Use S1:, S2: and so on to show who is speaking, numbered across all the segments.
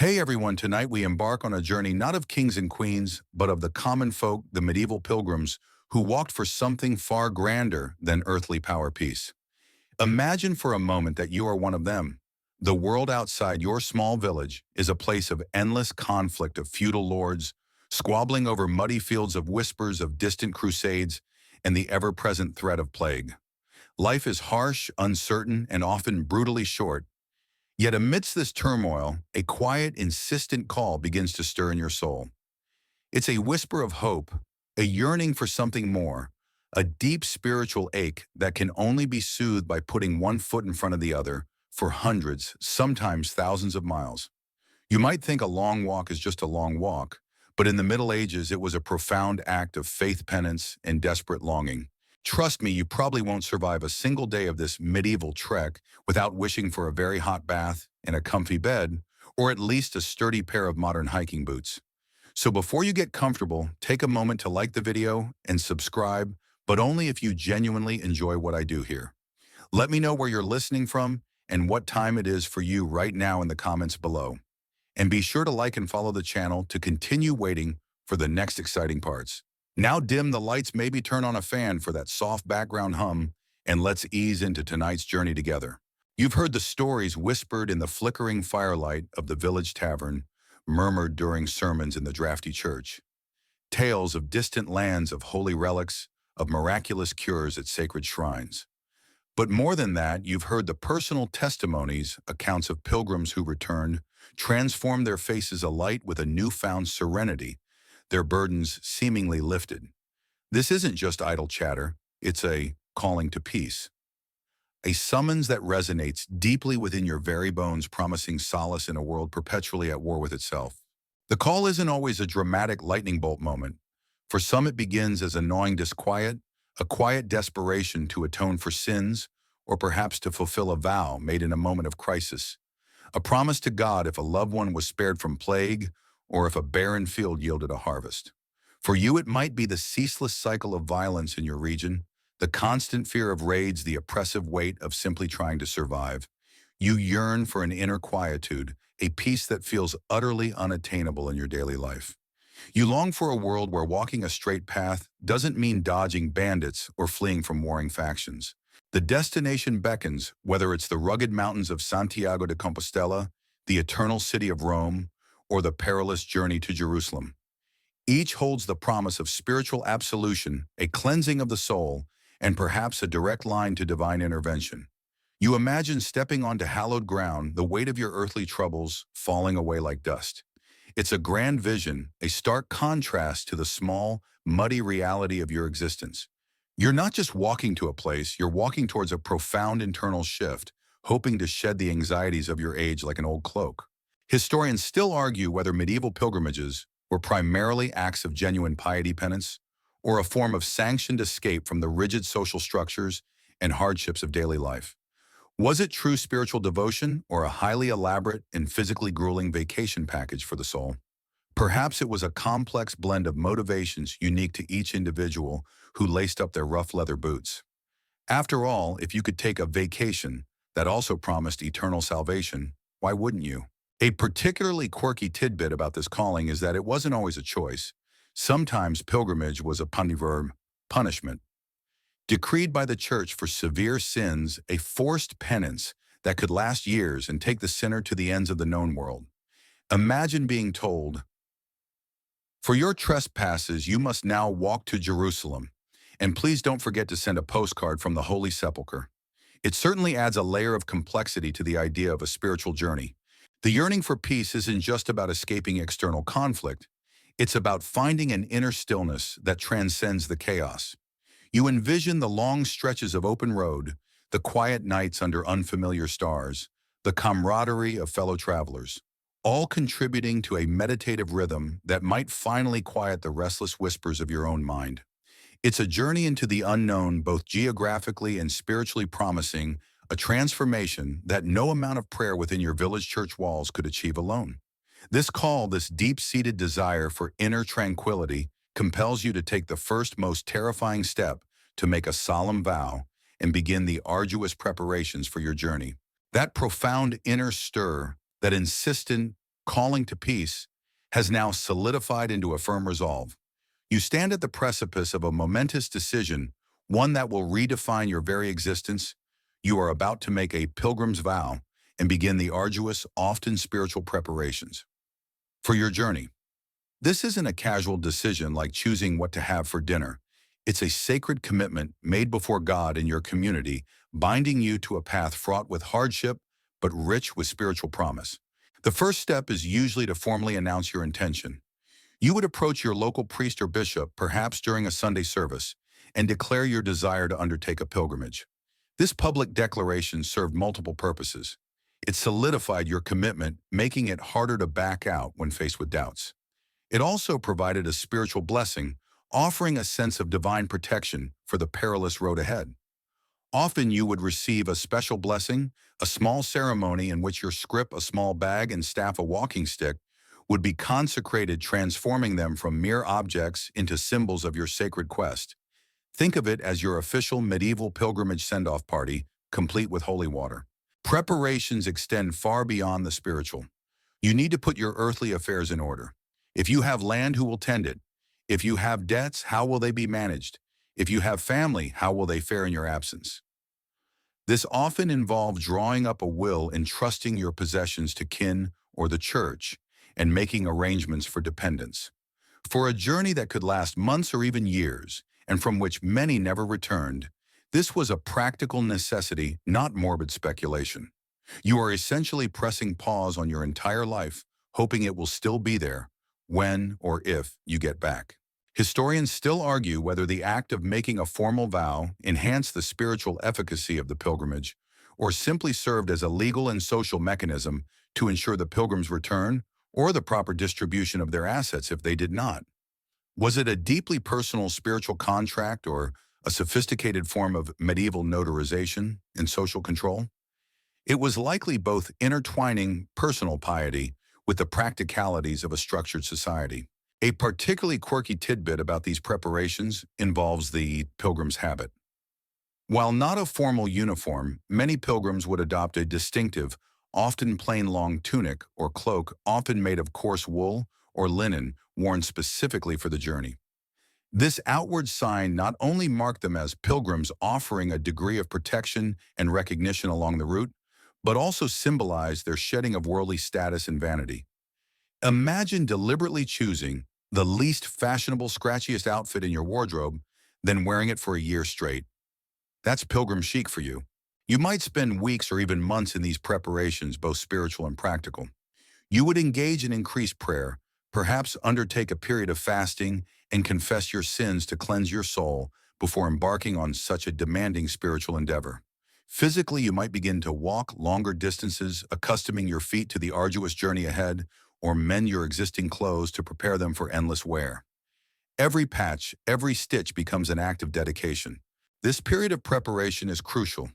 S1: Hey everyone, tonight we embark on a journey not of kings and queens, but of the common folk, the medieval pilgrims, who walked for something far grander than earthly power peace. Imagine for a moment that you are one of them. The world outside your small village is a place of endless conflict of feudal lords, squabbling over muddy fields of whispers of distant crusades, and the ever-present threat of plague. Life is harsh, uncertain, and often brutally short. Yet amidst this turmoil, a quiet, insistent call begins to stir in your soul. It's a whisper of hope, a yearning for something more, a deep spiritual ache that can only be soothed by putting one foot in front of the other for hundreds, sometimes thousands of miles. You might think a long walk is just a long walk, but in the Middle Ages it was a profound act of faith penance and desperate longing. Trust me, you probably won't survive a single day of this medieval trek without wishing for a very hot bath and a comfy bed, or at least a sturdy pair of modern hiking boots. So before you get comfortable, take a moment to like the video and subscribe, but only if you genuinely enjoy what I do here. Let me know where you're listening from and what time it is for you right now in the comments below. And be sure to like and follow the channel to continue waiting for the next exciting parts. Now dim the lights, maybe turn on a fan for that soft background hum, and let's ease into tonight's journey together. You've heard the stories whispered in the flickering firelight of the village tavern, murmured during sermons in the drafty church. Tales of distant lands, of holy relics, of miraculous cures at sacred shrines. But more than that, you've heard the personal testimonies, accounts of pilgrims who returned, transformed their faces alight with a newfound serenity, their burdens seemingly lifted. This isn't just idle chatter, it's a calling to peace, a summons that resonates deeply within your very bones, promising solace in a world perpetually at war with itself. The call isn't always a dramatic lightning bolt moment. For some, it begins as a gnawing disquiet, a quiet desperation to atone for sins, or perhaps to fulfill a vow made in a moment of crisis. A promise to God if a loved one was spared from plague, or if a barren field yielded a harvest. For you, it might be the ceaseless cycle of violence in your region, the constant fear of raids, the oppressive weight of simply trying to survive. You yearn for an inner quietude, a peace that feels utterly unattainable in your daily life. You long for a world where walking a straight path doesn't mean dodging bandits or fleeing from warring factions. The destination beckons, whether it's the rugged mountains of Santiago de Compostela, the eternal city of Rome, or the perilous journey to Jerusalem. Each holds the promise of spiritual absolution, a cleansing of the soul, and perhaps a direct line to divine intervention. You imagine stepping onto hallowed ground, the weight of your earthly troubles falling away like dust. It's a grand vision, a stark contrast to the small, muddy reality of your existence. You're not just walking to a place, you're walking towards a profound internal shift, hoping to shed the anxieties of your age like an old cloak. Historians still argue whether medieval pilgrimages were primarily acts of genuine piety penance, or a form of sanctioned escape from the rigid social structures and hardships of daily life. Was it true spiritual devotion, or a highly elaborate and physically grueling vacation package for the soul? Perhaps it was a complex blend of motivations unique to each individual who laced up their rough leather boots. After all, if you could take a vacation that also promised eternal salvation, why wouldn't you? A particularly quirky tidbit about this calling is that it wasn't always a choice. Sometimes pilgrimage was a punishment, decreed by the church for severe sins, a forced penance that could last years and take the sinner to the ends of the known world. Imagine being told, "For your trespasses you must now walk to Jerusalem, and please don't forget to send a postcard from the Holy Sepulchre." It certainly adds a layer of complexity to the idea of a spiritual journey. The yearning for peace isn't just about escaping external conflict. It's about finding an inner stillness that transcends the chaos. You envision the long stretches of open road, the quiet nights under unfamiliar stars, the camaraderie of fellow travelers, all contributing to a meditative rhythm that might finally quiet the restless whispers of your own mind. It's a journey into the unknown, both geographically and spiritually, promising a transformation that no amount of prayer within your village church walls could achieve alone. This call, this deep-seated desire for inner tranquility, compels you to take the first, most terrifying step, to make a solemn vow and begin the arduous preparations for your journey. That profound inner stir, that insistent, calling to peace, has now solidified into a firm resolve. You stand at the precipice of a momentous decision, one that will redefine your very existence. You are about to make a pilgrim's vow and begin the arduous, often spiritual preparations for your journey. This isn't a casual decision like choosing what to have for dinner. It's a sacred commitment made before God and your community, binding you to a path fraught with hardship but rich with spiritual promise. The first step is usually to formally announce your intention. You would approach your local priest or bishop, perhaps during a Sunday service, and declare your desire to undertake a pilgrimage. This public declaration served multiple purposes. It solidified your commitment, making it harder to back out when faced with doubts. It also provided a spiritual blessing, offering a sense of divine protection for the perilous road ahead. Often you would receive a special blessing, a small ceremony in which your scrip, a small bag, and staff, a walking stick, would be consecrated, transforming them from mere objects into symbols of your sacred quest. Think of it as your official medieval pilgrimage send-off party, complete with holy water. Preparations extend far beyond the spiritual. You need to put your earthly affairs in order. If you have land, who will tend it? If you have debts, how will they be managed? If you have family, how will they fare in your absence? This often involves drawing up a will, entrusting your possessions to kin or the church, and making arrangements for dependents. For a journey that could last months or even years, and from which many never returned, this was a practical necessity, not morbid speculation. You are essentially pressing pause on your entire life, hoping it will still be there when or if you get back. Historians still argue whether the act of making a formal vow enhanced the spiritual efficacy of the pilgrimage or simply served as a legal and social mechanism to ensure the pilgrim's return or the proper distribution of their assets if they did not. Was it a deeply personal spiritual contract or a sophisticated form of medieval notarization and social control? It was likely both, intertwining personal piety with the practicalities of a structured society. A particularly quirky tidbit about these preparations involves the pilgrim's habit. While not a formal uniform, many pilgrims would adopt a distinctive, often plain long tunic or cloak, often made of coarse wool or linen, worn specifically for the journey. This outward sign not only marked them as pilgrims, offering a degree of protection and recognition along the route, but also symbolized their shedding of worldly status and vanity. Imagine deliberately choosing the least fashionable, scratchiest outfit in your wardrobe, then wearing it for a year straight. That's pilgrim chic for you. You might spend weeks or even months in these preparations, both spiritual and practical. You would engage in increased prayer, perhaps undertake a period of fasting, and confess your sins to cleanse your soul before embarking on such a demanding spiritual endeavor. Physically, you might begin to walk longer distances, accustoming your feet to the arduous journey ahead, or mend your existing clothes to prepare them for endless wear. Every patch, every stitch becomes an act of dedication. This period of preparation is crucial.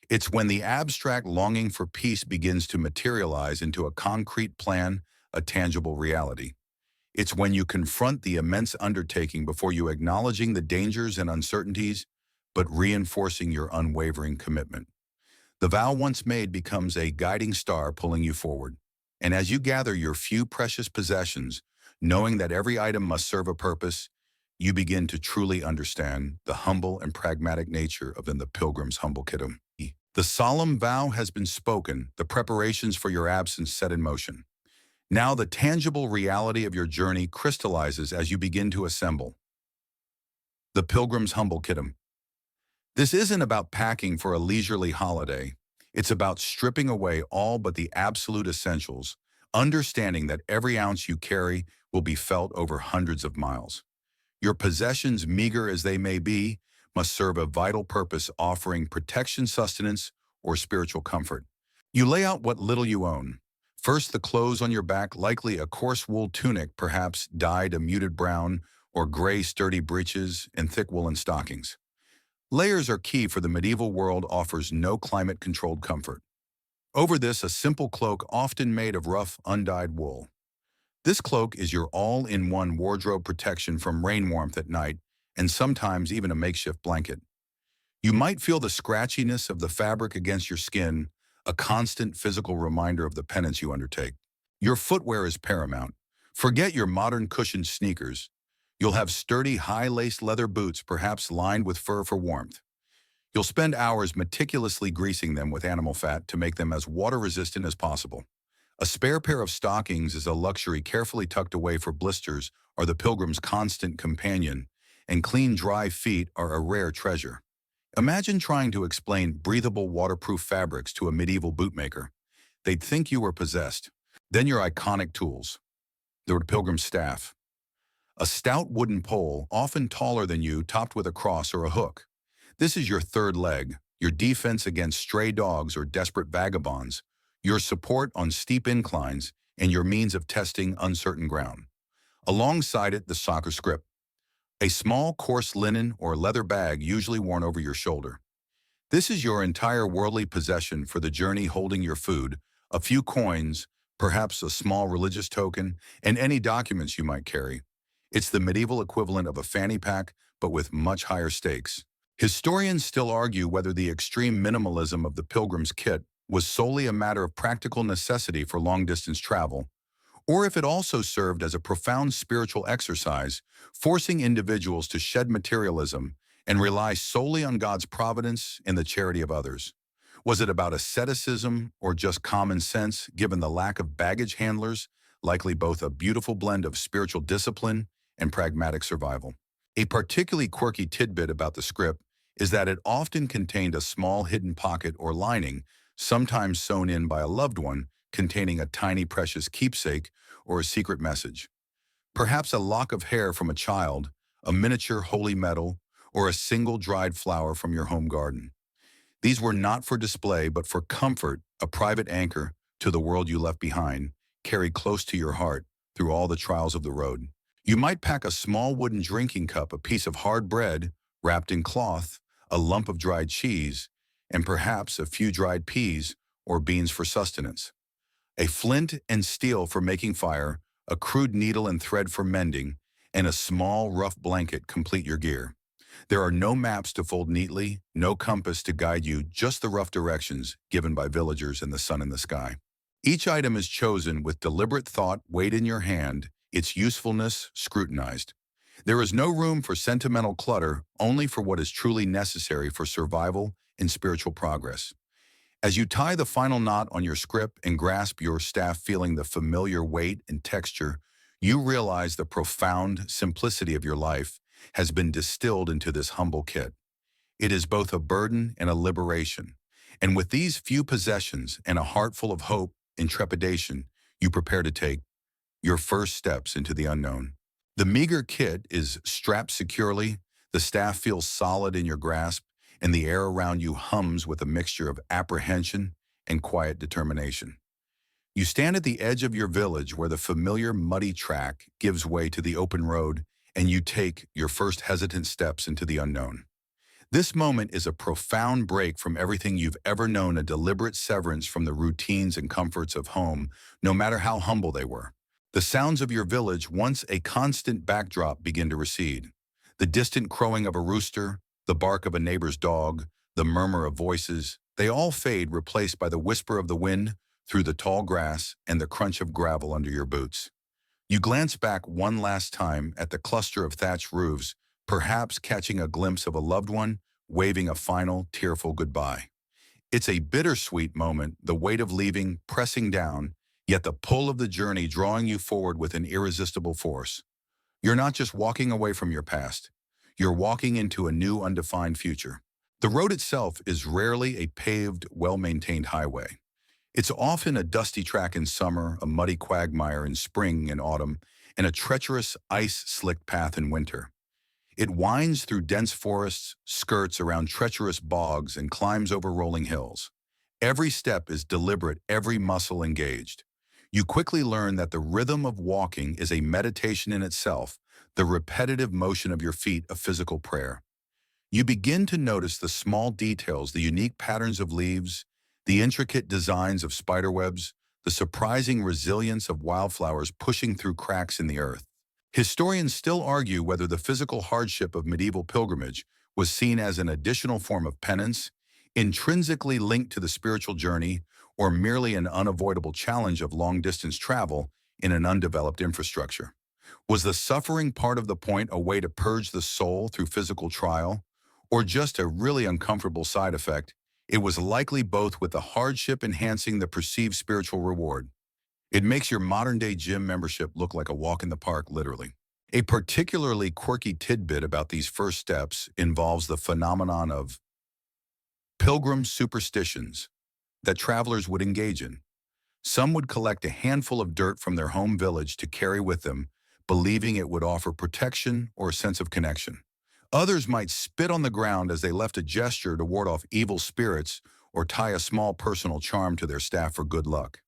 S1: It's when the abstract longing for peace begins to materialize into a concrete plan, a tangible reality. It's when you confront the immense undertaking before you acknowledging the dangers and uncertainties, but reinforcing your unwavering commitment. The vow once made becomes a guiding star pulling you forward. And as you gather your few precious possessions, knowing that every item must serve a purpose, you begin to truly understand the humble and pragmatic nature of the pilgrim's humble kittim. The solemn vow has been spoken, the preparations for your absence set in motion. Now the tangible reality of your journey crystallizes as you begin to assemble. The pilgrim's humble kittim. This isn't about packing for a leisurely holiday. It's about stripping away all but the absolute essentials, understanding that every ounce you carry will be felt over hundreds of miles. Your possessions, meager as they may be, must serve a vital purpose, offering protection, sustenance, or spiritual comfort. You lay out what little you own. First, the clothes on your back, likely a coarse wool tunic, perhaps dyed a muted brown, or gray sturdy breeches and thick woolen stockings. Layers are key, for the medieval world offers no climate-controlled comfort. Over this, a simple cloak, often made of rough, undyed wool. This cloak is your all-in-one wardrobe protection from rain warmth at night, and sometimes even a makeshift blanket. You might feel the scratchiness of the fabric against your skin, a constant physical reminder of the penance you undertake. Your footwear is paramount. Forget your modern cushioned sneakers. You'll have sturdy, high-laced leather boots, perhaps lined with fur for warmth. You'll spend hours meticulously greasing them with animal fat to make them as water-resistant as possible. A spare pair of stockings is a luxury carefully tucked away for blisters are the pilgrim's constant companion, and clean, dry feet are a rare treasure. Imagine trying to explain breathable, waterproof fabrics to a medieval bootmaker. They'd think you were possessed. Then your iconic tools. The pilgrim's staff. A stout wooden pole, often taller than you, topped with a cross or a hook. This is your third leg, your defense against stray dogs or desperate vagabonds, your support on steep inclines, and your means of testing uncertain ground. Alongside it, the soccer scrip, a small, coarse linen or leather bag usually worn over your shoulder. This is your entire worldly possession for the journey, holding your food, a few coins, perhaps a small religious token, and any documents you might carry. It's the medieval equivalent of a fanny pack, but with much higher stakes. Historians still argue whether the extreme minimalism of the Pilgrim's kit was solely a matter of practical necessity for long-distance travel, or if it also served as a profound spiritual exercise, forcing individuals to shed materialism and rely solely on God's providence and the charity of others. Was it about asceticism or just common sense, given the lack of baggage handlers, likely both a beautiful blend of spiritual discipline and pragmatic survival? A particularly quirky tidbit about the script is that it often contained a small hidden pocket or lining, sometimes sewn in by a loved one, containing a tiny precious keepsake or a secret message. Perhaps a lock of hair from a child, a miniature holy medal, or a single dried flower from your home garden. These were not for display, but for comfort, a private anchor to the world you left behind, carried close to your heart through all the trials of the road. You might pack a small wooden drinking cup, a piece of hard bread wrapped in cloth, a lump of dried cheese, and perhaps a few dried peas or beans for sustenance. A flint and steel for making fire, a crude needle and thread for mending, and a small rough blanket complete your gear. There are no maps to fold neatly, no compass to guide you, just the rough directions given by villagers and the sun in the sky. Each item is chosen with deliberate thought, weighed in your hand, its usefulness scrutinized. There is no room for sentimental clutter, only for what is truly necessary for survival and spiritual progress. As you tie the final knot on your scrip and grasp your staff, feeling the familiar weight and texture, you realize the profound simplicity of your life has been distilled into this humble kit. It is both a burden and a liberation. And with these few possessions and a heart full of hope and trepidation, you prepare to take your first steps into the unknown. The meager kit is strapped securely, the staff feels solid in your grasp, and the air around you hums with a mixture of apprehension and quiet determination. You stand at the edge of your village where the familiar muddy track gives way to the open road, and you take your first hesitant steps into the unknown. This moment is a profound break from everything you've ever known, a deliberate severance from the routines and comforts of home, no matter how humble they were. The sounds of your village, once a constant backdrop, begin to recede. The distant crowing of a rooster, the bark of a neighbor's dog, the murmur of voices, they all fade, replaced by the whisper of the wind through the tall grass and the crunch of gravel under your boots. You glance back one last time at the cluster of thatched roofs, perhaps catching a glimpse of a loved one, waving a final, tearful goodbye. It's a bittersweet moment, the weight of leaving pressing down, yet the pull of the journey drawing you forward with an irresistible force. You're not just walking away from your past. You're walking into a new, undefined future. The road itself is rarely a paved, well-maintained highway. It's often a dusty track in summer, a muddy quagmire in spring and autumn, and a treacherous, ice-slicked path in winter. It winds through dense forests, skirts around treacherous bogs, and climbs over rolling hills. Every step is deliberate, every muscle engaged. You quickly learn that the rhythm of walking is a meditation in itself, the repetitive motion of your feet a physical prayer. You begin to notice the small details, the unique patterns of leaves, the intricate designs of spiderwebs, the surprising resilience of wildflowers pushing through cracks in the earth. Historians still argue whether the physical hardship of medieval pilgrimage was seen as an additional form of penance, intrinsically linked to the spiritual journey, or merely an unavoidable challenge of long-distance travel in an undeveloped infrastructure? Was the suffering part of the point a way to purge the soul through physical trial, or just a really uncomfortable side effect? It was likely both, with the hardship enhancing the perceived spiritual reward. It makes your modern-day gym membership look like a walk in the park, literally. A particularly quirky tidbit about these first steps involves the phenomenon of pilgrim superstitions that travelers would engage in. Some would collect a handful of dirt from their home village to carry with them, believing it would offer protection or a sense of connection. Others might spit on the ground as they left a gesture to ward off evil spirits or tie a small personal charm to their staff for good luck.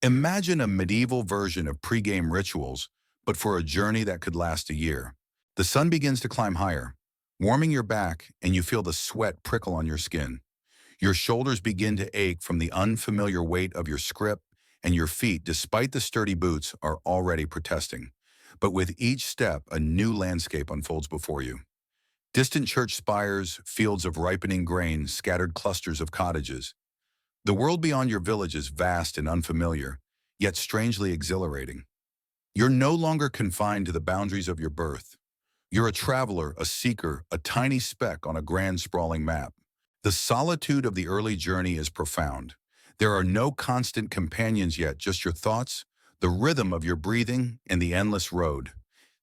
S1: Imagine a medieval version of pre-game rituals, but for a journey that could last a year. The sun begins to climb higher, warming your back, and you feel the sweat prickle on your skin. Your shoulders begin to ache from the unfamiliar weight of your script, and your feet, despite the sturdy boots, are already protesting. But with each step, a new landscape unfolds before you. Distant church spires, fields of ripening grain, scattered clusters of cottages. The world beyond your village is vast and unfamiliar, yet strangely exhilarating. You're no longer confined to the boundaries of your birth. You're a traveler, a seeker, a tiny speck on a grand sprawling map. The solitude of the early journey is profound. There are no constant companions yet, just your thoughts, the rhythm of your breathing, and the endless road.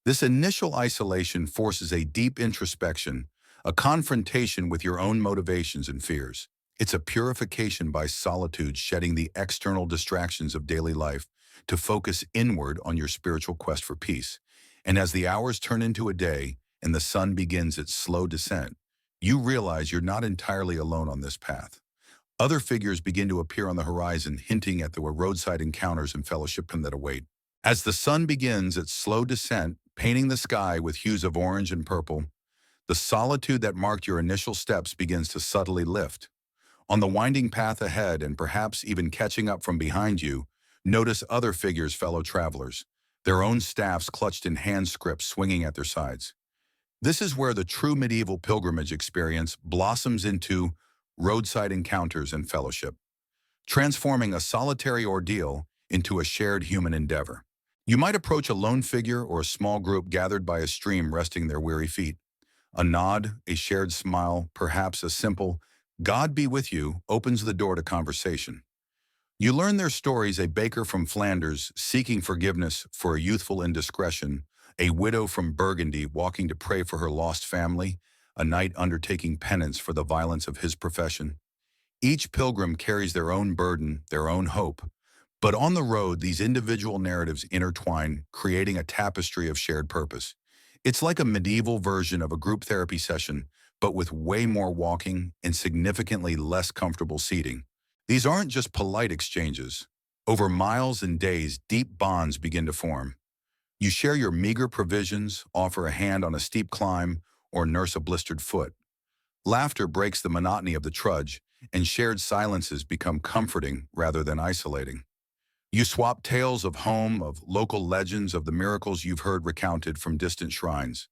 S1: This initial isolation forces a deep introspection, a confrontation with your own motivations and fears. It's a purification by solitude, shedding the external distractions of daily life to focus inward on your spiritual quest for peace. And as the hours turn into a day and the sun begins its slow descent, you realize you're not entirely alone on this path. Other figures begin to appear on the horizon, hinting at the roadside encounters and fellowship that await. As the sun begins its slow descent, painting the sky with hues of orange and purple, the solitude that marked your initial steps begins to subtly lift. On the winding path ahead, and perhaps even catching up from behind you, notice other figures, fellow travelers, their own staffs clutched in hand scripts swinging at their sides. This is where the true medieval pilgrimage experience blossoms into roadside encounters and fellowship, transforming a solitary ordeal into a shared human endeavor. You might approach a lone figure or a small group gathered by a stream resting their weary feet. A nod, a shared smile, perhaps a simple "God be with you" opens the door to conversation. You learn their stories: a baker from Flanders seeking forgiveness for a youthful indiscretion, a widow from Burgundy walking to pray for her lost family, a knight undertaking penance for the violence of his profession. Each pilgrim carries their own burden, their own hope. But on the road, these individual narratives intertwine, creating a tapestry of shared purpose. It's like a medieval version of a group therapy session, but with way more walking and significantly less comfortable seating. These aren't just polite exchanges. Over miles and days, deep bonds begin to form. You share your meager provisions, offer a hand on a steep climb, or nurse a blistered foot. Laughter breaks the monotony of the trudge, and shared silences become comforting rather than isolating. You swap tales of home, of local legends, of the miracles you've heard recounted from distant shrines.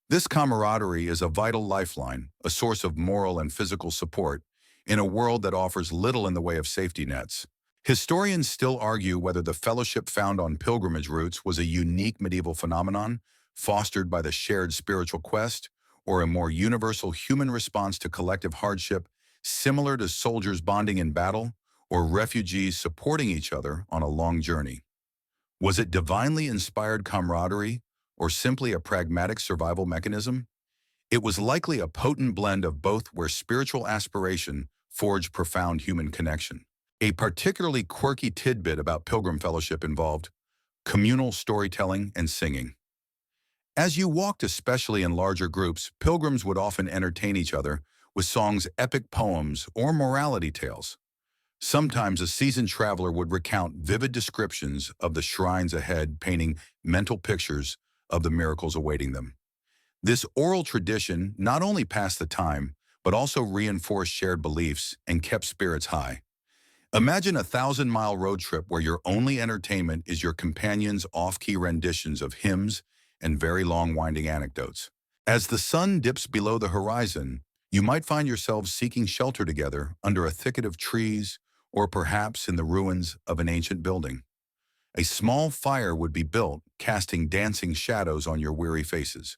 S1: This camaraderie is a vital lifeline, a source of moral and physical support, in a world that offers little in the way of safety nets. Historians still argue whether the fellowship found on pilgrimage routes was a unique medieval phenomenon, fostered by the shared spiritual quest, or a more universal human response to collective hardship, similar to soldiers bonding in battle, or refugees supporting each other on a long journey. Was it divinely inspired camaraderie, or simply a pragmatic survival mechanism? It was likely a potent blend of both, where spiritual aspiration forged profound human connection. A particularly quirky tidbit about pilgrim fellowship involved communal storytelling and singing. As you walked, especially in larger groups, pilgrims would often entertain each other with songs, epic poems, or morality tales. Sometimes a seasoned traveler would recount vivid descriptions of the shrines ahead, painting mental pictures of the miracles awaiting them. This oral tradition not only passed the time, but also reinforced shared beliefs and kept spirits high. Imagine a 1,000-mile road trip where your only entertainment is your companion's off-key renditions of hymns and very long winding anecdotes. As the sun dips below the horizon, you might find yourselves seeking shelter together under a thicket of trees or perhaps in the ruins of an ancient building. A small fire would be built, casting dancing shadows on your weary faces.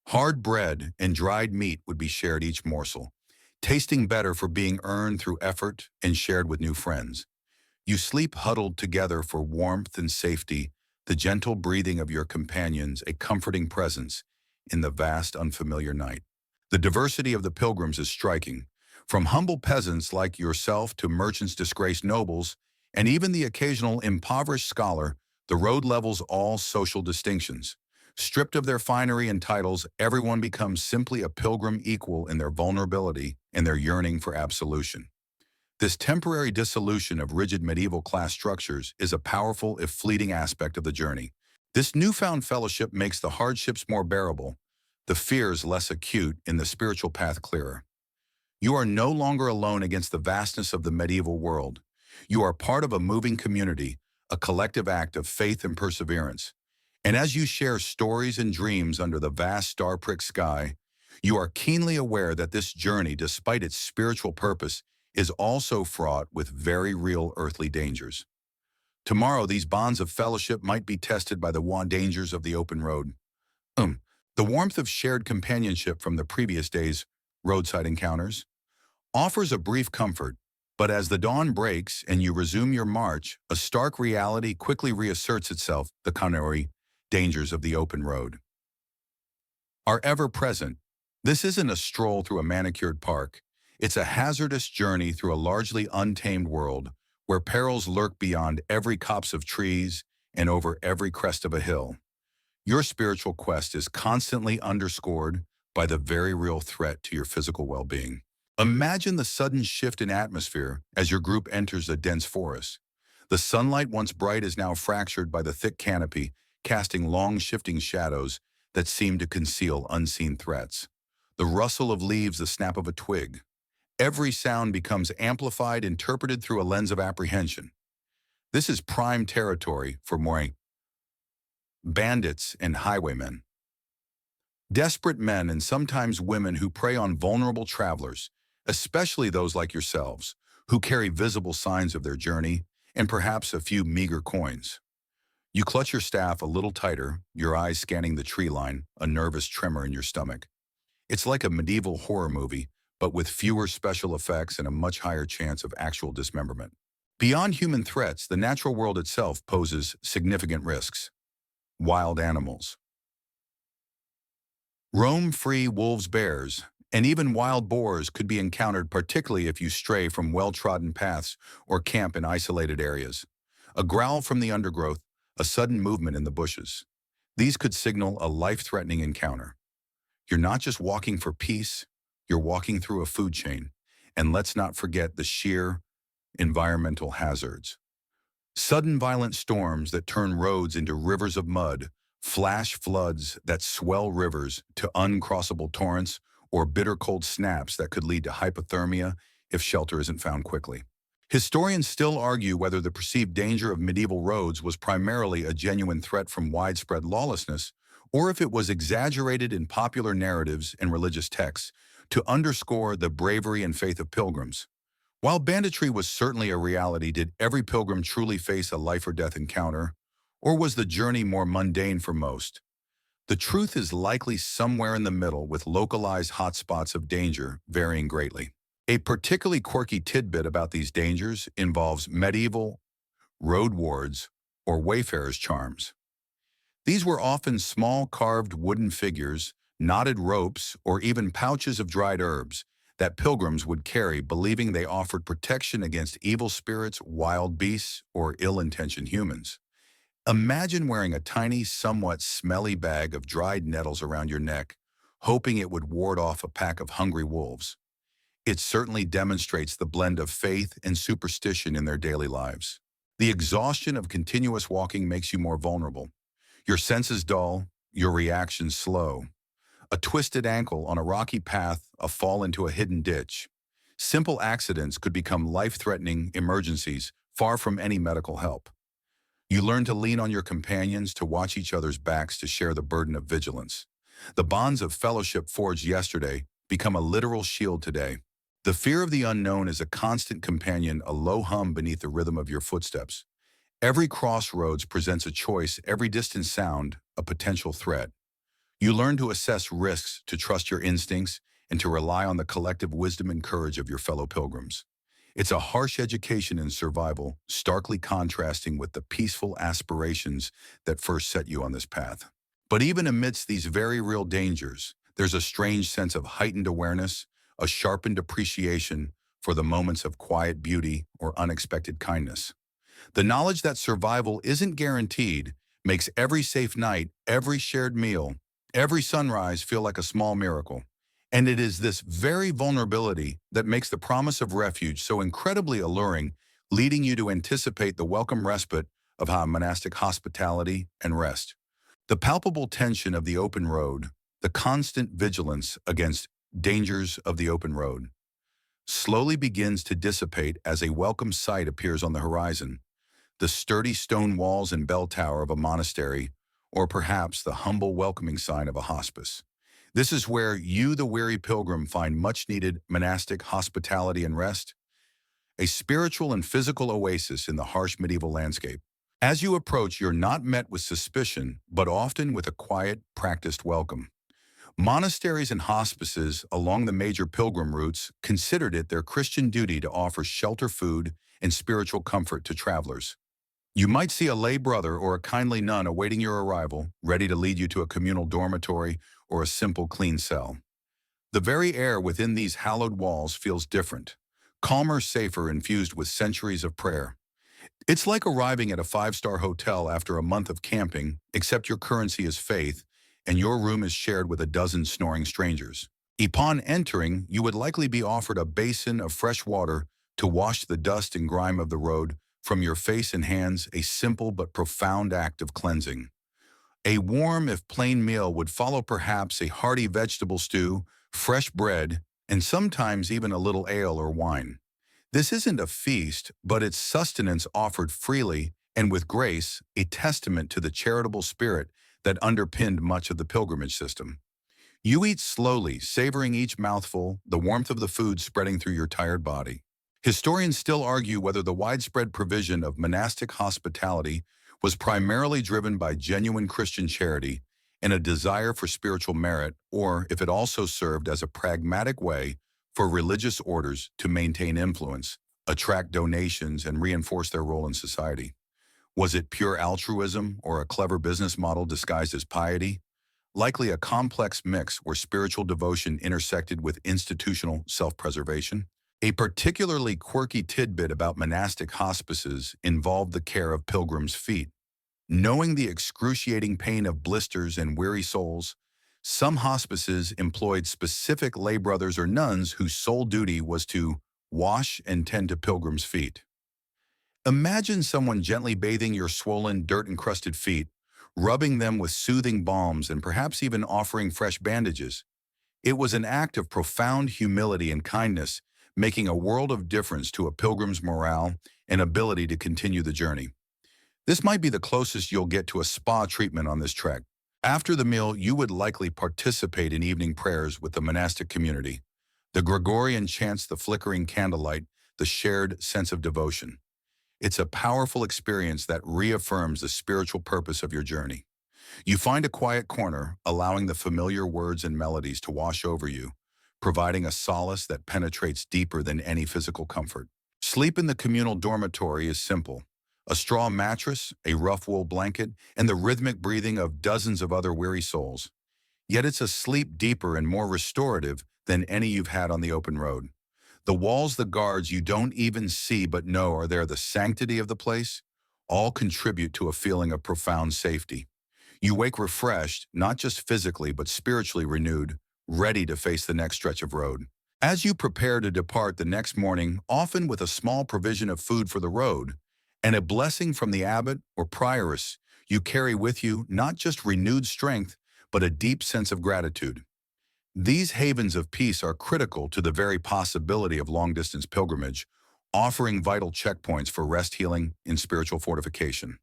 S1: Hard bread and dried meat would be shared each morsel, tasting better for being earned through effort and shared with new friends. You sleep huddled together for warmth and safety, the gentle breathing of your companions a comforting presence in the vast unfamiliar night. The diversity of the pilgrims is striking, from humble peasants like yourself to merchants disgraced nobles, and even the occasional impoverished scholar. The road levels all social distinctions. Stripped of their finery and titles, everyone becomes simply a pilgrim equal in their vulnerability and their yearning for absolution. This temporary dissolution of rigid medieval class structures is a powerful if fleeting aspect of the journey. This newfound fellowship makes the hardships more bearable, the fears less acute, and the spiritual path clearer. You are no longer alone against the vastness of the medieval world. You are part of a moving community, a collective act of faith and perseverance. And as you share stories and dreams under the vast star-pricked sky, you are keenly aware that this journey, despite its spiritual purpose, is also fraught with very real earthly dangers. Tomorrow, these bonds of fellowship might be tested by the dangers of the open road. Um, the warmth of shared companionship from the previous day's roadside encounters offers a brief comfort, but as the dawn breaks and you resume your march, a stark reality quickly reasserts itself: the culinary dangers of the open road are ever present. This isn't a stroll through a manicured park. It's a hazardous journey through a largely untamed world where perils lurk beyond every copse of trees and over every crest of a hill. Your spiritual quest is constantly underscored by the very real threat to your physical well-being. Imagine the sudden shift in atmosphere as your group enters a dense forest. The sunlight, once bright, is now fractured by the thick canopy, casting long shifting shadows that seem to conceal unseen threats. The rustle of leaves, the snap of a twig. Every sound becomes amplified, interpreted through a lens of apprehension. This is prime territory for more bandits and highwaymen. Desperate men and sometimes women who prey on vulnerable travelers, especially those like yourselves, who carry visible signs of their journey and perhaps a few meager coins. You clutch your staff a little tighter, your eyes scanning the tree line, a nervous tremor in your stomach. It's like a medieval horror movie, but with fewer special effects and a much higher chance of actual dismemberment. Beyond human threats, the natural world itself poses significant risks. Wild animals roam free. Wolves, bears, and even wild boars could be encountered, particularly if you stray from well-trodden paths or camp in isolated areas. A growl from the undergrowth, a sudden movement in the bushes. These could signal a life-threatening encounter. You're not just walking for peace, you're walking through a food chain. And let's not forget the sheer environmental hazards. Sudden violent storms that turn roads into rivers of mud, flash floods that swell rivers to uncrossable torrents, or bitter cold snaps that could lead to hypothermia if shelter isn't found quickly. Historians still argue whether the perceived danger of medieval roads was primarily a genuine threat from widespread lawlessness, or if it was exaggerated in popular narratives and religious texts to underscore the bravery and faith of pilgrims. While banditry was certainly a reality, did every pilgrim truly face a life-or-death encounter, or was the journey more mundane for most? The truth is likely somewhere in the middle, with localized hotspots of danger varying greatly. A particularly quirky tidbit about these dangers involves medieval road wards or wayfarers' charms. These were often small carved wooden figures, knotted ropes, or even pouches of dried herbs that pilgrims would carry, believing they offered protection against evil spirits, wild beasts, or ill-intentioned humans. Imagine wearing a tiny, somewhat smelly bag of dried nettles around your neck, hoping it would ward off a pack of hungry wolves. It certainly demonstrates the blend of faith and superstition in their daily lives. The exhaustion of continuous walking makes you more vulnerable. Your senses dull, your reactions slow. A twisted ankle on a rocky path, a fall into a hidden ditch. Simple accidents could become life-threatening emergencies, far from any medical help. You learn to lean on your companions, to watch each other's backs, to share the burden of vigilance. The bonds of fellowship forged yesterday become a literal shield today. The fear of the unknown is a constant companion, a low hum beneath the rhythm of your footsteps. Every crossroads presents a choice, every distant sound, a potential threat. You learn to assess risks, to trust your instincts, and to rely on the collective wisdom and courage of your fellow pilgrims. It's a harsh education in survival, starkly contrasting with the peaceful aspirations that first set you on this path. But even amidst these very real dangers, there's a strange sense of heightened awareness, a sharpened appreciation for the moments of quiet beauty or unexpected kindness. The knowledge that survival isn't guaranteed makes every safe night, every shared meal, every sunrise feel like a small miracle. And it is this very vulnerability that makes the promise of refuge so incredibly alluring, leading you to anticipate the welcome respite of monastic hospitality and rest. The palpable tension of the open road, the constant vigilance against dangers of the open road, slowly begins to dissipate as a welcome sight appears on the horizon. The sturdy stone walls and bell tower of a monastery, or perhaps the humble welcoming sign of a hospice. This is where you, the weary pilgrim, find much-needed monastic hospitality and rest, a spiritual and physical oasis in the harsh medieval landscape. As you approach, you're not met with suspicion, but often with a quiet, practiced welcome. Monasteries and hospices along the major pilgrim routes considered it their Christian duty to offer shelter, food, and spiritual comfort to travelers. You might see a lay brother or a kindly nun awaiting your arrival, ready to lead you to a communal dormitory or a simple, clean cell. The very air within these hallowed walls feels different, calmer, safer, infused with centuries of prayer. It's like arriving at a five-star hotel after a month of camping, except your currency is faith, and your room is shared with a dozen snoring strangers. Upon entering, you would likely be offered a basin of fresh water to wash the dust and grime of the road from your face and hands, a simple but profound act of cleansing. A warm, if plain meal would follow, perhaps a hearty vegetable stew, fresh bread, and sometimes even a little ale or wine. This isn't a feast, but it's sustenance offered freely and with grace, a testament to the charitable spirit that underpinned much of the pilgrimage system. You eat slowly, savoring each mouthful, the warmth of the food spreading through your tired body. Historians still argue whether the widespread provision of monastic hospitality was primarily driven by genuine Christian charity and a desire for spiritual merit, or if it also served as a pragmatic way for religious orders to maintain influence, attract donations, and reinforce their role in society. Was it pure altruism or a clever business model disguised as piety? Likely a complex mix where spiritual devotion intersected with institutional self-preservation. A particularly quirky tidbit about monastic hospices involved the care of pilgrims' feet. Knowing the excruciating pain of blisters and weary soles, some hospices employed specific lay brothers or nuns whose sole duty was to wash and tend to pilgrims' feet. Imagine someone gently bathing your swollen, dirt-encrusted feet, rubbing them with soothing balms and perhaps even offering fresh bandages. It was an act of profound humility and kindness, making a world of difference to a pilgrim's morale and ability to continue the journey. This might be the closest you'll get to a spa treatment on this trek. After the meal, you would likely participate in evening prayers with the monastic community. The Gregorian chants, the flickering candlelight, the shared sense of devotion. It's a powerful experience that reaffirms the spiritual purpose of your journey. You find a quiet corner, allowing the familiar words and melodies to wash over you, providing a solace that penetrates deeper than any physical comfort. Sleep in the communal dormitory is simple. A straw mattress, a rough wool blanket, and the rhythmic breathing of dozens of other weary souls. Yet it's a sleep deeper and more restorative than any you've had on the open road. The walls, the guards you don't even see but know are there, the sanctity of the place, all contribute to a feeling of profound safety. You wake refreshed, not just physically but spiritually renewed, ready to face the next stretch of road. As you prepare to depart the next morning, often with a small provision of food for the road, and a blessing from the abbot or prioress, you carry with you not just renewed strength, but a deep sense of gratitude. These havens of peace are critical to the very possibility of long-distance pilgrimage, offering vital checkpoints for rest, healing, and spiritual fortification.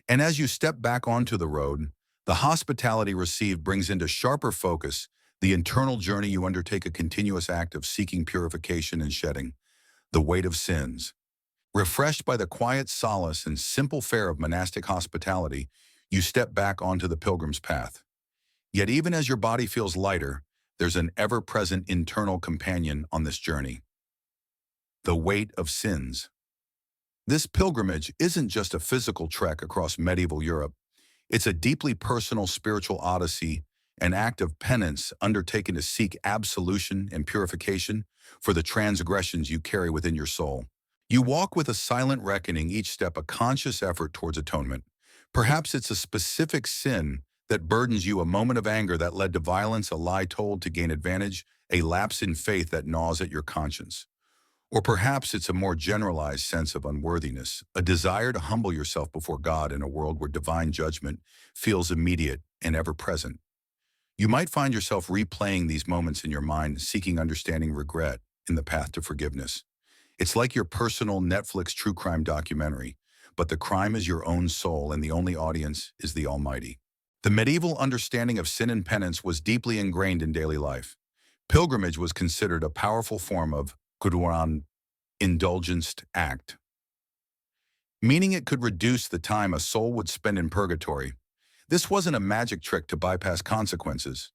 S1: And as you step back onto the road, the hospitality received brings into sharper focus The internal journey you undertake a continuous act of seeking purification and shedding the weight of sins. Refreshed by the quiet solace and simple fare of monastic hospitality, you step back onto the pilgrim's path. Yet even as your body feels lighter, there's an ever-present internal companion on this journey. The weight of sins. This pilgrimage isn't just a physical trek across medieval Europe. It's a deeply personal spiritual odyssey, an act of penance undertaken to seek absolution and purification for the transgressions you carry within your soul. You walk with a silent reckoning, each step a conscious effort towards atonement. Perhaps it's a specific sin that burdens you, a moment of anger that led to violence, a lie told to gain advantage, a lapse in faith that gnaws at your conscience. Or perhaps it's a more generalized sense of unworthiness, a desire to humble yourself before God in a world where divine judgment feels immediate and ever-present. You might find yourself replaying these moments in your mind, seeking understanding, regret in the path to forgiveness. It's like your personal Netflix true crime documentary, but the crime is your own soul and the only audience is the Almighty. The medieval understanding of sin and penance was deeply ingrained in daily life. Pilgrimage was considered a powerful form of Quran indulgenced act, meaning it could reduce the time a soul would spend in purgatory. This wasn't a magic trick to bypass consequences.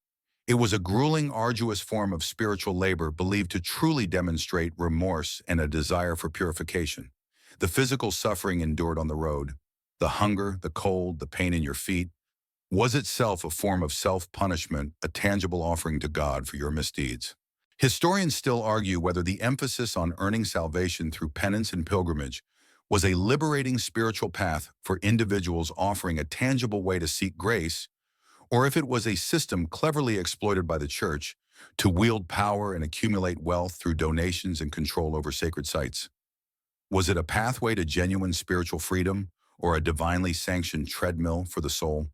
S1: It was a grueling, arduous form of spiritual labor believed to truly demonstrate remorse and a desire for purification. The physical suffering endured on the road, the hunger, the cold, the pain in your feet, was itself a form of self-punishment, a tangible offering to God for your misdeeds. Historians still argue whether the emphasis on earning salvation through penance and pilgrimage was a liberating spiritual path for individuals offering a tangible way to seek grace, or if it was a system cleverly exploited by the church to wield power and accumulate wealth through donations and control over sacred sites. Was it a pathway to genuine spiritual freedom or a divinely sanctioned treadmill for the soul?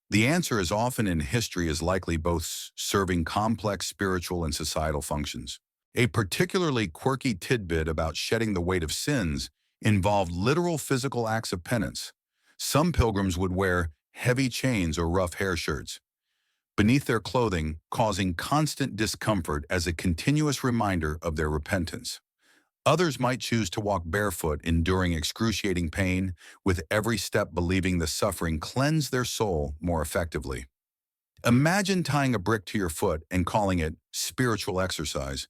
S1: The answer, as often in history, is likely both, serving complex spiritual and societal functions. A particularly quirky tidbit about shedding the weight of sins involved literal physical acts of penance. Some pilgrims would wear heavy chains or rough hair shirts beneath their clothing, causing constant discomfort as a continuous reminder of their repentance. Others might choose to walk barefoot, enduring excruciating pain, with every step believing the suffering cleansed their soul more effectively. Imagine tying a brick to your foot and calling it spiritual exercise.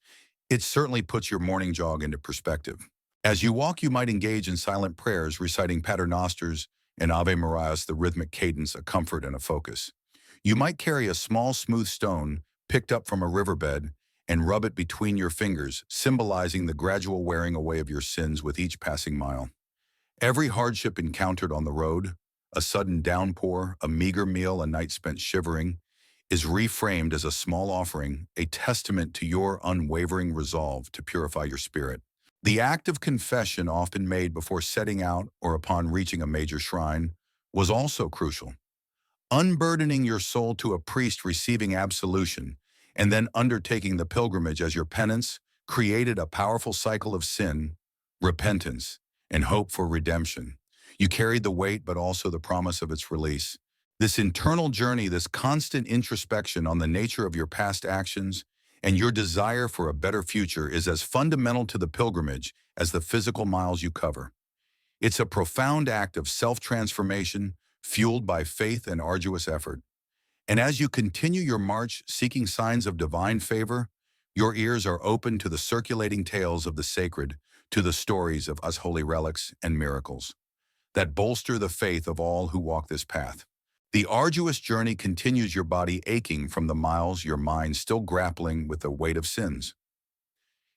S1: It certainly puts your morning jog into perspective. As you walk, you might engage in silent prayers, reciting Paternosters and Ave Marias, the rhythmic cadence, a comfort and a focus. You might carry a small, smooth stone picked up from a riverbed and rub it between your fingers, symbolizing the gradual wearing away of your sins with each passing mile. Every hardship encountered on the road, a sudden downpour, a meager meal, a night spent shivering, is reframed as a small offering, a testament to your unwavering resolve to purify your spirit. The act of confession, often made before setting out or upon reaching a major shrine, was also crucial. Unburdening your soul to a priest receiving absolution, and then undertaking the pilgrimage as your penance, created a powerful cycle of sin, repentance, and hope for redemption. You carried the weight, but also the promise of its release. This internal journey, this constant introspection on the nature of your past actions and your desire for a better future, is as fundamental to the pilgrimage as the physical miles you cover. It's a profound act of self-transformation, fueled by faith and arduous effort. And as you continue your march seeking signs of divine favor, your ears are open to the circulating tales of the sacred, to the stories of us holy relics and miracles that bolster the faith of all who walk this path. The arduous journey continues, your body aching from the miles, your mind still grappling with the weight of sins.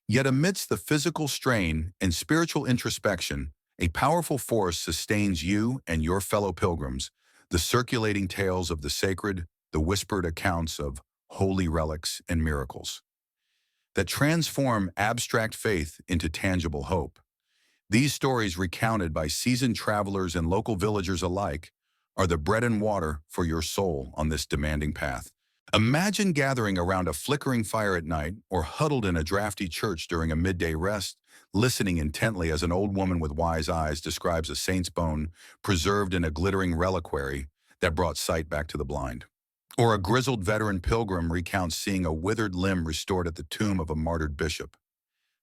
S1: Yet amidst the physical strain and spiritual introspection, a powerful force sustains you and your fellow pilgrims, the circulating tales of the sacred, the whispered accounts of holy relics and miracles that transform abstract faith into tangible hope. These stories, recounted by seasoned travelers and local villagers alike, are the bread and water for your soul on this demanding path. Imagine gathering around a flickering fire at night or huddled in a drafty church during a midday rest, listening intently as an old woman with wise eyes describes a saint's bone preserved in a glittering reliquary that brought sight back to the blind. Or a grizzled veteran pilgrim recounts seeing a withered limb restored at the tomb of a martyred bishop.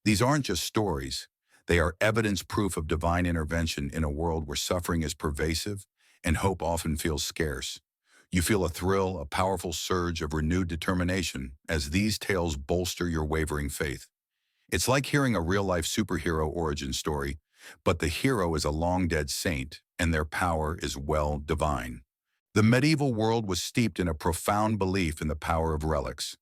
S1: These aren't just stories. They are evidence proof of divine intervention in a world where suffering is pervasive and hope often feels scarce. You feel a thrill, a powerful surge of renewed determination as these tales bolster your wavering faith. It's like hearing a real-life superhero origin story, but the hero is a long-dead saint, and their power is well divine. The medieval world was steeped in a profound belief in the power of relics.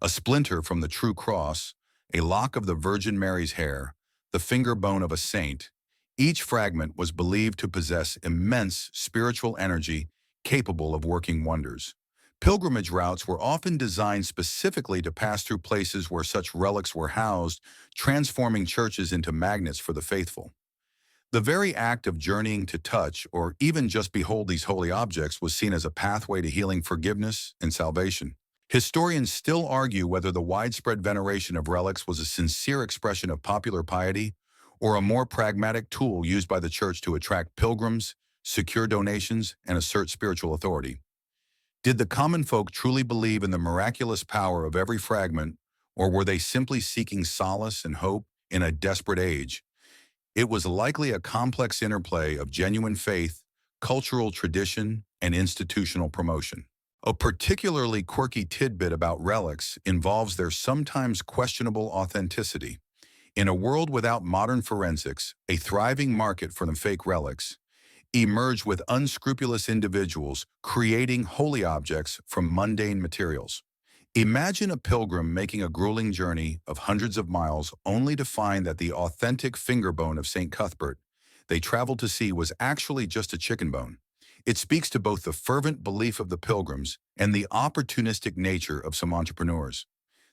S1: A splinter from the true cross, a lock of the Virgin Mary's hair, the finger bone of a saint, each fragment was believed to possess immense spiritual energy capable of working wonders. Pilgrimage routes were often designed specifically to pass through places where such relics were housed, transforming churches into magnets for the faithful. The very act of journeying to touch or even just behold these holy objects was seen as a pathway to healing, forgiveness, and salvation. Historians still argue whether the widespread veneration of relics was a sincere expression of popular piety or a more pragmatic tool used by the church to attract pilgrims, secure donations, and assert spiritual authority. Did the common folk truly believe in the miraculous power of every fragment, or were they simply seeking solace and hope in a desperate age? It was likely a complex interplay of genuine faith, cultural tradition, and institutional promotion. A particularly quirky tidbit about relics involves their sometimes questionable authenticity. In a world without modern forensics, a thriving market for the fake relics emerged with unscrupulous individuals creating holy objects from mundane materials. Imagine a pilgrim making a grueling journey of hundreds of miles only to find that the authentic finger bone of St. Cuthbert they traveled to see was actually just a chicken bone. It speaks to both the fervent belief of the pilgrims and the opportunistic nature of some entrepreneurs.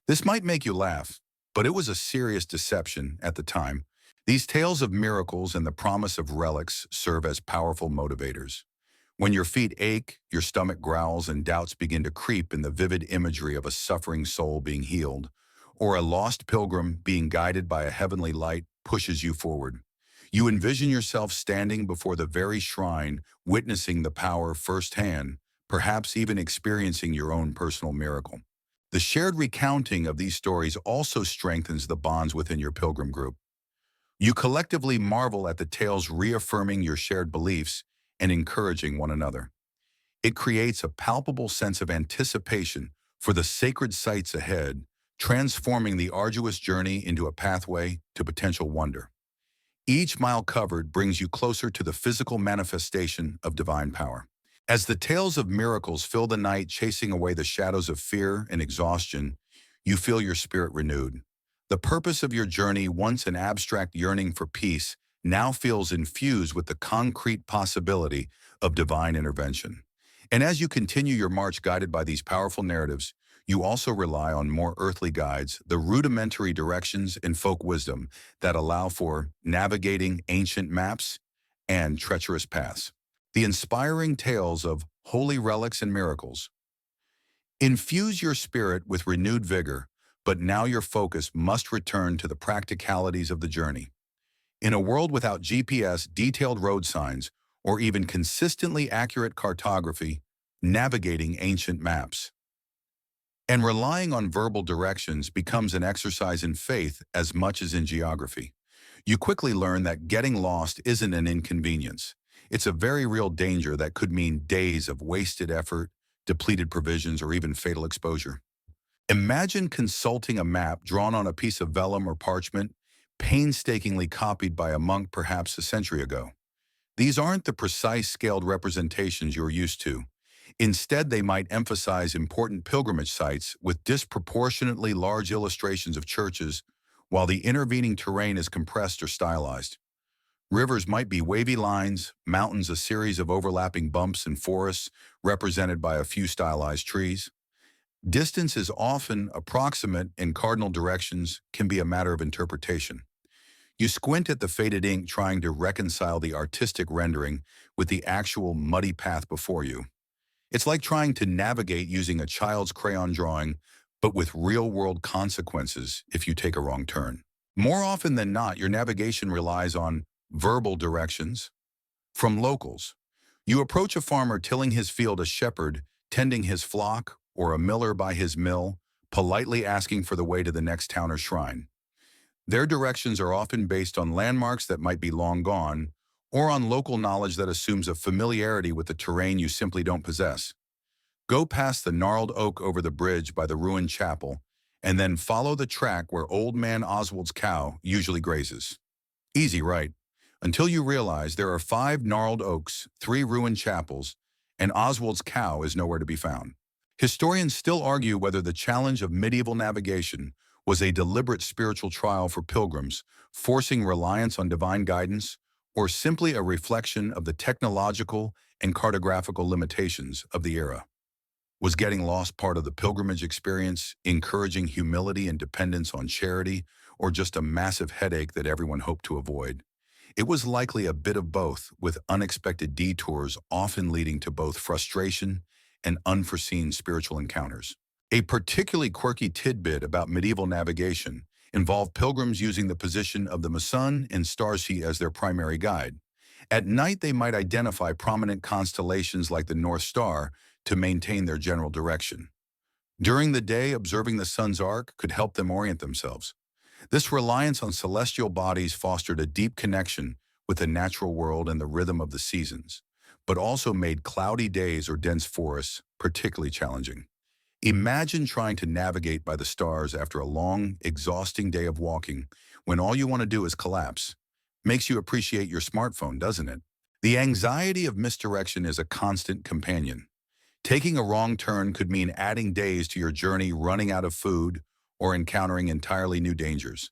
S1: This might make you laugh, but it was a serious deception at the time. These tales of miracles and the promise of relics serve as powerful motivators. When your feet ache, your stomach growls, and doubts begin to creep in the vivid imagery of a suffering soul being healed, or a lost pilgrim being guided by a heavenly light pushes you forward. You envision yourself standing before the very shrine, witnessing the power firsthand, perhaps even experiencing your own personal miracle. The shared recounting of these stories also strengthens the bonds within your pilgrim group. You collectively marvel at the tales reaffirming your shared beliefs and encouraging one another. It creates a palpable sense of anticipation for the sacred sights ahead, transforming the arduous journey into a pathway to potential wonder. Each mile covered brings you closer to the physical manifestation of divine power. As the tales of miracles fill the night, chasing away the shadows of fear and exhaustion, you feel your spirit renewed. The purpose of your journey, once an abstract yearning for peace, now feels infused with the concrete possibility of divine intervention. And as you continue your march guided by these powerful narratives, you also rely on more earthly guides, the rudimentary directions and folk wisdom that allow for navigating ancient maps and treacherous paths. The inspiring tales of holy relics and miracles infuse your spirit with renewed vigor, but now your focus must return to the practicalities of the journey. In a world without GPS, detailed road signs, or even consistently accurate cartography, navigating ancient maps and relying on verbal directions becomes an exercise in faith as much as in geography. You quickly learn that getting lost isn't an inconvenience. It's a very real danger that could mean days of wasted effort, depleted provisions, or even fatal exposure. Imagine consulting a map drawn on a piece of vellum or parchment, painstakingly copied by a monk perhaps a century ago. These aren't the precise scaled representations you're used to. Instead, they might emphasize important pilgrimage sites with disproportionately large illustrations of churches, while the intervening terrain is compressed or stylized. Rivers might be wavy lines, mountains a series of overlapping bumps, and forests represented by a few stylized trees. Distance is often approximate, and cardinal directions can be a matter of interpretation. You squint at the faded ink, trying to reconcile the artistic rendering with the actual muddy path before you. It's like trying to navigate using a child's crayon drawing, but with real-world consequences if you take a wrong turn. More often than not, your navigation relies on verbal directions from locals. You approach a farmer tilling his field, a shepherd tending his flock, or a miller by his mill, politely asking for the way to the next town or shrine. Their directions are often based on landmarks that might be long gone, or on local knowledge that assumes a familiarity with the terrain you simply don't possess. Go past the gnarled oak over the bridge by the ruined chapel, and then follow the track where Old Man Oswald's cow usually grazes. Easy, right? Until you realize there are 5 gnarled oaks, 3 ruined chapels, and Oswald's cow is nowhere to be found. Historians still argue whether the challenge of medieval navigation was a deliberate spiritual trial for pilgrims, forcing reliance on divine guidance, or simply a reflection of the technological and cartographical limitations of the era. Was getting lost part of the pilgrimage experience, encouraging humility and dependence on charity, or just a massive headache that everyone hoped to avoid? It was likely a bit of both, with unexpected detours often leading to both frustration and unforeseen spiritual encounters. A particularly quirky tidbit about medieval navigation involved pilgrims using the position of the sun and starseed as their primary guide. At night, they might identify prominent constellations like the North Star to maintain their general direction. During the day, observing the sun's arc could help them orient themselves. This reliance on celestial bodies fostered a deep connection with the natural world and the rhythm of the seasons, but also made cloudy days or dense forests particularly challenging. Imagine trying to navigate by the stars after a long, exhausting day of walking when all you want to do is collapse. Makes you appreciate your smartphone, doesn't it? The anxiety of misdirection is a constant companion. Taking a wrong turn could mean adding days to your journey, running out of food, or encountering entirely new dangers.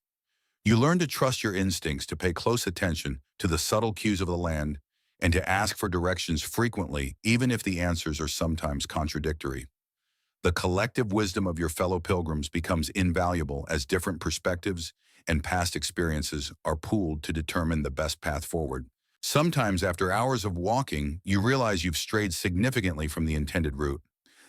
S1: You learn to trust your instincts, to pay close attention to the subtle cues of the land, and to ask for directions frequently, even if the answers are sometimes contradictory. The collective wisdom of your fellow pilgrims becomes invaluable as different perspectives and past experiences are pooled to determine the best path forward. Sometimes, after hours of walking, you realize you've strayed significantly from the intended route.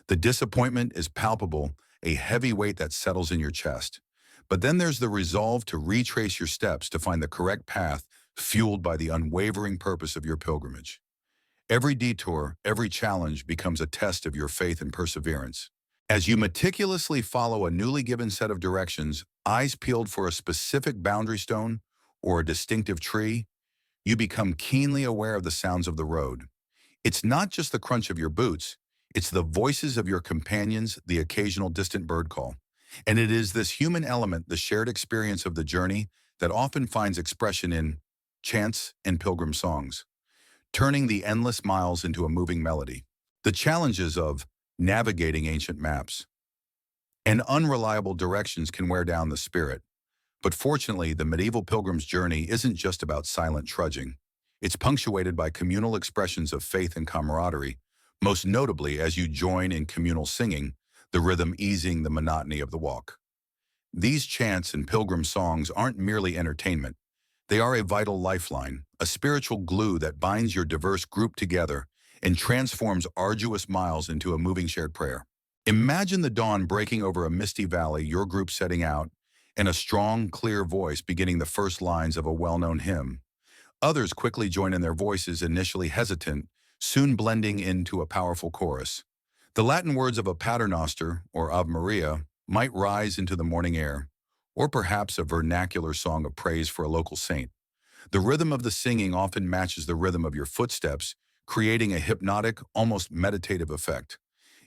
S1: The disappointment is palpable, a heavy weight that settles in your chest. But then there's the resolve to retrace your steps to find the correct path, fueled by the unwavering purpose of your pilgrimage. Every detour, every challenge becomes a test of your faith and perseverance. As you meticulously follow a newly given set of directions, eyes peeled for a specific boundary stone or a distinctive tree, you become keenly aware of the sounds of the road. It's not just the crunch of your boots, it's the voices of your companions, the occasional distant bird call. And it is this human element, the shared experience of the journey, that often finds expression in chants and pilgrim songs, turning the endless miles into a moving melody. The challenges of navigating ancient maps and unreliable directions can wear down the spirit. But fortunately, the medieval pilgrim's journey isn't just about silent trudging. It's punctuated by communal expressions of faith and camaraderie, most notably as you join in communal singing, the rhythm easing the monotony of the walk. These chants and pilgrim songs aren't merely entertainment. They are a vital lifeline, a spiritual glue that binds your diverse group together and transforms arduous miles into a moving shared prayer. Imagine the dawn breaking over a misty valley, your group setting out, and a strong, clear voice beginning the first lines of a well-known hymn. Others quickly join in, their voices initially hesitant, soon blending into a powerful chorus. The Latin words of a paternoster, or Ave Maria, might rise into the morning air, or perhaps a vernacular song of praise for a local saint. The rhythm of the singing often matches the rhythm of your footsteps, creating a hypnotic, almost meditative effect.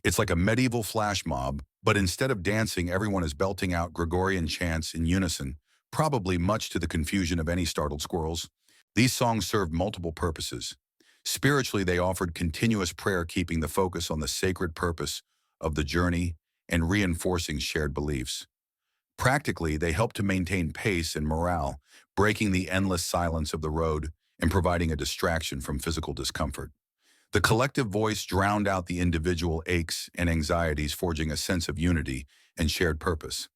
S1: It's like a medieval flash mob, but instead of dancing, everyone is belting out Gregorian chants in unison, probably much to the confusion of any startled squirrels. These songs served multiple purposes. Spiritually, they offered continuous prayer, keeping the focus on the sacred purpose of the journey and reinforcing shared beliefs. Practically, they helped to maintain pace and morale, breaking the endless silence of the road and providing a distraction from physical discomfort. The collective voice drowned out the individual aches and anxieties, forging a sense of unity and shared purpose.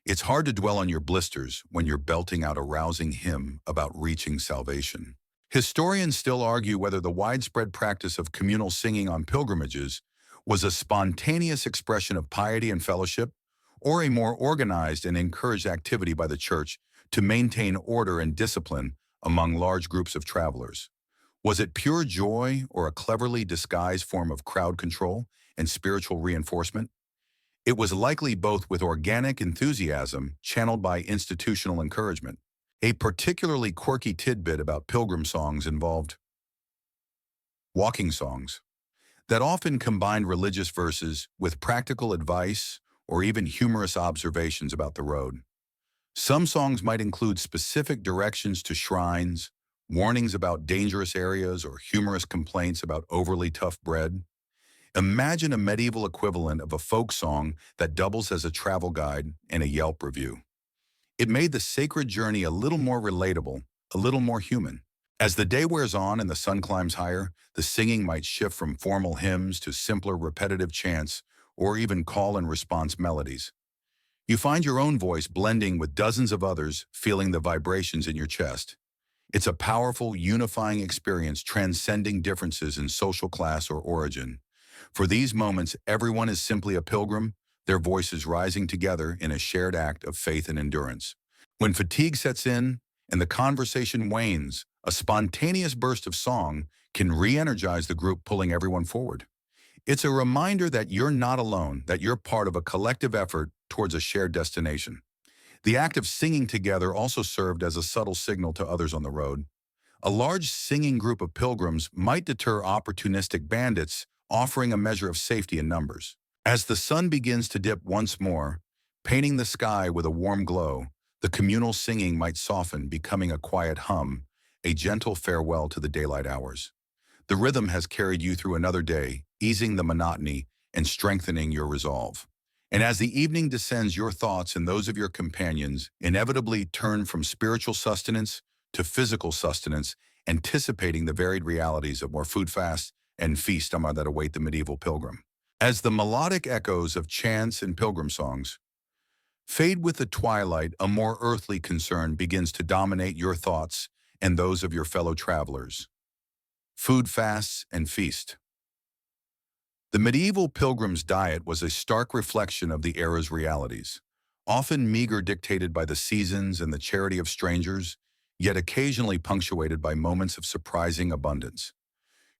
S1: It's hard to dwell on your blisters when you're belting out a rousing hymn about reaching salvation. Historians still argue whether the widespread practice of communal singing on pilgrimages was a spontaneous expression of piety and fellowship, or a more organized and encouraged activity by the church to maintain order and discipline among large groups of travelers. Was it pure joy or a cleverly disguised form of crowd control and spiritual reinforcement? It was likely both, with organic enthusiasm channeled by institutional encouragement. A particularly quirky tidbit about pilgrim songs involved walking songs that often combined religious verses with practical advice or even humorous observations about the road. Some songs might include specific directions to shrines, warnings about dangerous areas, or humorous complaints about overly tough bread. Imagine a medieval equivalent of a folk song that doubles as a travel guide and a Yelp review. It made the sacred journey a little more relatable, a little more human. As the day wears on and the sun climbs higher, the singing might shift from formal hymns to simpler repetitive chants or even call and response melodies. You find your own voice blending with dozens of others, feeling the vibrations in your chest. It's a powerful, unifying experience transcending differences in social class or origin. For these moments, everyone is simply a pilgrim, their voices rising together in a shared act of faith and endurance. When fatigue sets in and the conversation wanes, a spontaneous burst of song can re-energize the group, pulling everyone forward. It's a reminder that you're not alone, that you're part of a collective effort towards a shared destination. The act of singing together also served as a subtle signal to others on the road. A large singing group of pilgrims might deter opportunistic bandits, offering a measure of safety in numbers. As the sun begins to dip once more, painting the sky with a warm glow, the communal singing might soften, becoming a quiet hum, a gentle farewell to the daylight hours. The rhythm has carried you through another day, easing the monotony and strengthening your resolve. And as the evening descends, your thoughts and those of your companions inevitably turn from spiritual sustenance to physical sustenance, anticipating the varied realities of more food fast and feast that await the medieval pilgrim. As the melodic echoes of chants and pilgrim songs fade with the twilight, a more earthly concern begins to dominate your thoughts and those of your fellow travelers. Food fasts and feast. The medieval pilgrim's diet was a stark reflection of the era's realities, often meager, dictated by the seasons and the charity of strangers, yet occasionally punctuated by moments of surprising abundance.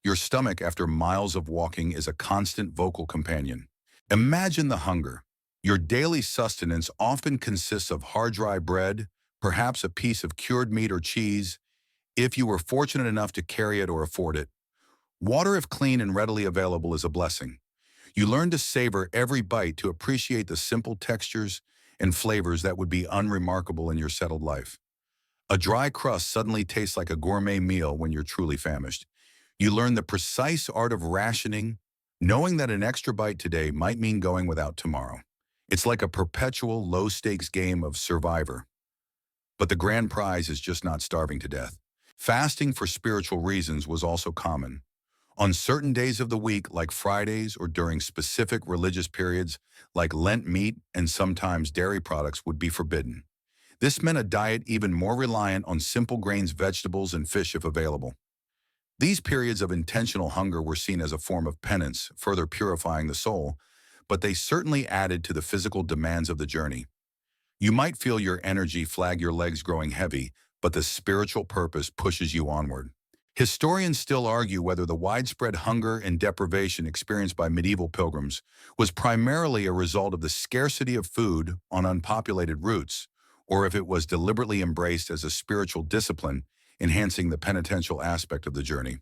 S1: Your stomach, after miles of walking, is a constant vocal companion. Imagine the hunger. Your daily sustenance often consists of hard, dry bread, perhaps a piece of cured meat or cheese, if you were fortunate enough to carry it or afford it. Water, if clean and readily available, is a blessing. You learn to savor every bite, to appreciate the simple textures and flavors that would be unremarkable in your settled life. A dry crust suddenly tastes like a gourmet meal when you're truly famished. You learn the precise art of rationing, knowing that an extra bite today might mean going without tomorrow. It's like a perpetual low-stakes game of survivor. But the grand prize is just not starving to death. Fasting for spiritual reasons was also common. On certain days of the week, like Fridays, or during specific religious periods, like Lent, meat and sometimes dairy products would be forbidden. This meant a diet even more reliant on simple grains, vegetables, and fish if available. These periods of intentional hunger were seen as a form of penance, further purifying the soul, but they certainly added to the physical demands of the journey. You might feel your energy flag, your legs growing heavy, but the spiritual purpose pushes you onward. Historians still argue whether the widespread hunger and deprivation experienced by medieval pilgrims was primarily a result of the scarcity of food on unpopulated routes, or if it was deliberately embraced as a spiritual discipline, enhancing the penitential aspect of the journey.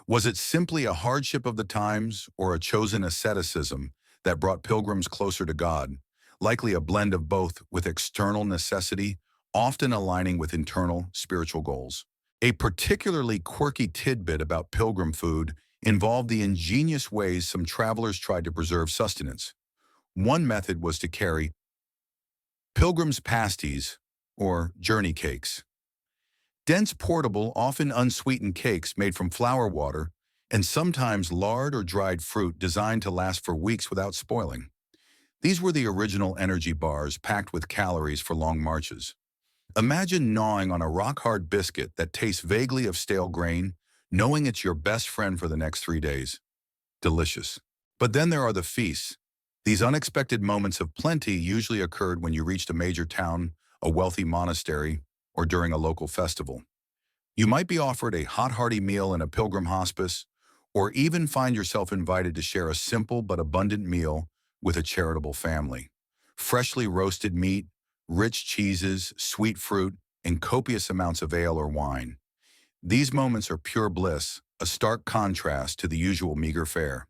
S1: Was it simply a hardship of the times or a chosen asceticism that brought pilgrims closer to God? Likely a blend of both, with external necessity often aligning with internal spiritual goals. A particularly quirky tidbit about pilgrim food involved the ingenious ways some travelers tried to preserve sustenance. One method was to carry pilgrim's pasties, or journey cakes. Dense, portable, often unsweetened cakes made from flour, water, and sometimes lard or dried fruit, designed to last for weeks without spoiling. These were the original energy bars, packed with calories for long marches. Imagine gnawing on a rock-hard biscuit that tastes vaguely of stale grain, knowing it's your best friend for the next 3 days. Delicious. But then there are the feasts. These unexpected moments of plenty usually occurred when you reached a major town, a wealthy monastery, or during a local festival. You might be offered a hot, hearty meal in a pilgrim hospice, or even find yourself invited to share a simple but abundant meal with a charitable family. Freshly roasted meat, rich cheeses, sweet fruit, and copious amounts of ale or wine. These moments are pure bliss, a stark contrast to the usual meager fare.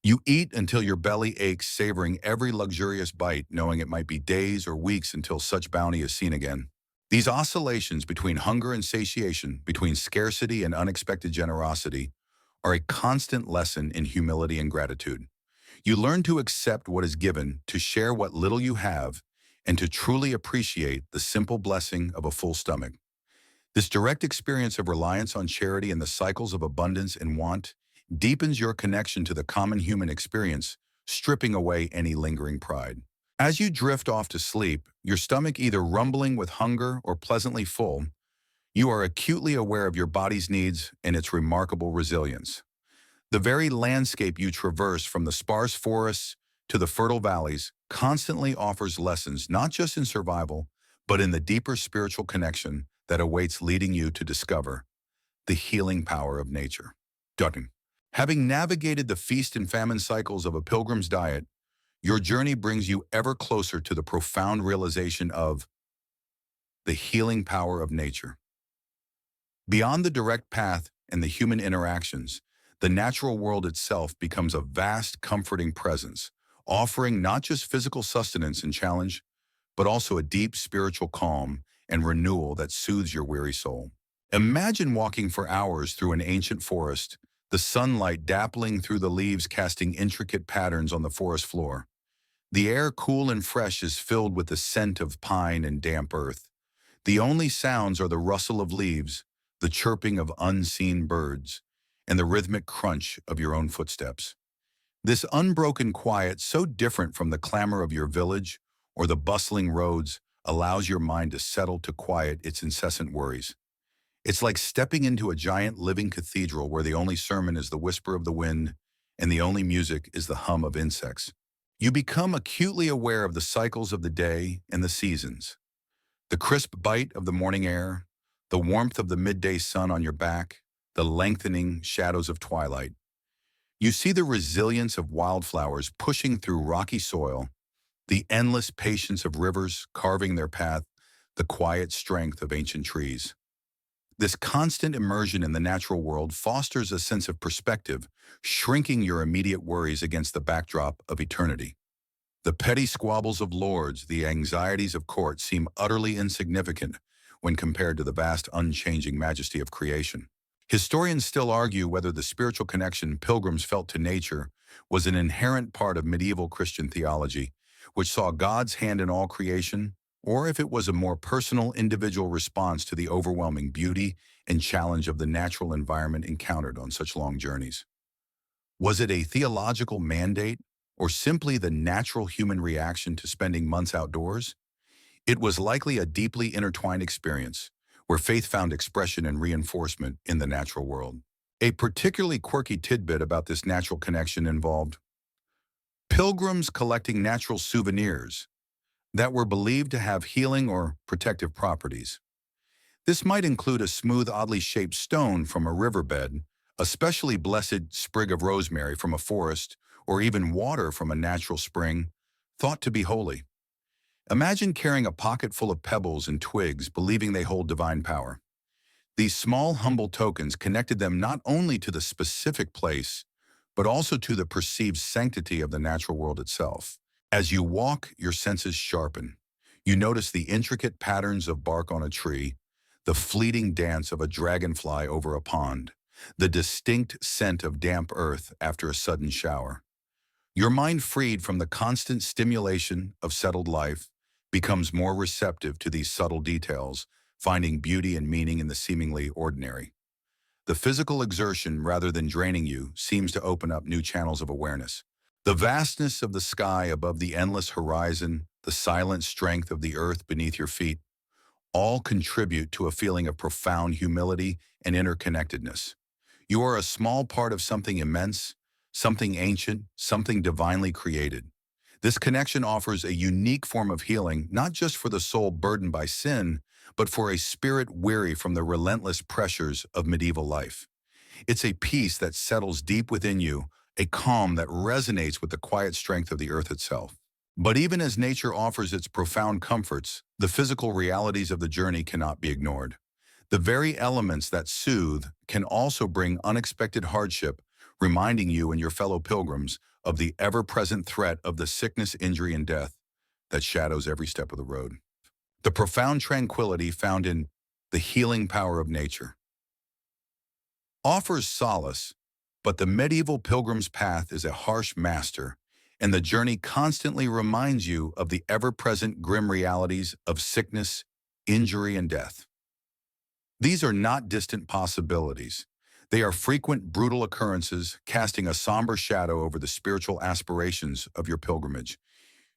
S1: You eat until your belly aches, savoring every luxurious bite, knowing it might be days or weeks until such bounty is seen again. These oscillations between hunger and satiation, between scarcity and unexpected generosity, are a constant lesson in humility and gratitude. You learn to accept what is given, to share what little you have, and to truly appreciate the simple blessing of a full stomach. This direct experience of reliance on charity and the cycles of abundance and want deepens your connection to the common human experience, stripping away any lingering pride. As you drift off to sleep, your stomach either rumbling with hunger or pleasantly full, you are acutely aware of your body's needs and its remarkable resilience. The very landscape you traverse, from the sparse forests to the fertile valleys, constantly offers lessons not just in survival, but in the deeper spiritual connection that awaits, leading you to discover the healing power of nature. Dutton. Having navigated the feast and famine cycles of a pilgrim's diet, your journey brings you ever closer to the profound realization of the healing power of nature. Beyond the direct path and the human interactions, the natural world itself becomes a vast, comforting presence, offering not just physical sustenance and challenge, but also a deep spiritual calm and renewal that soothes your weary soul. Imagine walking for hours through an ancient forest, the sunlight dappling through the leaves, casting intricate patterns on the forest floor. The air, cool and fresh, is filled with the scent of pine and damp earth. The only sounds are the rustle of leaves, the chirping of unseen birds, and the rhythmic crunch of your own footsteps. This unbroken quiet, so different from the clamor of your village or the bustling roads, allows your mind to settle, to quiet its incessant worries. It's like stepping into a giant living cathedral where the only sermon is the whisper of the wind and the only music is the hum of insects. You become acutely aware of the cycles of the day and the seasons. The crisp bite of the morning air, the warmth of the midday sun on your back, the lengthening shadows of twilight. You see the resilience of wildflowers pushing through rocky soil, the endless patience of rivers carving their path, the quiet strength of ancient trees. This constant immersion in the natural world fosters a sense of perspective, shrinking your immediate worries against the backdrop of eternity. The petty squabbles of lords, the anxieties of court seem utterly insignificant when compared to the vast, unchanging majesty of creation. Historians still argue whether the spiritual connection pilgrims felt to nature was an inherent part of medieval Christian theology, which saw God's hand in all creation, or if it was a more personal, individual response to the overwhelming beauty and challenge of the natural environment encountered on such long journeys. Was it a theological mandate, or simply the natural human reaction to spending months outdoors? It was likely a deeply intertwined experience, where faith found expression and reinforcement in the natural world. A particularly quirky tidbit about this natural connection involved pilgrims collecting natural souvenirs that were believed to have healing or protective properties. This might include a smooth, oddly shaped stone from a riverbed, a specially blessed sprig of rosemary from a forest, or even water from a natural spring, thought to be holy. Imagine carrying a pocket full of pebbles and twigs, believing they hold divine power. These small, humble tokens connected them not only to the specific place, but also to the perceived sanctity of the natural world itself. As you walk, your senses sharpen. You notice the intricate patterns of bark on a tree, the fleeting dance of a dragonfly over a pond, the distinct scent of damp earth after a sudden shower. Your mind, freed from the constant stimulation of settled life, becomes more receptive to these subtle details, finding beauty and meaning in the seemingly ordinary. The physical exertion, rather than draining you, seems to open up new channels of awareness. The vastness of the sky above the endless horizon, the silent strength of the earth beneath your feet, all contribute to a feeling of profound humility and interconnectedness. You are a small part of something immense, something ancient, something divinely created. This connection offers a unique form of healing, not just for the soul burdened by sin, but for a spirit weary from the relentless pressures of medieval life. It's a peace that settles deep within you, a calm that resonates with the quiet strength of the earth itself. But even as nature offers its profound comforts, the physical realities of the journey cannot be ignored. The very elements that soothe can also bring unexpected hardship, reminding you and your fellow pilgrims of the ever-present threat of the sickness, injury, and death that shadows every step of the road. The profound tranquility found in the healing power of nature offers solace, but the medieval pilgrim's path is a harsh master, and the journey constantly reminds you of the ever-present grim realities of sickness, injury, and death. These are not distant possibilities. They are frequent, brutal occurrences, casting a somber shadow over the spiritual aspirations of your pilgrimage.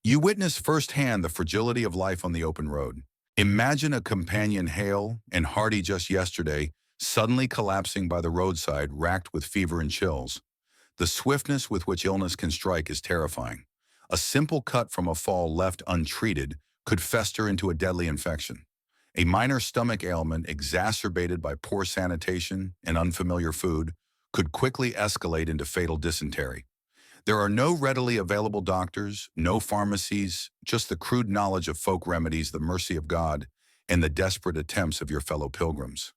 S1: You witness firsthand the fragility of life on the open road. Imagine a companion hale and hearty just yesterday, suddenly collapsing by the roadside, racked with fever and chills. The swiftness with which illness can strike is terrifying. A simple cut from a fall left untreated could fester into a deadly infection. A minor stomach ailment exacerbated by poor sanitation and unfamiliar food could quickly escalate into fatal dysentery. There are no readily available doctors, no pharmacies, just the crude knowledge of folk remedies, the mercy of God, and the desperate attempts of your fellow pilgrims.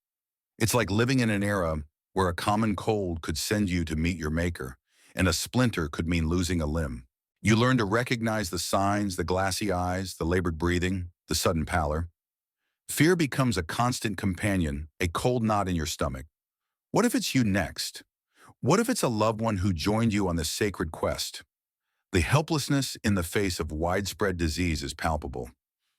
S1: It's like living in an era where a common cold could send you to meet your maker, and a splinter could mean losing a limb. You learn to recognize the signs, the glassy eyes, the labored breathing, the sudden pallor. Fear becomes a constant companion, a cold knot in your stomach. What if it's you next? What if it's a loved one who joined you on this sacred quest? The helplessness in the face of widespread disease is palpable.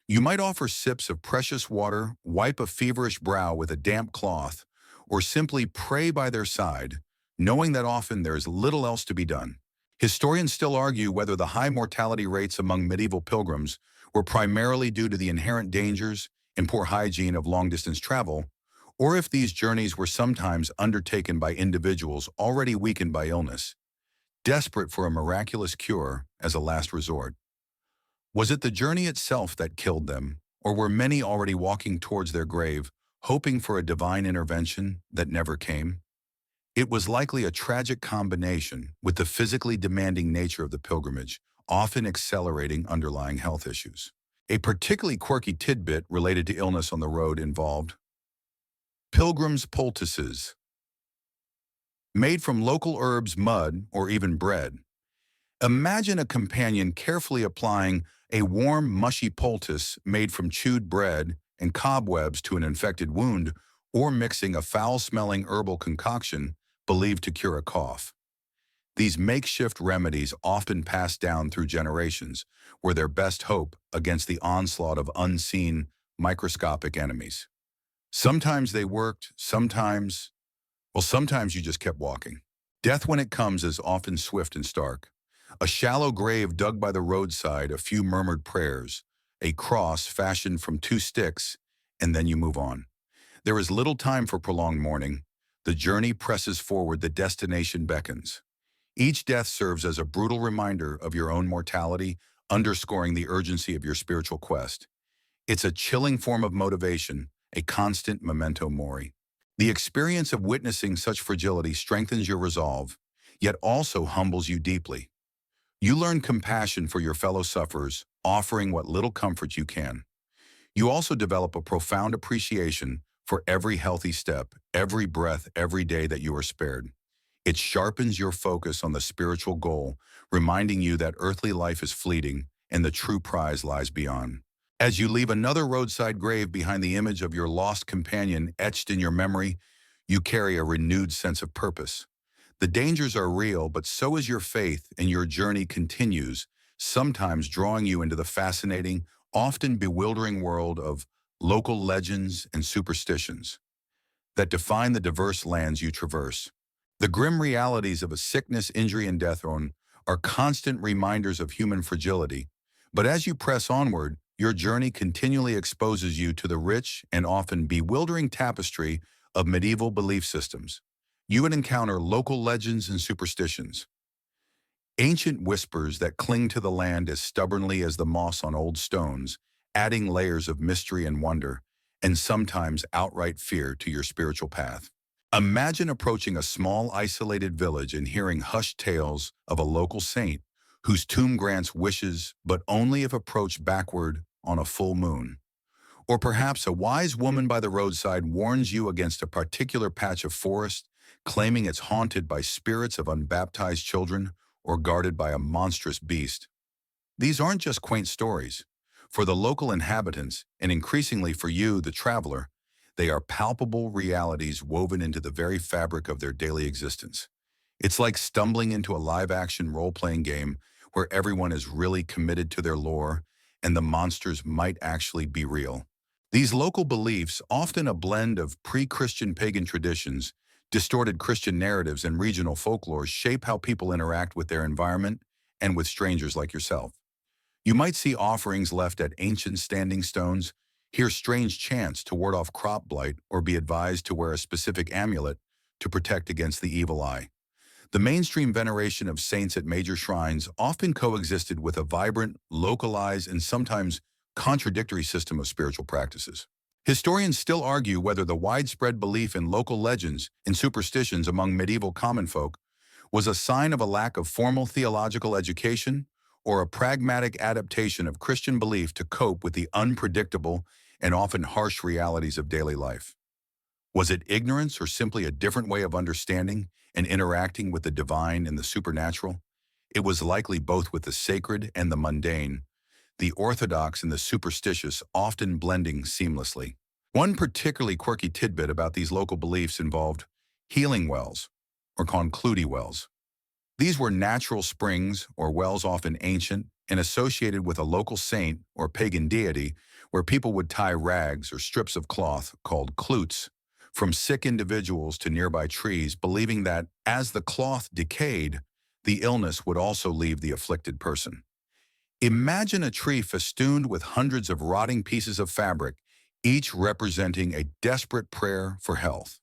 S1: You might offer sips of precious water, wipe a feverish brow with a damp cloth, or simply pray by their side, knowing that often there is little else to be done. Historians still argue whether the high mortality rates among medieval pilgrims were primarily due to the inherent dangers and poor hygiene of long-distance travel, or if these journeys were sometimes undertaken by individuals already weakened by illness, desperate for a miraculous cure as a last resort. Was it the journey itself that killed them, or were many already walking towards their grave, hoping for a divine intervention that never came? It was likely a tragic combination, with the physically demanding nature of the pilgrimage often accelerating underlying health issues. A particularly quirky tidbit related to illness on the road involved pilgrims' poultices, made from local herbs, mud, or even bread. Imagine a companion carefully applying a warm, mushy poultice made from chewed bread and cobwebs to an infected wound, or mixing a foul-smelling herbal concoction believed to cure a cough. These makeshift remedies, often passed down through generations, were their best hope against the onslaught of unseen, microscopic enemies. Sometimes they worked, sometimes you just kept walking. Death, when it comes, is often swift and stark. A shallow grave dug by the roadside, a few murmured prayers, a cross fashioned from two sticks, and then you move on. There is little time for prolonged mourning. The journey presses forward, the destination beckons. Each death serves as a brutal reminder of your own mortality, underscoring the urgency of your spiritual quest. It's a chilling form of motivation, a constant memento mori. The experience of witnessing such fragility strengthens your resolve, yet also humbles you deeply. You learn compassion for your fellow sufferers, offering what little comfort you can. You also develop a profound appreciation for every healthy step, every breath, every day that you are spared. It sharpens your focus on the spiritual goal, reminding you that earthly life is fleeting and the true prize lies beyond. As you leave another roadside grave behind the image of your lost companion etched in your memory, you carry a renewed sense of purpose. The dangers are real, but so is your faith, and your journey continues, sometimes drawing you into the fascinating, often bewildering world of local legends and superstitions that define the diverse lands you traverse. The grim realities of a sickness, injury, and death are constant reminders of human fragility, but as you press onward, your journey continually exposes you to the rich and often bewildering tapestry of medieval belief systems. You would encounter local legends and superstitions, Ancient whispers that cling to the land as stubbornly as the moss on old stones, adding layers of mystery and wonder, and sometimes outright fear to your spiritual path. Imagine approaching a small, isolated village and hearing hushed tales of a local saint whose tomb grants wishes, but only if approached backward on a full moon. Or perhaps a wise woman by the roadside warns you against a particular patch of forest, claiming it's haunted by spirits of unbaptized children or guarded by a monstrous beast. These aren't just quaint stories. For the local inhabitants, and increasingly for you, the traveler, they are palpable realities woven into the very fabric of their daily existence. It's like stumbling into a live-action role-playing game where everyone is really committed to their lore and the monsters might actually be real. These local beliefs, often a blend of pre-Christian pagan traditions, distorted Christian narratives, and regional folklore, shape how people interact with their environment and with strangers like yourself. You might see offerings left at ancient standing stones, hear strange chants to ward off crop blight, or be advised to wear a specific amulet to protect against the evil eye. The mainstream veneration of saints at major shrines often coexisted with a vibrant, localized, and sometimes contradictory system of spiritual practices. Historians still argue whether the widespread belief in local legends and superstitions among medieval common folk was a sign of a lack of formal theological education or a pragmatic adaptation of Christian belief to cope with the unpredictable and often harsh realities of daily life. Was it ignorance or simply a different way of understanding and interacting with the divine and the supernatural? It was likely both, with the sacred and the mundane, the orthodox and the superstitious often blending seamlessly. One particularly quirky tidbit about these local beliefs involved healing wells, or concludi wells. These were natural springs or wells, often ancient and associated with a local saint or pagan deity, where people would tie rags or strips of cloth, called klutes, from sick individuals to nearby trees, believing that as the cloth decayed, the illness would also leave the afflicted person. Imagine a tree festooned with hundreds of rotting pieces of fabric, each representing a desperate prayer for health.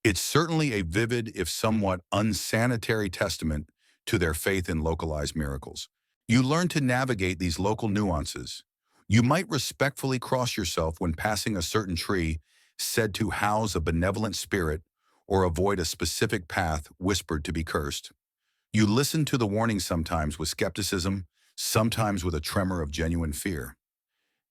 S1: It's certainly a vivid, if somewhat unsanitary, testament to their faith in localized miracles. You learn to navigate these local nuances. You might respectfully cross yourself when passing a certain tree said to house a benevolent spirit, or avoid a specific path whispered to be cursed. You listen to the warnings, sometimes with skepticism, sometimes with a tremor of genuine fear.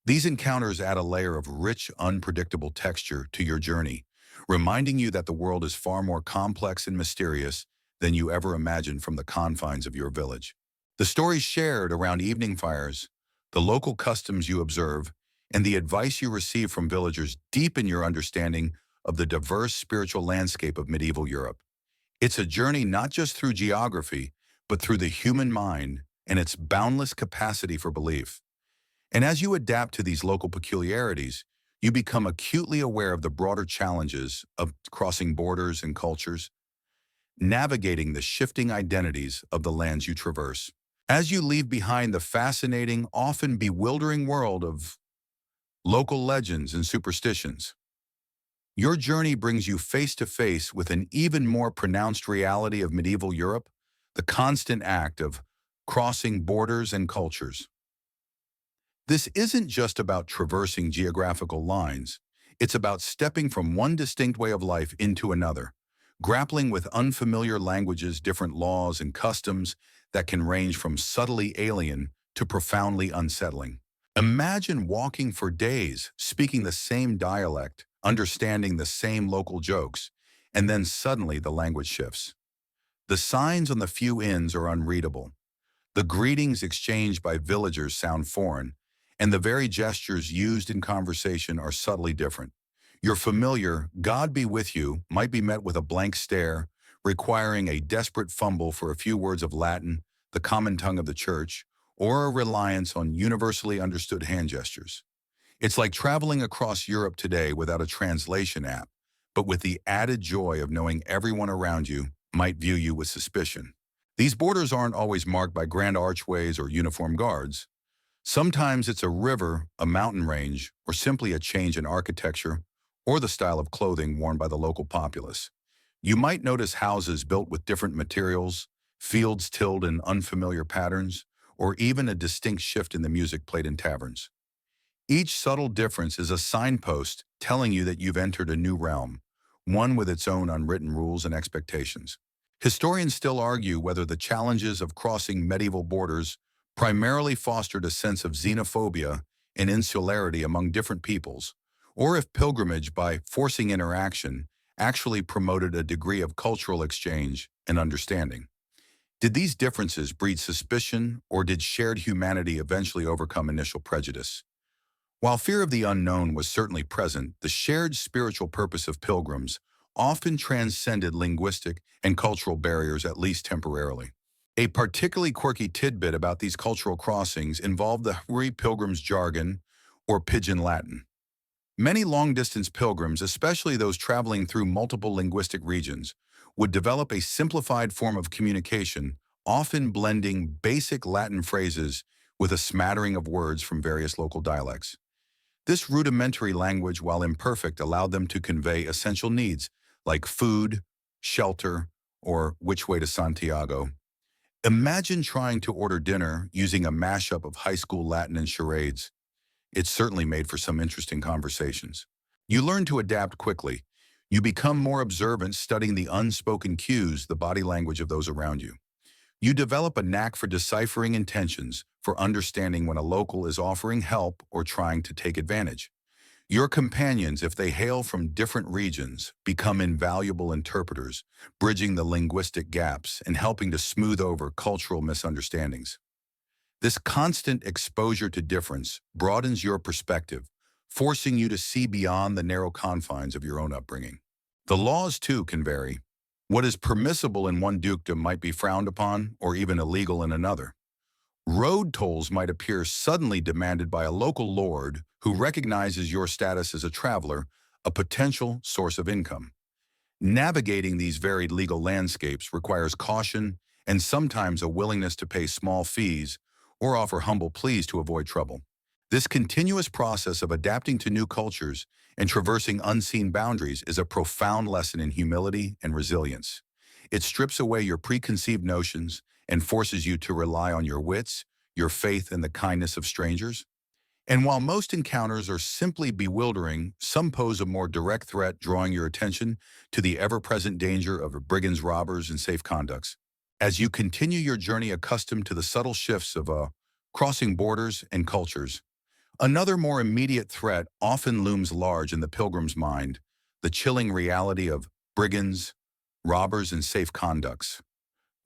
S1: These encounters add a layer of rich, unpredictable texture to your journey, reminding you that the world is far more complex and mysterious than you ever imagined from the confines of your village. The stories shared around evening fires, the local customs you observe, and the advice you receive from villagers deepen your understanding of the diverse spiritual landscape of medieval Europe. It's a journey not just through geography, but through the human mind and its boundless capacity for belief. And as you adapt to these local peculiarities, you become acutely aware of the broader challenges of crossing borders and cultures, navigating the shifting identities of the lands you traverse. As you leave behind the fascinating, often bewildering world of local legends and superstitions, your journey brings you face to face with an even more pronounced reality of medieval Europe, the constant act of crossing borders and cultures. This isn't just about traversing geographical lines. It's about stepping from one distinct way of life into another, grappling with unfamiliar languages, different laws, and customs that can range from subtly alien to profoundly unsettling. Imagine walking for days, speaking the same dialect, understanding the same local jokes, and then suddenly the language shifts. The signs on the few inns are unreadable. The greetings exchanged by villagers sound foreign, and the very gestures used in conversation are subtly different. Your familiar "God be with you" might be met with a blank stare, requiring a desperate fumble for a few words of Latin, the common tongue of the church, or a reliance on universally understood hand gestures. It's like traveling across Europe today without a translation app, but with the added joy of knowing everyone around you might view you with suspicion. These borders aren't always marked by grand archways or uniformed guards. Sometimes it's a river, a mountain range, or simply a change in architecture or the style of clothing worn by the local populace. You might notice houses built with different materials, fields tilled in unfamiliar patterns, or even a distinct shift in the music played in taverns. Each subtle difference is a signpost telling you that you've entered a new realm, one with its own unwritten rules and expectations. Historians still argue whether the challenges of crossing medieval borders primarily fostered a sense of xenophobia and insularity among different peoples, or if pilgrimage, by forcing interaction, actually promoted a degree of cultural exchange and understanding. Did these differences breed suspicion, or did shared humanity eventually overcome initial prejudice? While fear of the unknown was certainly present, the shared spiritual purpose of pilgrims often transcended linguistic and cultural barriers, at least temporarily. A particularly quirky tidbit about these cultural crossings involved the Huri pilgrims' jargon, or Pidgin Latin. Many long-distance pilgrims, especially those traveling through multiple linguistic regions, would develop a simplified form of communication, often blending basic Latin phrases with a smattering of words from various local dialects. This rudimentary language, while imperfect, allowed them to convey essential needs like food, shelter, or which way to Santiago. Imagine trying to order dinner using a mashup of high school Latin and charades. It certainly made for some interesting conversations. You learn to adapt quickly. You become more observant, studying the unspoken cues, the body language of those around you. You develop a knack for deciphering intentions, for understanding when a local is offering help or trying to take advantage. Your companions, if they hail from different regions, become invaluable interpreters, bridging the linguistic gaps and helping to smooth over cultural misunderstandings. This constant exposure to difference broadens your perspective, forcing you to see beyond the narrow confines of your own upbringing. The laws, too, can vary. What is permissible in one dukedom might be frowned upon or even illegal in another. Road tolls might appear suddenly demanded by a local lord who recognizes your status as a traveler, a potential source of income. Navigating these varied legal landscapes requires caution and sometimes a willingness to pay small fees or offer humble pleas to avoid trouble. This continuous process of adapting to new cultures and traversing unseen boundaries is a profound lesson in humility and resilience. It strips away your preconceived notions and forces you to rely on your wits, your faith, and the kindness of strangers. And while most encounters are simply bewildering, some pose a more direct threat, drawing your attention to the ever-present danger of brigands, robbers, and safe conducts. As you continue your journey accustomed to the subtle shifts of crossing borders and cultures, another more immediate threat often looms large in the pilgrim's mind: the chilling reality of brigands, robbers, and safe conducts.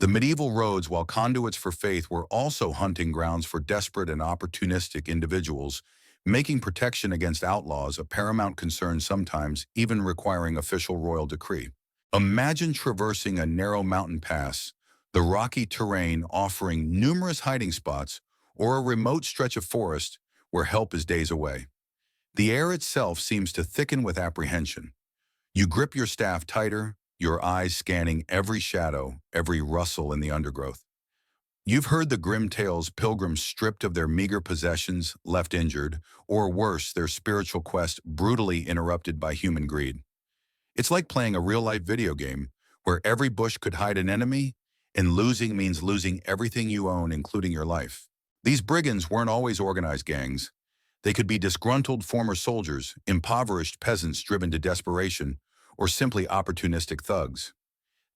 S1: The medieval roads, while conduits for faith, were also hunting grounds for desperate and opportunistic individuals, making protection against outlaws a paramount concern, sometimes even requiring official royal decree. Imagine traversing a narrow mountain pass, the rocky terrain offering numerous hiding spots, or a remote stretch of forest where help is days away. The air itself seems to thicken with apprehension. You grip your staff tighter, your eyes scanning every shadow, every rustle in the undergrowth. You've heard the grim tales: pilgrims stripped of their meager possessions, left injured, or worse, their spiritual quest brutally interrupted by human greed. It's like playing a real-life video game where every bush could hide an enemy, and losing means losing everything you own, including your life. These brigands weren't always organized gangs. They could be disgruntled former soldiers, impoverished peasants driven to desperation, or simply opportunistic thugs.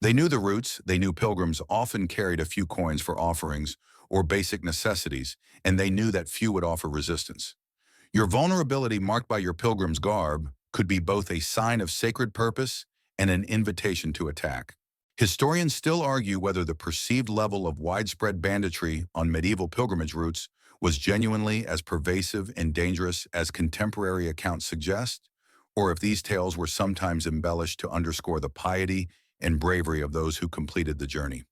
S1: They knew the routes. They knew pilgrims often carried a few coins for offerings or basic necessities, and they knew that few would offer resistance. Your vulnerability, marked by your pilgrim's garb, could be both a sign of sacred purpose and an invitation to attack. Historians still argue whether the perceived level of widespread banditry on medieval pilgrimage routes was genuinely as pervasive and dangerous as contemporary accounts suggest, or if these tales were sometimes embellished to underscore the piety and bravery of those who completed the journey.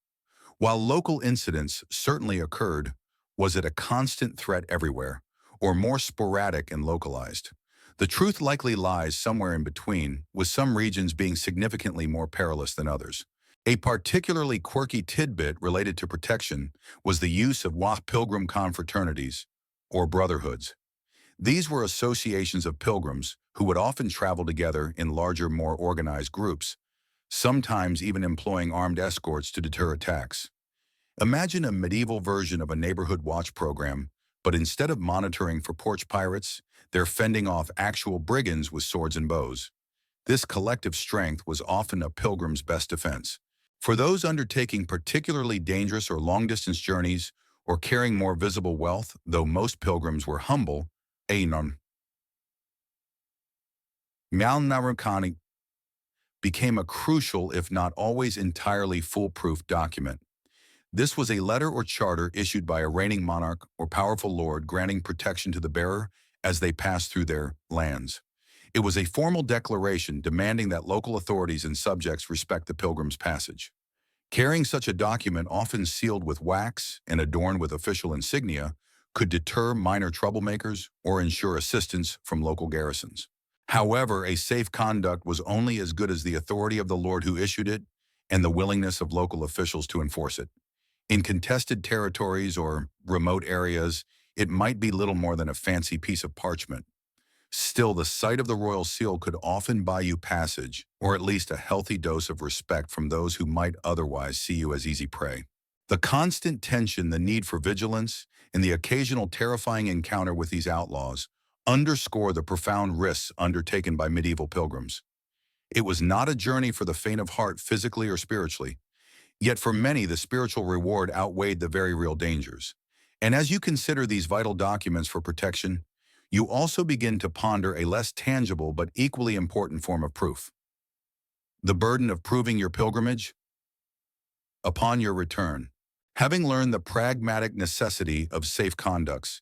S1: While local incidents certainly occurred, was it a constant threat everywhere, or more sporadic and localized? The truth likely lies somewhere in between, with some regions being significantly more perilous than others. A particularly quirky tidbit related to protection was the use of pilgrim confraternities, or brotherhoods. These were associations of pilgrims who would often travel together in larger, more organized groups, sometimes even employing armed escorts to deter attacks. Imagine a medieval version of a neighborhood watch program, but instead of monitoring for porch pirates, they're fending off actual brigands with swords and bows. This collective strength was often a pilgrim's best defense. For those undertaking particularly dangerous or long-distance journeys or carrying more visible wealth, though most pilgrims were humble, Ainon Malnarukani became a crucial, if not always entirely foolproof document. This was a letter or charter issued by a reigning monarch or powerful lord granting protection to the bearer as they passed through their lands. It was a formal declaration demanding that local authorities and subjects respect the pilgrim's passage. Carrying such a document, often sealed with wax and adorned with official insignia, could deter minor troublemakers or ensure assistance from local garrisons. However, a safe conduct was only as good as the authority of the lord who issued it and the willingness of local officials to enforce it. In contested territories or remote areas, it might be little more than a fancy piece of parchment. Still, the sight of the royal seal could often buy you passage, or at least a healthy dose of respect from those who might otherwise see you as easy prey. The constant tension, the need for vigilance, and the occasional terrifying encounter with these outlaws underscore the profound risks undertaken by medieval pilgrims. It was not a journey for the faint of heart physically or spiritually, yet for many the spiritual reward outweighed the very real dangers. And as you consider these vital documents for protection, you also begin to ponder a less tangible but equally important form of proof. The burden of proving your pilgrimage upon your return. Having learned the pragmatic necessity of safe conducts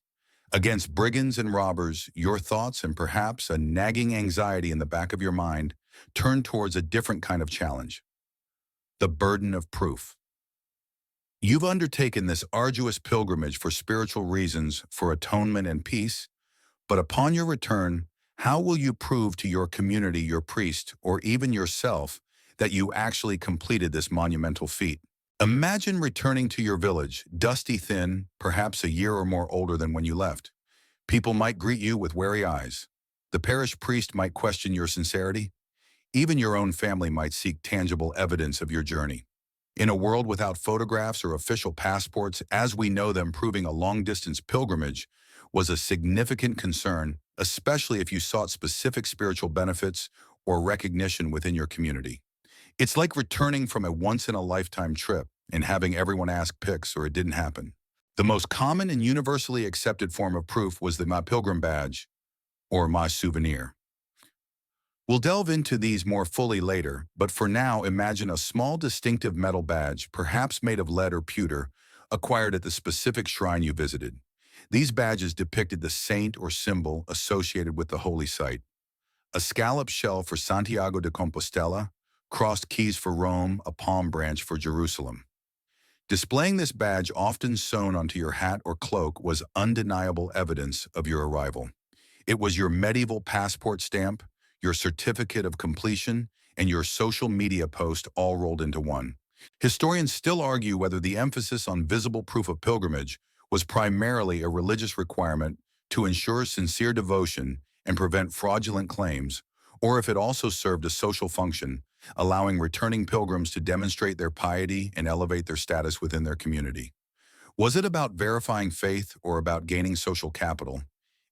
S1: against brigands and robbers, your thoughts and perhaps a nagging anxiety in the back of your mind turn towards a different kind of challenge: the burden of proof. You've undertaken this arduous pilgrimage for spiritual reasons, for atonement and peace, but upon your return, how will you prove to your community, your priest, or even yourself that you actually completed this monumental feat? Imagine returning to your village, dusty thin, perhaps a year or more older than when you left. People might greet you with wary eyes. The parish priest might question your sincerity. Even your own family might seek tangible evidence of your journey. In a world without photographs or official passports, as we know them, proving a long-distance pilgrimage was a significant concern, especially if you sought specific spiritual benefits or recognition within your community. It's like returning from a once-in-a-lifetime trip and having everyone ask pics or it didn't happen. The most common and universally accepted form of proof was the My Pilgrim badge, or My Souvenir. We'll delve into these more fully later, but for now, imagine a small distinctive metal badge, perhaps made of lead or pewter, acquired at the specific shrine you visited. These badges depicted the saint or symbol associated with the holy site: a scallop shell for Santiago de Compostela, crossed keys for Rome, a palm branch for Jerusalem. Displaying this badge, often sewn onto your hat or cloak, was undeniable evidence of your arrival. It was your medieval passport stamp, your certificate of completion, and your social media post all rolled into one. Historians still argue whether the emphasis on visible proof of pilgrimage was primarily a religious requirement to ensure sincere devotion and prevent fraudulent claims, or if it also served a social function, allowing returning pilgrims to demonstrate their piety and elevate their status within their community. Was it about verifying faith or about gaining social capital?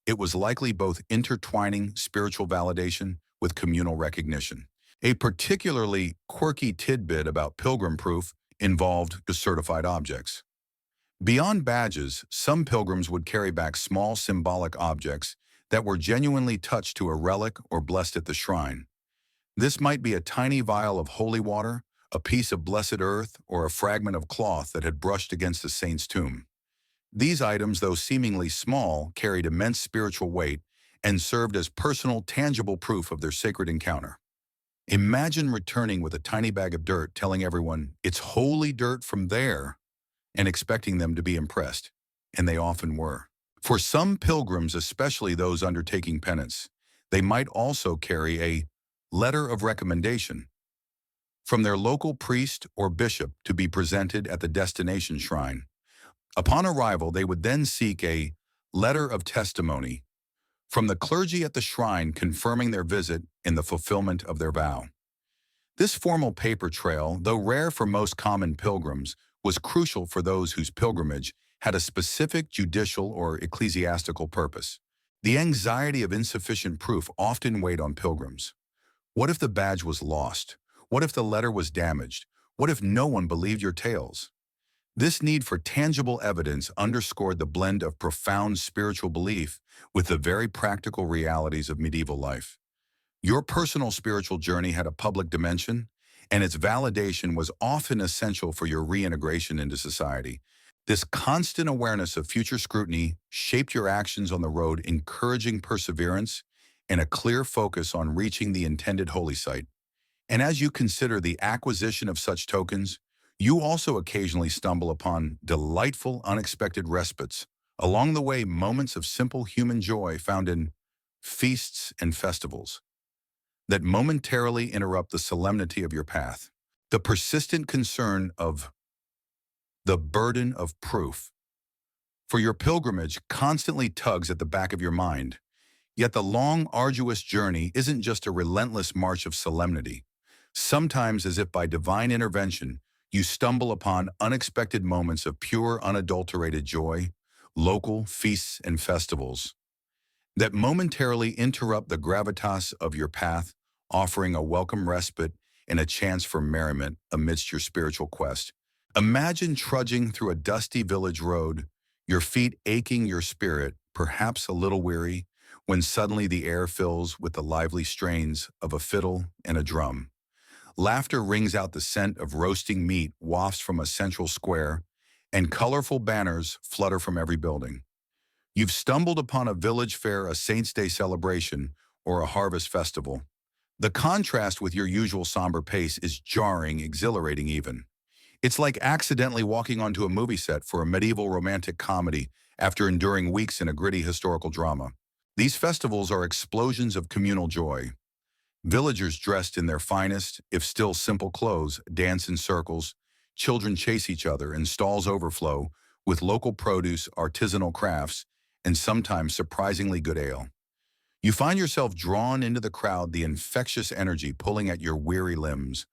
S1: It was likely both, intertwining spiritual validation with communal recognition. A particularly quirky tidbit about pilgrim proof involved certified objects. Beyond badges, some pilgrims would carry back small symbolic objects that were genuinely touched to a relic or blessed at the shrine. This might be a tiny vial of holy water, a piece of blessed earth, or a fragment of cloth that had brushed against a saint's tomb. These items, though seemingly small, carried immense spiritual weight and served as personal, tangible proof of their sacred encounter. Imagine returning with a tiny bag of dirt, telling everyone, "It's holy dirt from there," and expecting them to be impressed, and they often were. For some pilgrims, especially those undertaking penance, they might also carry a letter of recommendation from their local priest or bishop to be presented at the destination shrine. Upon arrival, they would then seek a letter of testimony from the clergy at the shrine confirming their visit and the fulfillment of their vow. This formal paper trail, though rare for most common pilgrims, was crucial for those whose pilgrimage had a specific judicial or ecclesiastical purpose. The anxiety of insufficient proof often weighed on pilgrims. What if the badge was lost? What if the letter was damaged? What if no one believed your tales? This need for tangible evidence underscored the blend of profound spiritual belief with the very practical realities of medieval life. Your personal spiritual journey had a public dimension, and its validation was often essential for your reintegration into society. This constant awareness of future scrutiny shaped your actions on the road, encouraging perseverance and a clear focus on reaching the intended holy site. And as you consider the acquisition of such tokens, you also occasionally stumble upon delightful, unexpected respites. Along the way, moments of simple human joy found in feasts and festivals that momentarily interrupt the solemnity of your path. The persistent concern of the burden of proof for your pilgrimage constantly tugs at the back of your mind. Yet the long, arduous journey isn't just a relentless march of solemnity. Sometimes, as if by divine intervention, you stumble upon unexpected moments of pure, unadulterated joy, local feasts and festivals that momentarily interrupt the gravitas of your path, offering a welcome respite and a chance for merriment amidst your spiritual quest. Imagine trudging through a dusty village road, your feet aching, your spirit perhaps a little weary, when suddenly the air fills with the lively strains of a fiddle and a drum. Laughter rings out, the scent of roasting meat wafts from a central square, and colorful banners flutter from every building. You've stumbled upon a village fair, a Saints' Day celebration, or a harvest festival. The contrast with your usual somber pace is jarring, exhilarating even. It's like accidentally walking onto a movie set for a medieval romantic comedy after enduring weeks in a gritty historical drama. These festivals are explosions of communal joy. Villagers dressed in their finest, if still simple clothes, dance in circles, children chase each other, and stalls overflow with local produce, artisanal crafts, and sometimes surprisingly good ale. You find yourself drawn into the crowd, the infectious energy pulling at your weary limbs.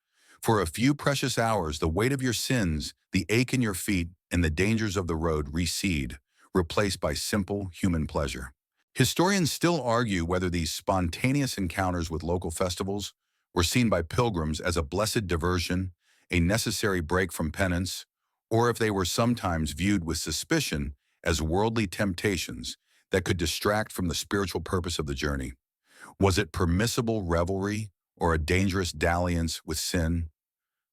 S1: For a few precious hours, the weight of your sins, the ache in your feet, and the dangers of the road recede, replaced by simple human pleasure. Historians still argue whether these spontaneous encounters with local festivals were seen by pilgrims as a blessed diversion, a necessary break from penance, or if they were sometimes viewed with suspicion as worldly temptations that could distract from the spiritual purpose of the journey. Was it permissible revelry or a dangerous dalliance with sin?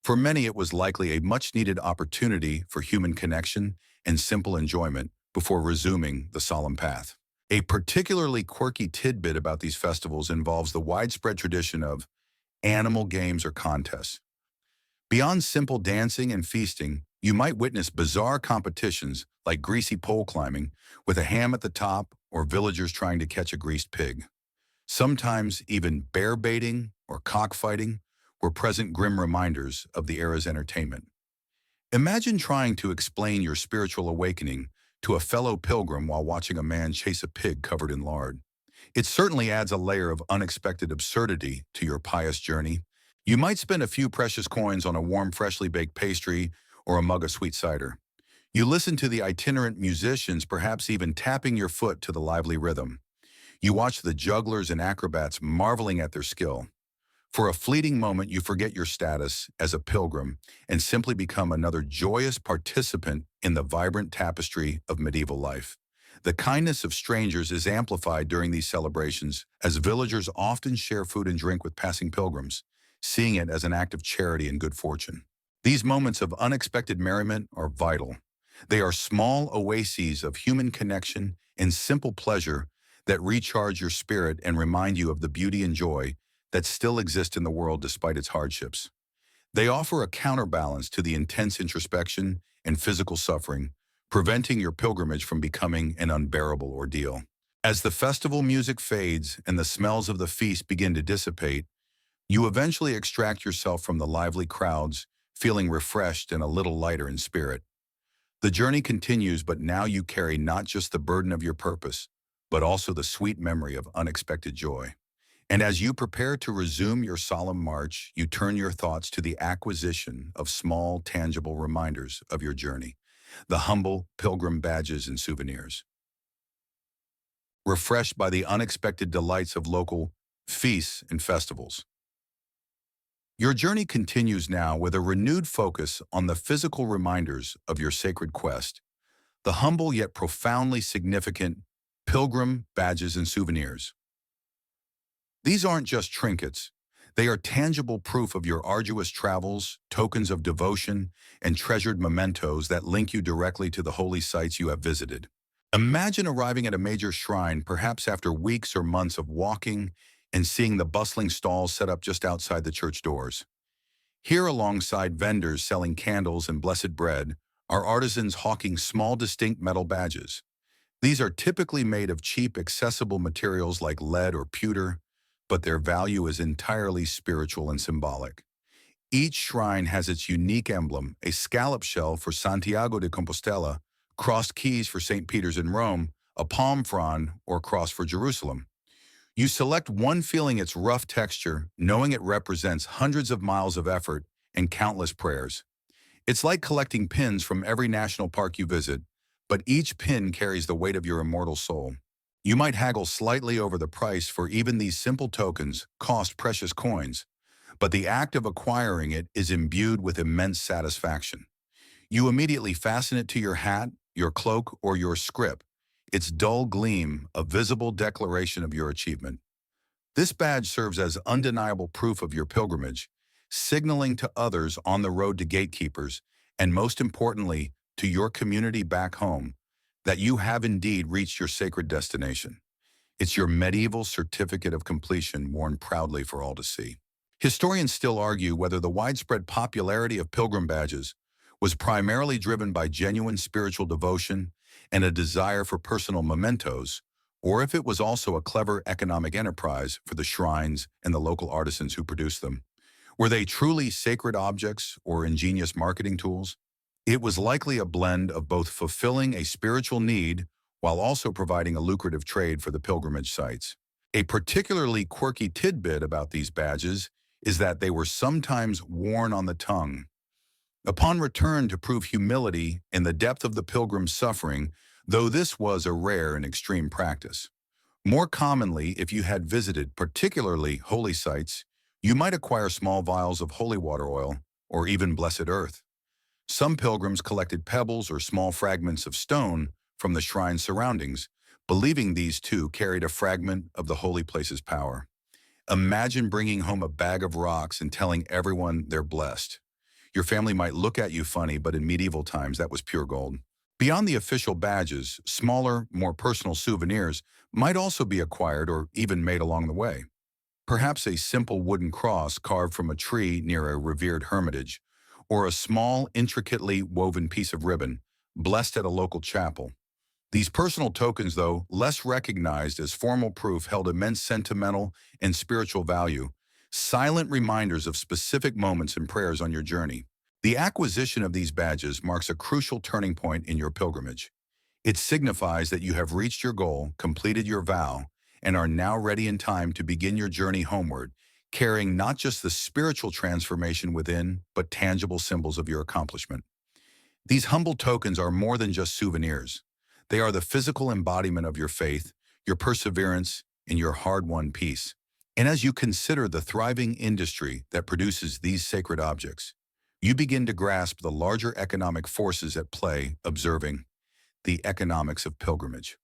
S1: For many, it was likely a much-needed opportunity for human connection and simple enjoyment before resuming the solemn path. A particularly quirky tidbit about these festivals involves the widespread tradition of animal games or contests. Beyond simple dancing and feasting, you might witness bizarre competitions like greasy pole climbing with a ham at the top, or villagers trying to catch a greased pig. Sometimes even bear baiting or cockfighting were present, grim reminders of the era's entertainment. Imagine trying to explain your spiritual awakening to a fellow pilgrim while watching a man chase a pig covered in lard. It certainly adds a layer of unexpected absurdity to your pious journey. You might spend a few precious coins on a warm, freshly baked pastry or a mug of sweet cider. You listen to the itinerant musicians, perhaps even tapping your foot to the lively rhythm. You watch the jugglers and acrobats marveling at their skill. For a fleeting moment, you forget your status as a pilgrim and simply become another joyous participant in the vibrant tapestry of medieval life. The kindness of strangers is amplified during these celebrations, as villagers often share food and drink with passing pilgrims, seeing it as an act of charity and good fortune. These moments of unexpected merriment are vital. They are small oases of human connection and simple pleasure that recharge your spirit and remind you of the beauty and joy that still exist in the world despite its hardships. They offer a counterbalance to the intense introspection and physical suffering, preventing your pilgrimage from becoming an unbearable ordeal. As the festival music fades and the smells of the feast begin to dissipate, you eventually extract yourself from the lively crowds, feeling refreshed and a little lighter in spirit. The journey continues, but now you carry not just the burden of your purpose, but also the sweet memory of unexpected joy. And as you prepare to resume your solemn march, you turn your thoughts to the acquisition of small, tangible reminders of your journey, the humble pilgrim badges and souvenirs. Refreshed by the unexpected delights of local feasts and festivals. Your journey continues now with a renewed focus on the physical reminders of your sacred quest, the humble yet profoundly significant pilgrim badges and souvenirs. These aren't just trinkets. They are tangible proof of your arduous travels, tokens of devotion, and treasured mementos that link you directly to the holy sites you have visited. Imagine arriving at a major shrine, perhaps after weeks or months of walking and seeing the bustling stalls set up just outside the church doors. Here, alongside vendors selling candles and blessed bread, are artisans hawking small, distinct metal badges. These are typically made of cheap, accessible materials like lead or pewter, but their value is entirely spiritual and symbolic. Each shrine has its unique emblem, a scallop shell for Santiago de Compostela, crossed keys for St. Peter's in Rome, a palm frond or cross for Jerusalem. You select one feeling its rough texture, knowing it represents hundreds of miles of effort and countless prayers. It's like collecting pins from every national park you visit, but each pin carries the weight of your immortal soul. You might haggle slightly over the price for even these simple tokens, cost precious coins, but the act of acquiring it is imbued with immense satisfaction. You immediately fasten it to your hat, your cloak, or your scrip, its dull gleam a visible declaration of your achievement. This badge serves as undeniable proof of your pilgrimage, signaling to others on the road to gatekeepers, and most importantly, to your community back home, that you have indeed reached your sacred destination. It's your medieval certificate of completion worn proudly for all to see. Historians still argue whether the widespread popularity of pilgrim badges was primarily driven by genuine spiritual devotion and a desire for personal mementos, or if it was also a clever economic enterprise for the shrines and the local artisans who produced them. Were they truly sacred objects or ingenious marketing tools? It was likely a blend of both fulfilling a spiritual need while also providing a lucrative trade for the pilgrimage sites. A particularly quirky tidbit about these badges is that they were sometimes worn on the tongue. Upon return to prove humility in the depth of the pilgrim's suffering, though this was a rare and extreme practice. More commonly, if you had visited particularly holy sites, you might acquire small vials of holy water oil or even blessed earth. Some pilgrims collected pebbles or small fragments of stone from the shrine's surroundings, believing these too carried a fragment of the holy place's power. Imagine bringing home a bag of rocks and telling everyone they're blessed. Your family might look at you funny, but in medieval times that was pure gold. Beyond the official badges, smaller, more personal souvenirs might also be acquired or even made along the way. Perhaps a simple wooden cross carved from a tree near a revered hermitage, or a small, intricately woven piece of ribbon, blessed at a local chapel. These personal tokens, though less recognized as formal proof, held immense sentimental and spiritual value, silent reminders of specific moments and prayers on your journey. The acquisition of these badges marks a crucial turning point in your pilgrimage. It signifies that you have reached your goal, completed your vow, and are now ready in time to begin your journey homeward, carrying not just the spiritual transformation within, but tangible symbols of your accomplishment. These humble tokens are more than just souvenirs. They are the physical embodiment of your faith, your perseverance, and your hard-won peace. And as you consider the thriving industry that produces these sacred objects, you begin to grasp the larger economic forces at play, observing the economics of pilgrimage.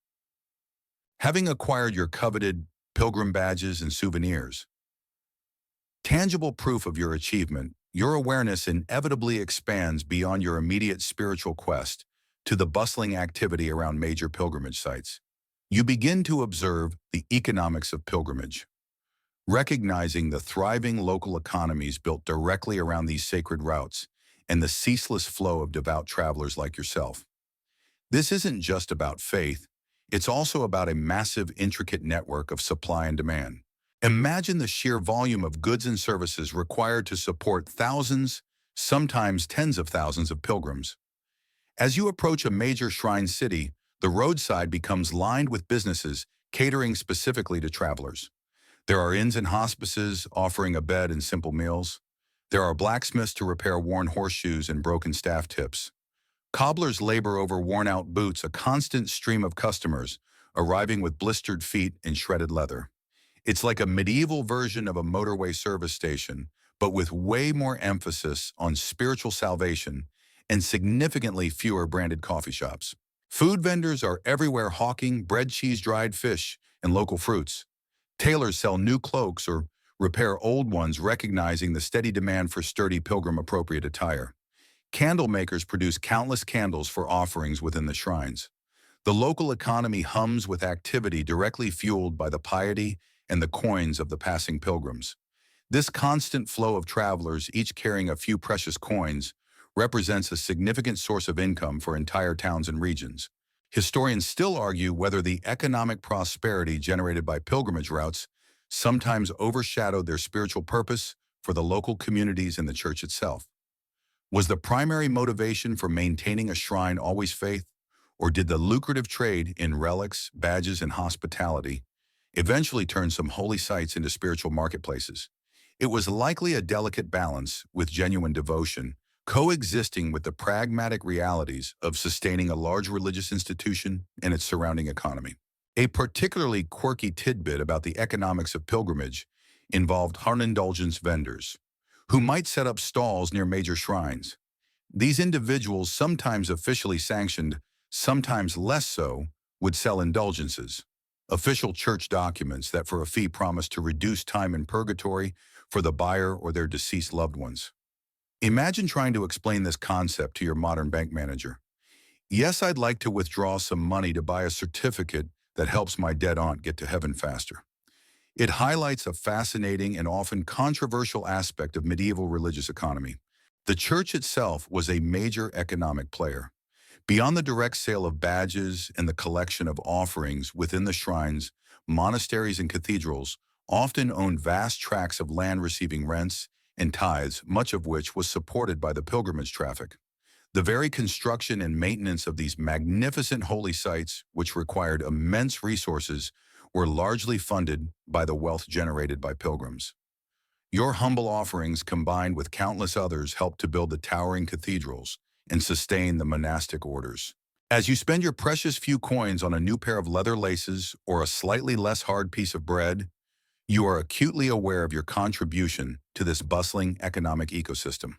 S1: Having acquired your coveted pilgrim badges and souvenirs, tangible proof of your achievement, your awareness inevitably expands beyond your immediate spiritual quest to the bustling activity around major pilgrimage sites. You begin to observe the economics of pilgrimage, recognizing the thriving local economies built directly around these sacred routes and the ceaseless flow of devout travelers like yourself. This isn't just about faith, it's also about a massive, intricate network of supply and demand. Imagine the sheer volume of goods and services required to support thousands, sometimes tens of thousands of pilgrims. As you approach a major shrine city, the roadside becomes lined with businesses catering specifically to travelers. There are inns and hospices offering a bed and simple meals. There are blacksmiths to repair worn horseshoes and broken staff tips. Cobblers labor over worn-out boots, a constant stream of customers, arriving with blistered feet and shredded leather. It's like a medieval version of a motorway service station, but with way more emphasis on spiritual salvation and significantly fewer branded coffee shops. Food vendors are everywhere hawking bread, cheese, dried fish, and local fruits. Tailors sell new cloaks or repair old ones, recognizing the steady demand for sturdy pilgrim-appropriate attire. Candle makers produce countless candles for offerings within the shrines. The local economy hums with activity directly fueled by the piety and the coins of the passing pilgrims. This constant flow of travelers, each carrying a few precious coins, represents a significant source of income for entire towns and regions. Historians still argue whether the economic prosperity generated by pilgrimage routes sometimes overshadowed their spiritual purpose for the local communities and the church itself. Was the primary motivation for maintaining a shrine always faith, or did the lucrative trade in relics, badges, and hospitality eventually turn some holy sites into spiritual marketplaces? It was likely a delicate balance, with genuine devotion coexisting with the pragmatic realities of sustaining a large religious institution and its surrounding economy. A particularly quirky tidbit about the economics of pilgrimage involved indulgence vendors, who might set up stalls near major shrines. These individuals, sometimes officially sanctioned, sometimes less so, would sell indulgences, official church documents that for a fee promised to reduce time in purgatory for the buyer or their deceased loved ones. Imagine trying to explain this concept to your modern bank manager. Yes, I'd like to withdraw some money to buy a certificate that helps my dead aunt get to heaven faster. It highlights a fascinating and often controversial aspect of medieval religious economy. The church itself was a major economic player. Beyond the direct sale of badges and the collection of offerings within the shrines, monasteries and cathedrals often owned vast tracts of land receiving rents and tithes, much of which was supported by the pilgrimage traffic. The very construction and maintenance of these magnificent holy sites, which required immense resources, were largely funded by the wealth generated by pilgrims. Your humble offerings, combined with countless others, helped to build the towering cathedrals and sustain the monastic orders. As you spend your precious few coins on a new pair of leather laces or a slightly less hard piece of bread, you are acutely aware of your contribution to this bustling economic ecosystem.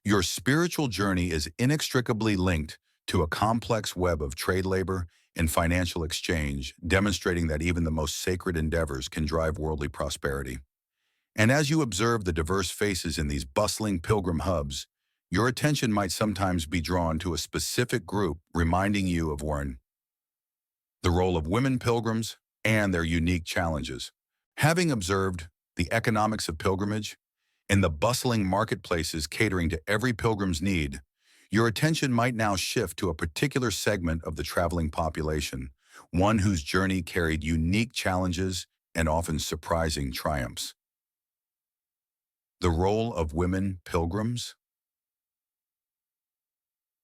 S1: Your spiritual journey is inextricably linked to a complex web of trade labor and financial exchange, demonstrating that even the most sacred endeavors can drive worldly prosperity. And as you observe the diverse faces in these bustling pilgrim hubs, your attention might sometimes be drawn to a specific group, reminding you of the role of women pilgrims and their unique challenges. Having observed the economics of pilgrimage and the bustling marketplaces catering to every pilgrim's need, your attention might now shift to a particular segment of the traveling population, one whose journey carried unique challenges and often surprising triumphs. The role of women pilgrims?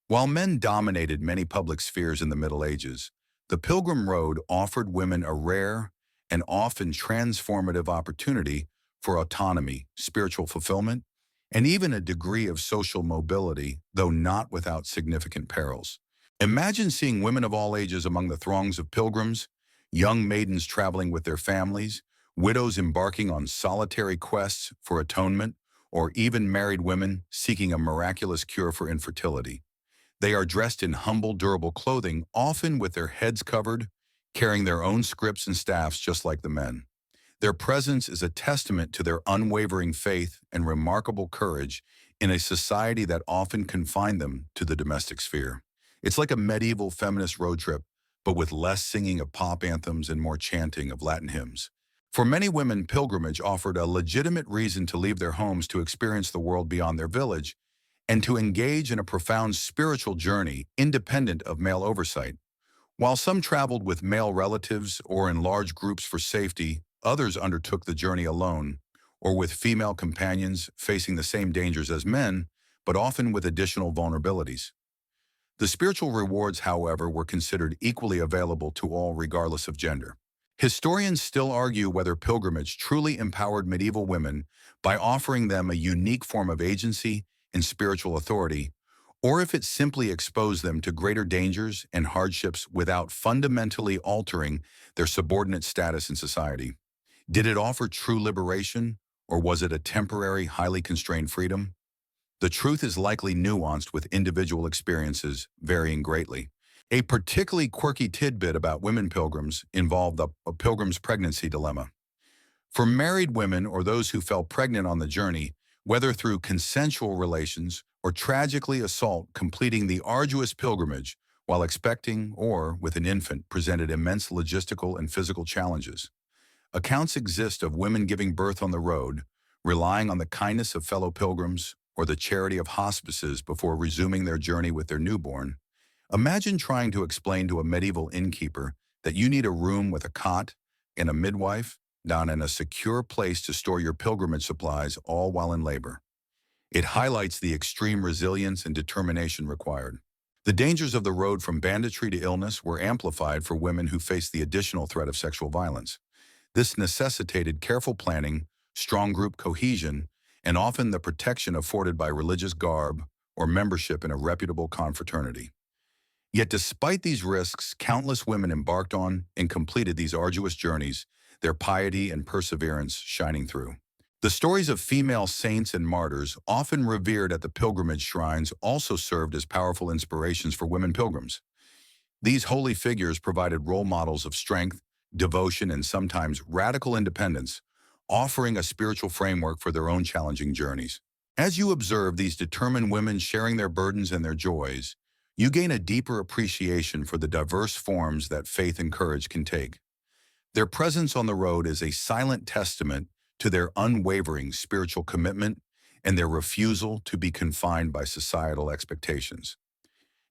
S1: While men dominated many public spheres in the Middle Ages, the Pilgrim Road offered women a rare and often transformative opportunity for autonomy, spiritual fulfillment, and even a degree of social mobility, though not without significant perils. Imagine seeing women of all ages among the throngs of pilgrims, young maidens traveling with their families, widows embarking on solitary quests for atonement, or even married women seeking a miraculous cure for infertility. They are dressed in humble, durable clothing, often with their heads covered, carrying their own scripts and staffs just like the men. Their presence is a testament to their unwavering faith and remarkable courage in a society that often confined them to the domestic sphere. It's like a medieval feminist road trip, but with less singing of pop anthems and more chanting of Latin hymns. For many women, pilgrimage offered a legitimate reason to leave their homes to experience the world beyond their village and to engage in a profound spiritual journey independent of male oversight. While some traveled with male relatives or in large groups for safety, others undertook the journey alone or with female companions facing the same dangers as men, but often with additional vulnerabilities. The spiritual rewards, however, were considered equally available to all regardless of gender. Historians still argue whether pilgrimage truly empowered medieval women by offering them a unique form of agency and spiritual authority, or if it simply exposed them to greater dangers and hardships without fundamentally altering their subordinate status in society. Did it offer true liberation, or was it a temporary, highly constrained freedom? The truth is likely nuanced with individual experiences varying greatly. A particularly quirky tidbit about women pilgrims involved a pilgrim's pregnancy dilemma. For married women or those who fell pregnant on the journey, whether through consensual relations or tragically assault, completing the arduous pilgrimage while expecting or with an infant presented immense logistical and physical challenges. Accounts exist of women giving birth on the road, relying on the kindness of fellow pilgrims or the charity of hospices before resuming their journey with their newborn. Imagine trying to explain to a medieval innkeeper that you need a room with a cot and a midwife down in a secure place to store your pilgrimage supplies all while in labor. It highlights the extreme resilience and determination required. The dangers of the road from banditry to illness were amplified for women who faced the additional threat of sexual violence. This necessitated careful planning, strong group cohesion, and often the protection afforded by religious garb or membership in a reputable confraternity. Yet despite these risks, countless women embarked on and completed these arduous journeys, their piety and perseverance shining through. The stories of female saints and martyrs, often revered at the pilgrimage shrines, also served as powerful inspirations for women pilgrims. These holy figures provided role models of strength, devotion, and sometimes radical independence, offering a spiritual framework for their own challenging journeys. As you observe these determined women sharing their burdens and their joys, you gain a deeper appreciation for the diverse forms that faith and courage can take. Their presence on the road is a silent testament to their unwavering spiritual commitment and their refusal to be confined by societal expectations.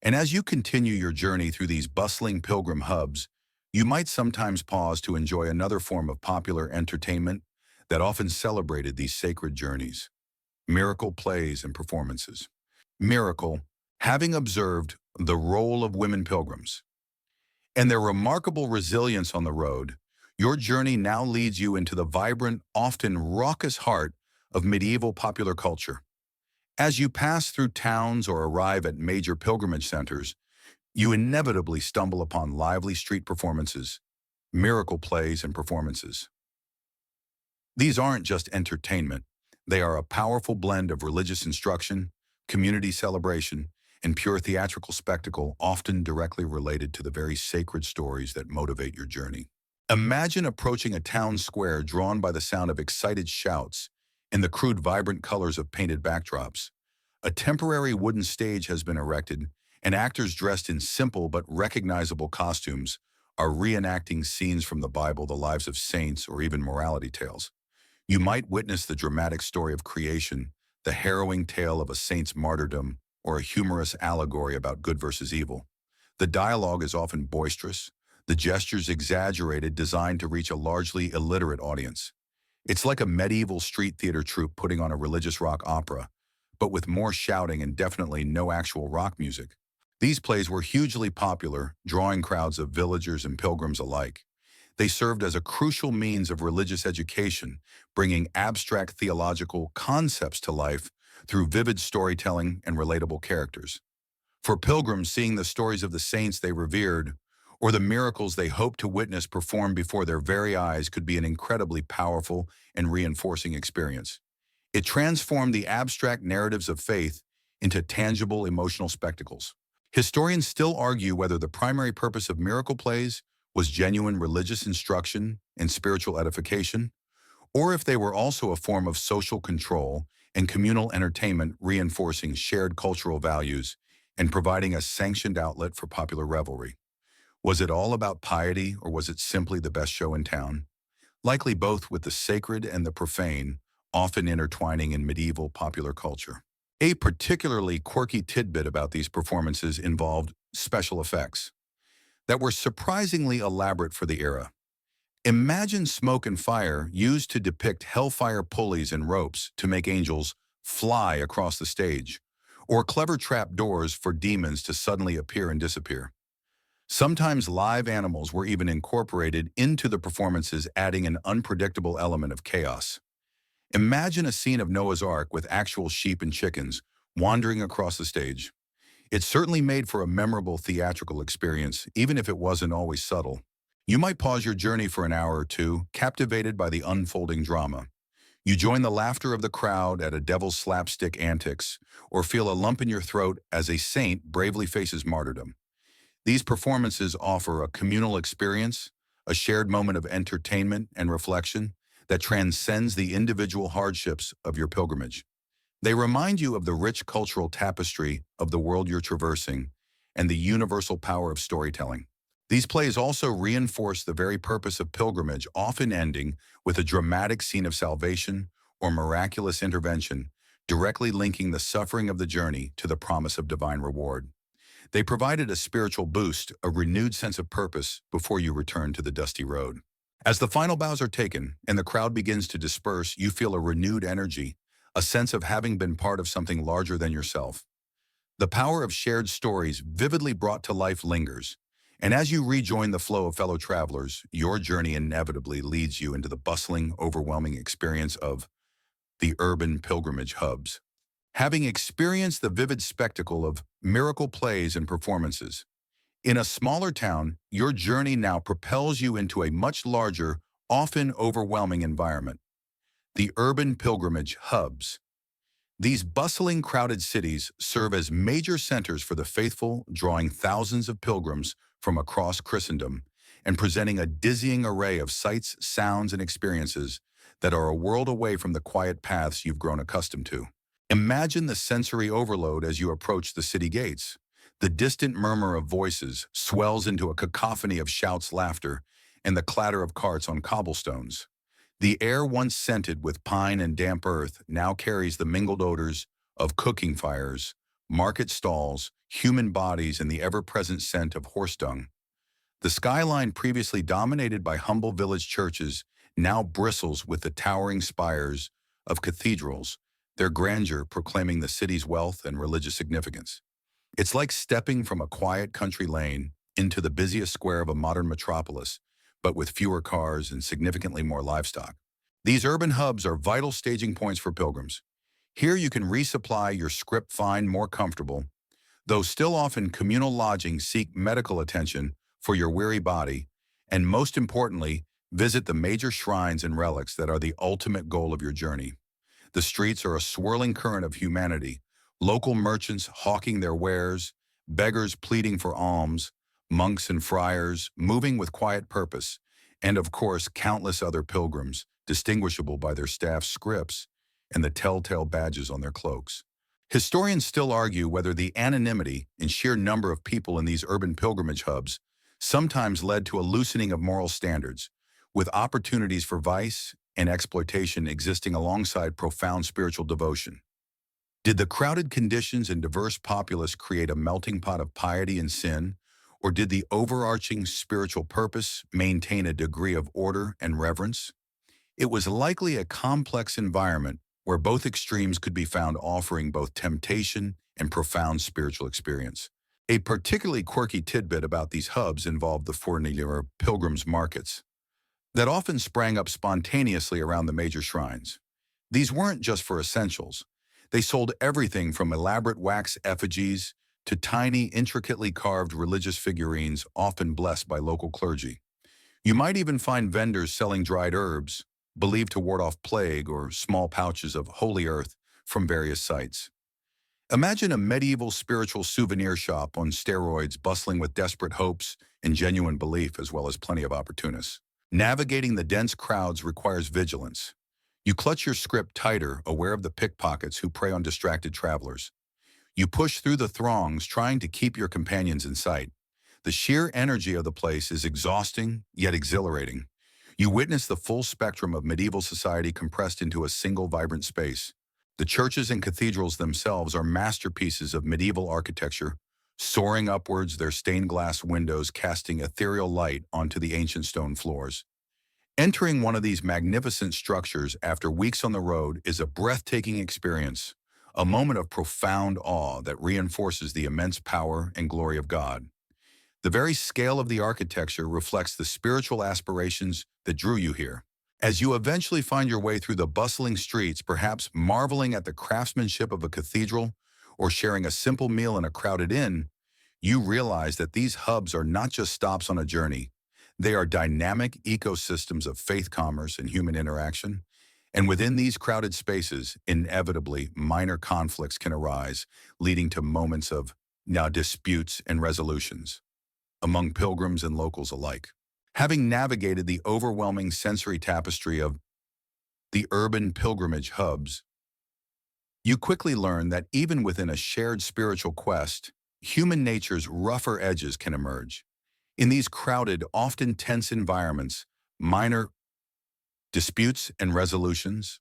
S1: And as you continue your journey through these bustling pilgrim hubs, you might sometimes pause to enjoy another form of popular entertainment that often celebrated these sacred journeys: miracle plays and performances. Miracle, having observed the role of women pilgrims and their remarkable resilience on the road, your journey now leads you into the vibrant, often raucous heart of medieval popular culture. As you pass through towns or arrive at major pilgrimage centers, you inevitably stumble upon lively street performances, miracle plays, and performances. These aren't just entertainment. They are a powerful blend of religious instruction, community celebration, and pure theatrical spectacle, often directly related to the very sacred stories that motivate your journey. Imagine approaching a town square drawn by the sound of excited shouts and the crude, vibrant colors of painted backdrops. A temporary wooden stage has been erected, and actors dressed in simple but recognizable costumes are reenacting scenes from the Bible, the lives of saints, or even morality tales. You might witness the dramatic story of creation, the harrowing tale of a saint's martyrdom, or a humorous allegory about good versus evil. The dialogue is often boisterous, the gestures exaggerated, designed to reach a largely illiterate audience. It's like a medieval street theater troupe putting on a religious rock opera, but with more shouting and definitely no actual rock music. These plays were hugely popular, drawing crowds of villagers and pilgrims alike. They served as a crucial means of religious education, bringing abstract theological concepts to life through vivid storytelling and relatable characters. For pilgrims, seeing the stories of the saints they revered or the miracles they hoped to witness performed before their very eyes could be an incredibly powerful and reinforcing experience. It transformed the abstract narratives of faith into tangible emotional spectacles. Historians still argue whether the primary purpose of miracle plays was genuine religious instruction and spiritual edification, or if they were also a form of social control and communal entertainment, reinforcing shared cultural values and providing a sanctioned outlet for popular revelry. Was it all about piety, or was it simply the best show in town? Likely both, with the sacred and the profane often intertwining in medieval popular culture. A particularly quirky tidbit about these performances involved special effects that were surprisingly elaborate for the era. Imagine smoke and fire used to depict hellfire pulleys and ropes to make angels fly across the stage, or clever trap doors for demons to suddenly appear and disappear. Sometimes live animals were even incorporated into the performances, adding an unpredictable element of chaos. Imagine a scene of Noah's Ark with actual sheep and chickens wandering across the stage. It certainly made for a memorable theatrical experience, even if it wasn't always subtle. You might pause your journey for an hour or two, captivated by the unfolding drama. You join the laughter of the crowd at a devil's slapstick antics, or feel a lump in your throat as a saint bravely faces martyrdom. These performances offer a communal experience, a shared moment of entertainment and reflection that transcends the individual hardships of your pilgrimage. They remind you of the rich cultural tapestry of the world you're traversing and the universal power of storytelling. These plays also reinforce the very purpose of pilgrimage, often ending with a dramatic scene of salvation or miraculous intervention, directly linking the suffering of the journey to the promise of divine reward. They provided a spiritual boost, a renewed sense of purpose before you return to the dusty road. As the final bows are taken and the crowd begins to disperse, you feel a renewed energy, a sense of having been part of something larger than yourself. The power of shared stories vividly brought to life lingers, and as you rejoin the flow of fellow travelers, your journey inevitably leads you into the bustling, overwhelming experience of the urban pilgrimage hubs. Having experienced the vivid spectacle of miracle plays and performances, in a smaller town, your journey now propels you into a much larger, often overwhelming environment. The urban pilgrimage hubs. These bustling, crowded cities serve as major centers for the faithful, drawing thousands of pilgrims from across Christendom and presenting a dizzying array of sights, sounds, and experiences that are a world away from the quiet paths you've grown accustomed to. Imagine the sensory overload as you approach the city gates. The distant murmur of voices swells into a cacophony of shouts, laughter, and the clatter of carts on cobblestones. The air once scented with pine and damp earth now carries the mingled odors of cooking fires, market stalls, human bodies, and the ever-present scent of horse dung. The skyline previously dominated by humble village churches now bristles with the towering spires of cathedrals, their grandeur proclaiming the city's wealth and religious significance. It's like stepping from a quiet country lane into the busiest square of a modern metropolis, but with fewer cars and significantly more livestock. These urban hubs are vital staging points for pilgrims. Here you can resupply your script, find more comfortable, though still often communal lodging, seek medical attention for your weary body, and most importantly, visit the major shrines and relics that are the ultimate goal of your journey. The streets are a swirling current of humanity, local merchants hawking their wares, beggars pleading for alms, monks and friars moving with quiet purpose, and of course countless other pilgrims, distinguishable by their staff scripts and the telltale badges on their cloaks. Historians still argue whether the anonymity and sheer number of people in these urban pilgrimage hubs sometimes led to a loosening of moral standards, with opportunities for vice and exploitation existing alongside profound spiritual devotion. Did the crowded conditions and diverse populace create a melting pot of piety and sin, or did the overarching spiritual purpose maintain a degree of order and reverence? It was likely a complex environment where both extremes could be found, offering both temptation and profound spiritual experience. A particularly quirky tidbit about these hubs involved the fournier pilgrims' markets that often sprang up spontaneously around the major shrines. These weren't just for essentials. They sold everything from elaborate wax effigies to tiny, intricately carved religious figurines, often blessed by local clergy. You might even find vendors selling dried herbs, believed to ward off plague, or small pouches of holy earth from various sites. Imagine a medieval spiritual souvenir shop on steroids, bustling with desperate hopes and genuine belief, as well as plenty of opportunists. Navigating the dense crowds requires vigilance. You clutch your script tighter, aware of the pickpockets who prey on distracted travelers. You push through the throngs, trying to keep your companions in sight. The sheer energy of the place is exhausting, yet exhilarating. You witness the full spectrum of medieval society compressed into a single vibrant space. The churches and cathedrals themselves are masterpieces of medieval architecture, soaring upwards, their stained glass windows casting ethereal light onto the ancient stone floors. Entering one of these magnificent structures after weeks on the road is a breathtaking experience, a moment of profound awe that reinforces the immense power and glory of God. The very scale of the architecture reflects the spiritual aspirations that drew you here. As you eventually find your way through the bustling streets, perhaps marveling at the craftsmanship of a cathedral or sharing a simple meal in a crowded inn, you realize that these hubs are not just stops on a journey. They are dynamic ecosystems of faith commerce and human interaction. And within these crowded spaces, inevitably, minor conflicts can arise, leading to moments of now disputes and resolutions among pilgrims and locals alike. Having navigated the overwhelming sensory tapestry of the urban pilgrimage hubs, you quickly learn that even within a shared spiritual quest, human nature's rougher edges can emerge. In these crowded, often tense environments, minor disputes and resolutions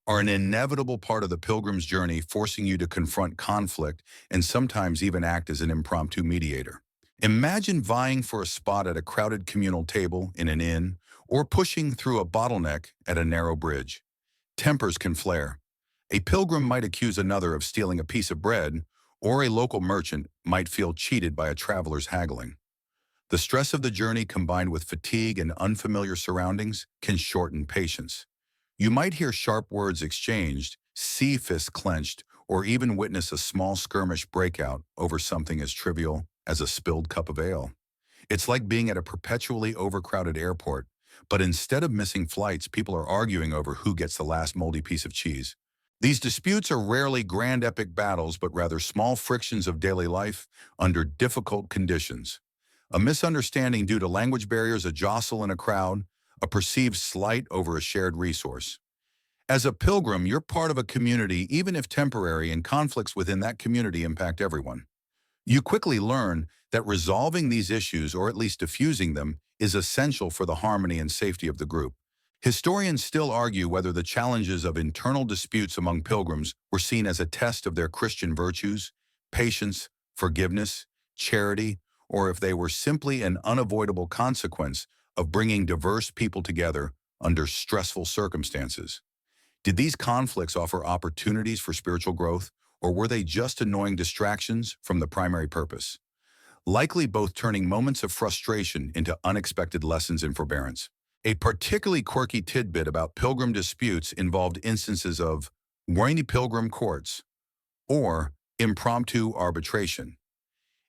S1: are an inevitable part of the pilgrim's journey, forcing you to confront conflict and sometimes even act as an impromptu mediator. Imagine vying for a spot at a crowded communal table in an inn or pushing through a bottleneck at a narrow bridge. Tempers can flare. A pilgrim might accuse another of stealing a piece of bread, or a local merchant might feel cheated by a traveler's haggling. The stress of the journey combined with fatigue and unfamiliar surroundings can shorten patience. You might hear sharp words exchanged, see fists clenched, or even witness a small skirmish breakout over something as trivial as a spilled cup of ale. It's like being at a perpetually overcrowded airport, but instead of missing flights, people are arguing over who gets the last moldy piece of cheese. These disputes are rarely grand epic battles, but rather small frictions of daily life under difficult conditions. A misunderstanding due to language barriers, a jostle in a crowd, a perceived slight over a shared resource. As a pilgrim, you're part of a community, even if temporary, and conflicts within that community impact everyone. You quickly learn that resolving these issues, or at least diffusing them, is essential for the harmony and safety of the group. Historians still argue whether the challenges of internal disputes among pilgrims were seen as a test of their Christian virtues, patience, forgiveness, charity, or if they were simply an unavoidable consequence of bringing diverse people together under stressful circumstances. Did these conflicts offer opportunities for spiritual growth, or were they just annoying distractions from the primary purpose? Likely both, turning moments of frustration into unexpected lessons in forbearance. A particularly quirky tidbit about pilgrim disputes involved instances of whiny pilgrim courts or impromptu arbitration.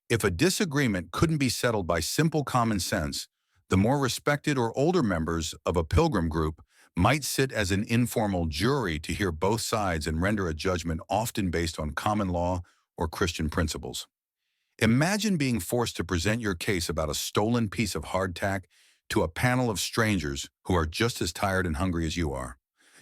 S1: If a disagreement couldn't be settled by simple common sense, the more respected or older members of a pilgrim group might sit as an informal jury to hear both sides and render a judgment, often based on common law or Christian principles. Imagine being forced to present your case about a stolen piece of hardtack to a panel of strangers who are just as tired and hungry as you are.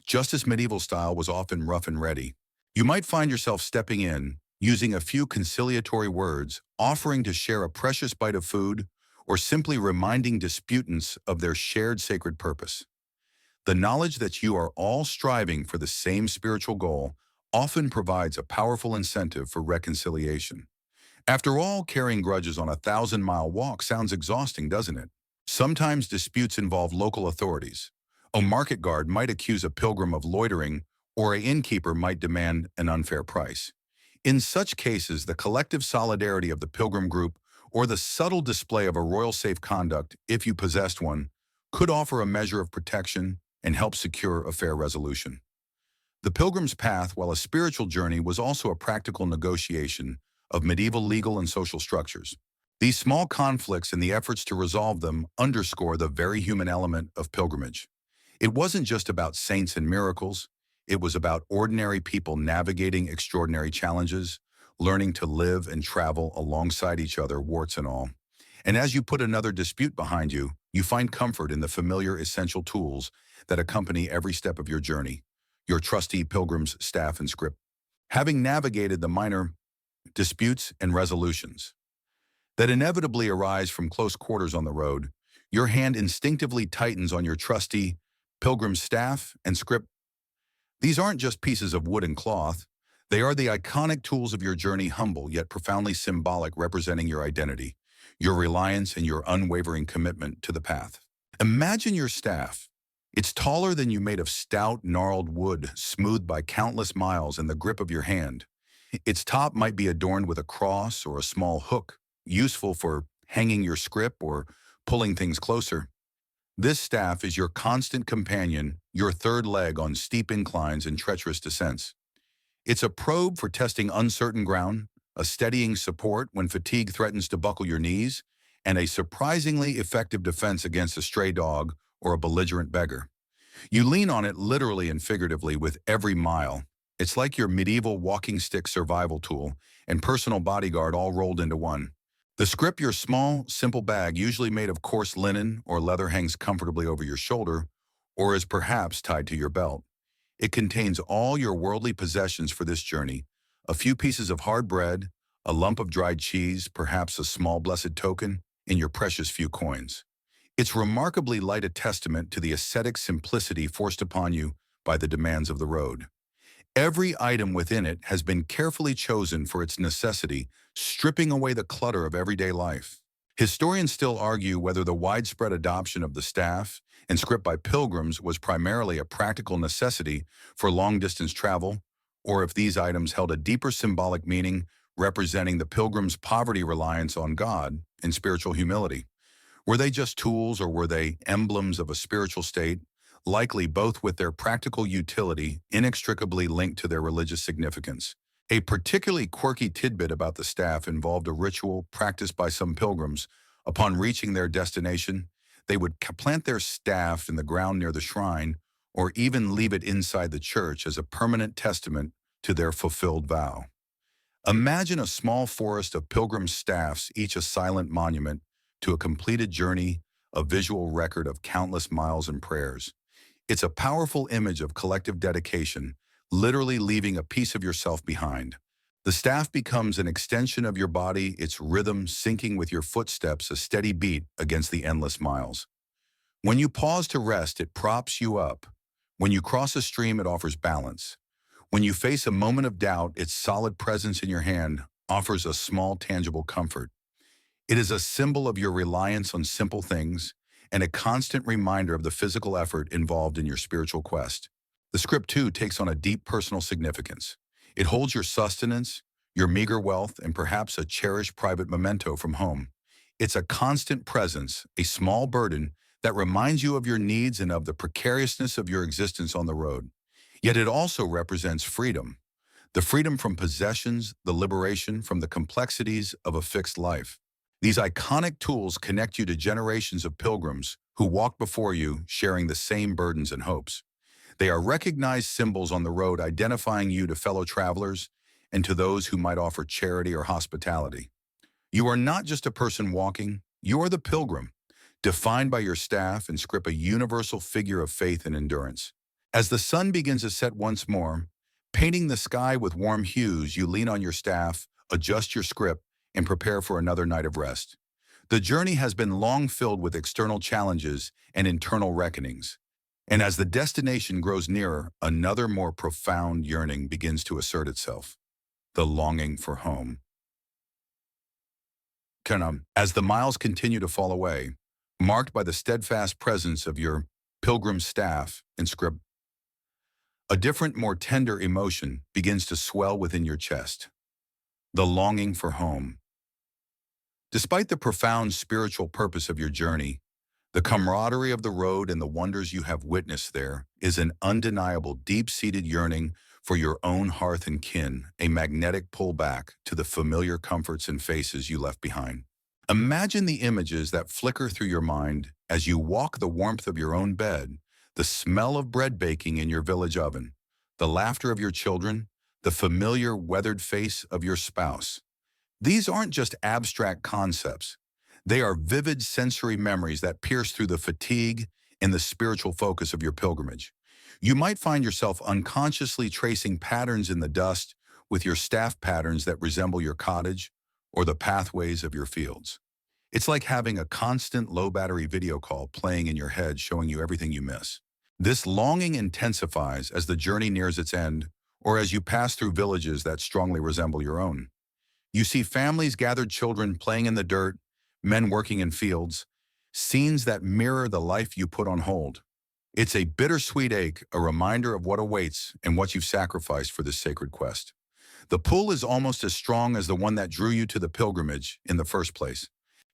S1: Justice medieval style was often rough and ready. You might find yourself stepping in, using a few conciliatory words, offering to share a precious bite of food, or simply reminding disputants of their shared sacred purpose. The knowledge that you are all striving for the same spiritual goal often provides a powerful incentive for reconciliation. After all, carrying grudges on a 1,000-mile walk sounds exhausting, doesn't it? Sometimes disputes involve local authorities. A market guard might accuse a pilgrim of loitering, or an innkeeper might demand an unfair price. In such cases, the collective solidarity of the pilgrim group, or the subtle display of a royal safe conduct, if you possessed one, could offer a measure of protection and help secure a fair resolution. The Pilgrim's Path, while a spiritual journey, was also a practical negotiation of medieval legal and social structures. These small conflicts and the efforts to resolve them underscore the very human element of pilgrimage. It wasn't just about saints and miracles. It was about ordinary people navigating extraordinary challenges, learning to live and travel alongside each other, warts and all. And as you put another dispute behind you, you find comfort in the familiar essential tools that accompany every step of your journey: your trusty pilgrim's staff and script. Having navigated the minor disputes and resolutions that inevitably arise from close quarters on the road, your hand instinctively tightens on your trusty pilgrim's staff and script. These aren't just pieces of wood and cloth. They are the iconic tools of your journey, humble yet profoundly symbolic, representing your identity, your reliance, and your unwavering commitment to the path. Imagine your staff. It's taller than you, made of stout, gnarled wood, smoothed by countless miles in the grip of your hand. Its top might be adorned with a cross or a small hook, useful for hanging your scrip, or pulling things closer. This staff is your constant companion, your third leg on steep inclines and treacherous descents. It's a probe for testing uncertain ground, a steadying support when fatigue threatens to buckle your knees, and a surprisingly effective defense against a stray dog or a belligerent beggar. You lean on it literally and figuratively with every mile. It's like your medieval walking stick survival tool and personal bodyguard all rolled into one. The scrip, your small, simple bag, usually made of coarse linen or leather, hangs comfortably over your shoulder or is perhaps tied to your belt. It contains all your worldly possessions for this journey, a few pieces of hard bread, a lump of dried cheese, perhaps a small blessed token, and your precious few coins. It's remarkably light, a testament to the ascetic simplicity forced upon you by the demands of the road. Every item within it has been carefully chosen for its necessity, stripping away the clutter of everyday life. Historians still argue whether the widespread adoption of the staff and script by pilgrims was primarily a practical necessity for long-distance travel, or if these items held a deeper symbolic meaning representing the pilgrims' poverty, reliance on God, and spiritual humility. Were they just tools, or were they emblems of a spiritual state, likely both, with their practical utility inextricably linked to their religious significance? A particularly quirky tidbit about the staff involved a ritual practiced by some pilgrims. Upon reaching their destination, they would plant their staff in the ground near the shrine, or even leave it inside the church as a permanent testament to their fulfilled vow. Imagine a small forest of pilgrim staffs, each a silent monument to a completed journey, a visual record of countless miles and prayers. It's a powerful image of collective dedication, literally leaving a piece of yourself behind. The staff becomes an extension of your body, its rhythm syncing with your footsteps, a steady beat against the endless miles. When you pause to rest, it props you up. When you cross a stream, it offers balance. When you face a moment of doubt, its solid presence in your hand offers a small, tangible comfort. It is a symbol of your reliance on simple things and a constant reminder of the physical effort involved in your spiritual quest. The script, too, takes on a deep personal significance. It holds your sustenance, your meager wealth, and perhaps a cherished private memento from home. It's a constant presence, a small burden that reminds you of your needs and of the precariousness of your existence on the road. Yet it also represents freedom, the freedom from possessions, the liberation from the complexities of a fixed life. These iconic tools connect you to generations of pilgrims who walked before you, sharing the same burdens and hopes. They are recognized symbols on the road, identifying you to fellow travelers and to those who might offer charity or hospitality. You are not just a person walking, you are the pilgrim, defined by your staff and script, a universal figure of faith and endurance. As the sun begins to set once more, painting the sky with warm hues, you lean on your staff, adjust your script, and prepare for another night of rest. The journey has been long filled with external challenges and internal reckonings. And as the destination grows nearer, another more profound yearning begins to assert itself, the longing for home. As the miles continue to fall away, marked by the steadfast presence of your pilgrim staff and script, a different, more tender emotion begins to swell within your chest, the longing for home. Despite the profound spiritual purpose of your journey, the camaraderie of the road and the wonders you have witnessed there is an undeniable, deep-seated yearning for your own hearth and kin, a magnetic pull back to the familiar comforts and faces you left behind. Imagine the images that flicker through your mind as you walk the warmth of your own bed, the smell of bread baking in your village oven, the laughter of your children, the familiar weathered face of your spouse. These aren't just abstract concepts. They are vivid sensory memories that pierce through the fatigue and the spiritual focus of your pilgrimage. You might find yourself unconsciously tracing patterns in the dust with your staff, patterns that resemble your cottage or the pathways of your fields. It's like having a constant low-battery video call playing in your head, showing you everything you miss. This longing intensifies as the journey nears its end, or as you pass through villages that strongly resemble your own. You see families, gathered children playing in the dirt, men working in fields, scenes that mirror the life you put on hold. It's a bittersweet ache, a reminder of what awaits and what you've sacrificed for this sacred quest. The pull is almost as strong as the one that drew you to the pilgrimage in the first place.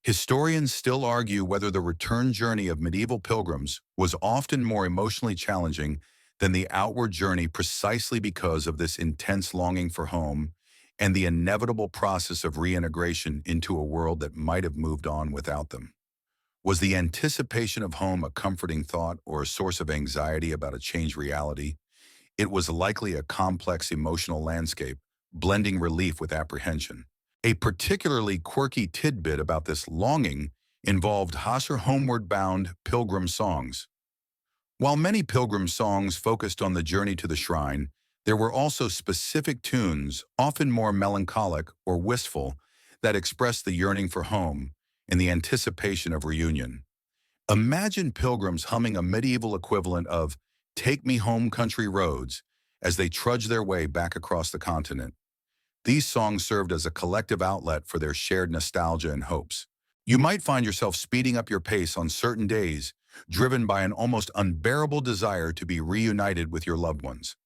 S1: Historians still argue whether the return journey of medieval pilgrims was often more emotionally challenging than the outward journey precisely because of this intense longing for home and the inevitable process of reintegration into a world that might have moved on without them. Was the anticipation of home a comforting thought or a source of anxiety about a changed reality? It was likely a complex emotional landscape, blending relief with apprehension. A particularly quirky tidbit about this longing involved Hasser homeward-bound pilgrim songs. While many pilgrim songs focused on the journey to the shrine, there were also specific tunes, often more melancholic or wistful, that expressed the yearning for home and the anticipation of reunion. Imagine pilgrims humming a medieval equivalent of "Take Me Home, Country Roads" as they trudge their way back across the continent. These songs served as a collective outlet for their shared nostalgia and hopes. You might find yourself speeding up your pace on certain days, driven by an almost unbearable desire to be reunited with your loved ones.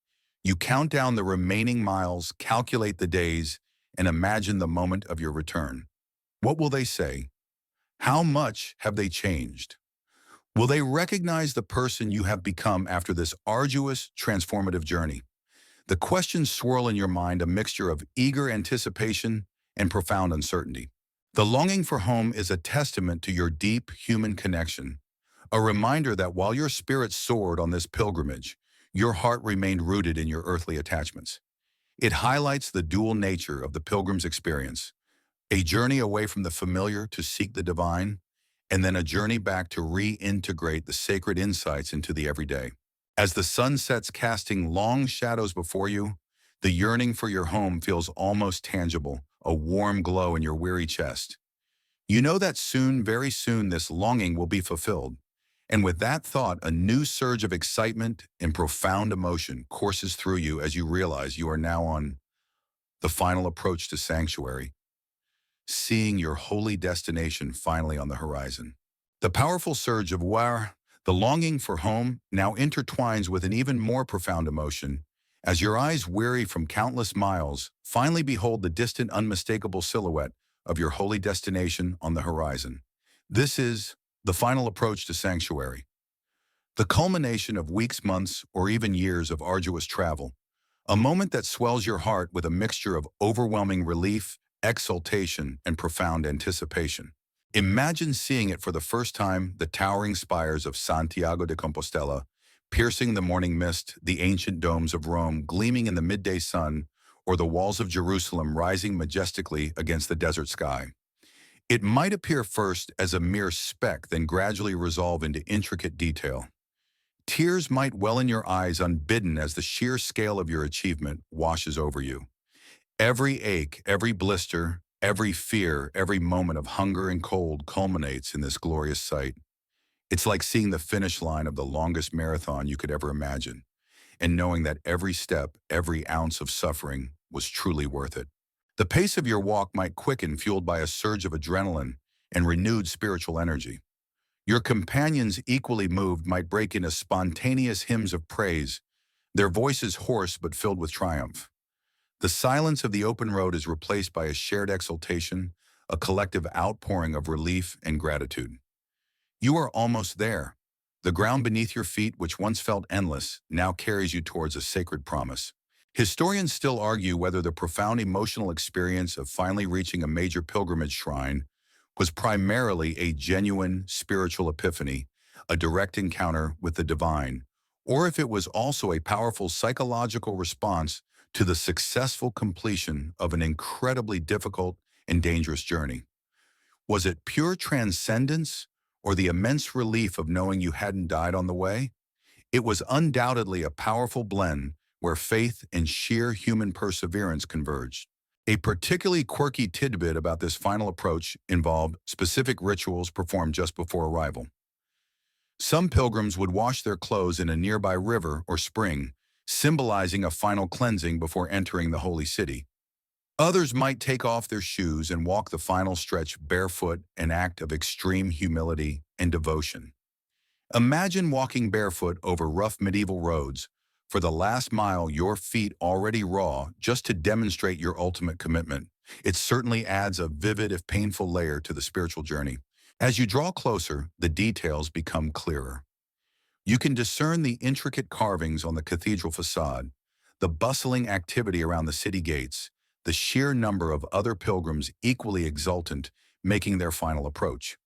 S1: You count down the remaining miles, calculate the days, and imagine the moment of your return. What will they say? How much have they changed? Will they recognize the person you have become after this arduous, transformative journey? The questions swirl in your mind, a mixture of eager anticipation and profound uncertainty. The longing for home is a testament to your deep human connection, a reminder that while your spirit soared on this pilgrimage, your heart remained rooted in your earthly attachments. It highlights the dual nature of the pilgrim's experience, a journey away from the familiar to seek the divine, and then a journey back to reintegrate the sacred insights into the everyday. As the sun sets casting long shadows before you, the yearning for your home feels almost tangible, a warm glow in your weary chest. You know that soon, very soon, this longing will be fulfilled. And with that thought, a new surge of excitement and profound emotion courses through you as you realize you are now on the final approach to sanctuary, seeing your holy destination finally on the horizon. The powerful surge of the longing for home, now intertwines with an even more profound emotion as your eyes, weary from countless miles, finally behold the distant, unmistakable silhouette of your holy destination on the horizon. This is the final approach to sanctuary, the culmination of weeks, months, or even years of arduous travel, a moment that swells your heart with a mixture of overwhelming relief, exultation, and profound anticipation. Imagine seeing it for the first time, the towering spires of Santiago de Compostela, piercing the morning mist, the ancient domes of Rome gleaming in the midday sun, or the walls of Jerusalem rising majestically against the desert sky. It might appear first as a mere speck, then gradually resolve into intricate detail. Tears might well in your eyes unbidden as the sheer scale of your achievement washes over you. Every ache, every blister, every fear, every moment of hunger and cold culminates in this glorious sight. It's like seeing the finish line of the longest marathon you could ever imagine, and knowing that every step, every ounce of suffering was truly worth it. The pace of your walk might quicken, fueled by a surge of adrenaline and renewed spiritual energy. Your companions, equally moved, might break into spontaneous hymns of praise, their voices hoarse but filled with triumph. The silence of the open road is replaced by a shared exultation, a collective outpouring of relief and gratitude. You are almost there. The ground beneath your feet, which once felt endless, now carries you towards a sacred promise. Historians still argue whether the profound emotional experience of finally reaching a major pilgrimage shrine was primarily a genuine spiritual epiphany, a direct encounter with the divine, or if it was also a powerful psychological response to the successful completion of an incredibly difficult and dangerous journey. Was it pure transcendence or the immense relief of knowing you hadn't died on the way? It was undoubtedly a powerful blend where faith and sheer human perseverance converged. A particularly quirky tidbit about this final approach involved specific rituals performed just before arrival. Some pilgrims would wash their clothes in a nearby river or spring, symbolizing a final cleansing before entering the holy city. Others might take off their shoes and walk the final stretch barefoot, an act of extreme humility and devotion. Imagine walking barefoot over rough medieval roads, for the last mile your feet already raw, just to demonstrate your ultimate commitment. It certainly adds a vivid, if painful, layer to the spiritual journey. As you draw closer, the details become clearer. You can discern the intricate carvings on the cathedral facade, the bustling activity around the city gates, the sheer number of other pilgrims equally exultant making their final approach.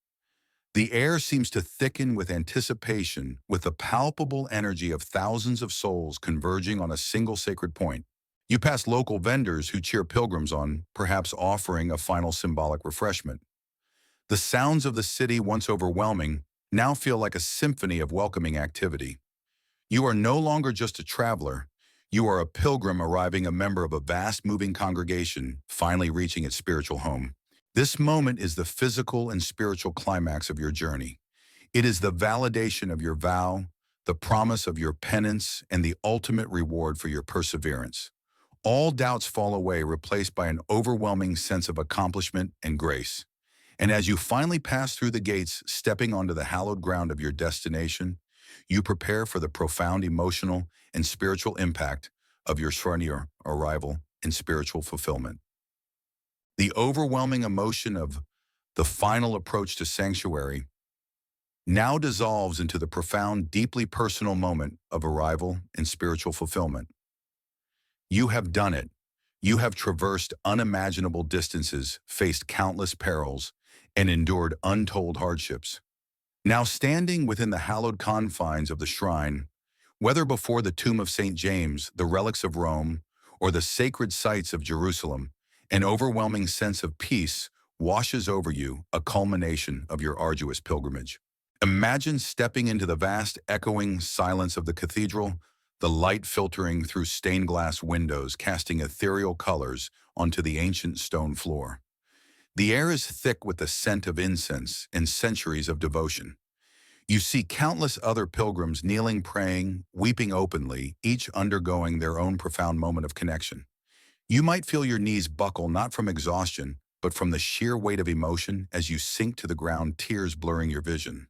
S1: The air seems to thicken with anticipation, with the palpable energy of thousands of souls converging on a single sacred point. You pass local vendors who cheer pilgrims on, perhaps offering a final symbolic refreshment. The sounds of the city, once overwhelming, now feel like a symphony of welcoming activity. You are no longer just a traveler. You are a pilgrim arriving, a member of a vast moving congregation, finally reaching its spiritual home. This moment is the physical and spiritual climax of your journey. It is the validation of your vow, the promise of your penance, and the ultimate reward for your perseverance. All doubts fall away, replaced by an overwhelming sense of accomplishment and grace. And as you finally pass through the gates, stepping onto the hallowed ground of your destination, you prepare for the profound emotional and spiritual impact of your Shriner arrival and spiritual fulfillment. The overwhelming emotion of the final approach to sanctuary now dissolves into the profound, deeply personal moment of arrival and spiritual fulfillment. You have done it. You have traversed unimaginable distances, faced countless perils, and endured untold hardships. Now standing within the hallowed confines of the shrine, whether before the tomb of St. James, the relics of Rome, or the sacred sites of Jerusalem, an overwhelming sense of peace washes over you, a culmination of your arduous pilgrimage. Imagine stepping into the vast, echoing silence of the cathedral, the light filtering through stained glass windows, casting ethereal colors onto the ancient stone floor. The air is thick with the scent of incense and centuries of devotion. You see countless other pilgrims kneeling, praying, weeping openly, each undergoing their own profound moment of connection. You might feel your knees buckle not from exhaustion, but from the sheer weight of emotion as you sink to the ground, tears blurring your vision.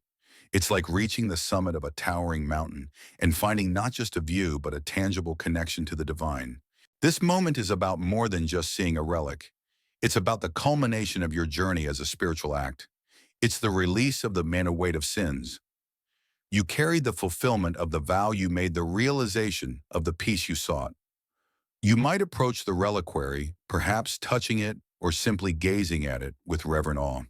S1: It's like reaching the summit of a towering mountain and finding not just a view, but a tangible connection to the divine. This moment is about more than just seeing a relic. It's about the culmination of your journey as a spiritual act. It's the release of the mana weight of sins. You carried the fulfillment of the vow you made, the realization of the peace you sought. You might approach the reliquary, perhaps touching it or simply gazing at it with reverent awe.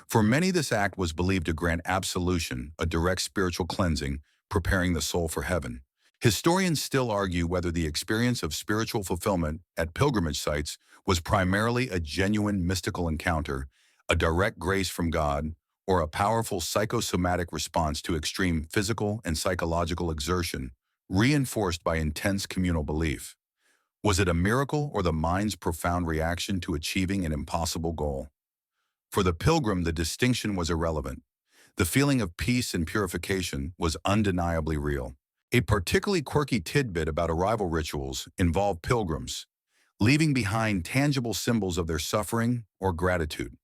S1: For many, this act was believed to grant absolution, a direct spiritual cleansing, preparing the soul for heaven. Historians still argue whether the experience of spiritual fulfillment at pilgrimage sites was primarily a genuine mystical encounter, a direct grace from God, or a powerful psychosomatic response to extreme physical and psychological exertion, reinforced by intense communal belief. Was it a miracle or the mind's profound reaction to achieving an impossible goal? For the pilgrim, the distinction was irrelevant. The feeling of peace and purification was undeniably real. A particularly quirky tidbit about arrival rituals involved pilgrims leaving behind tangible symbols of their suffering or gratitude.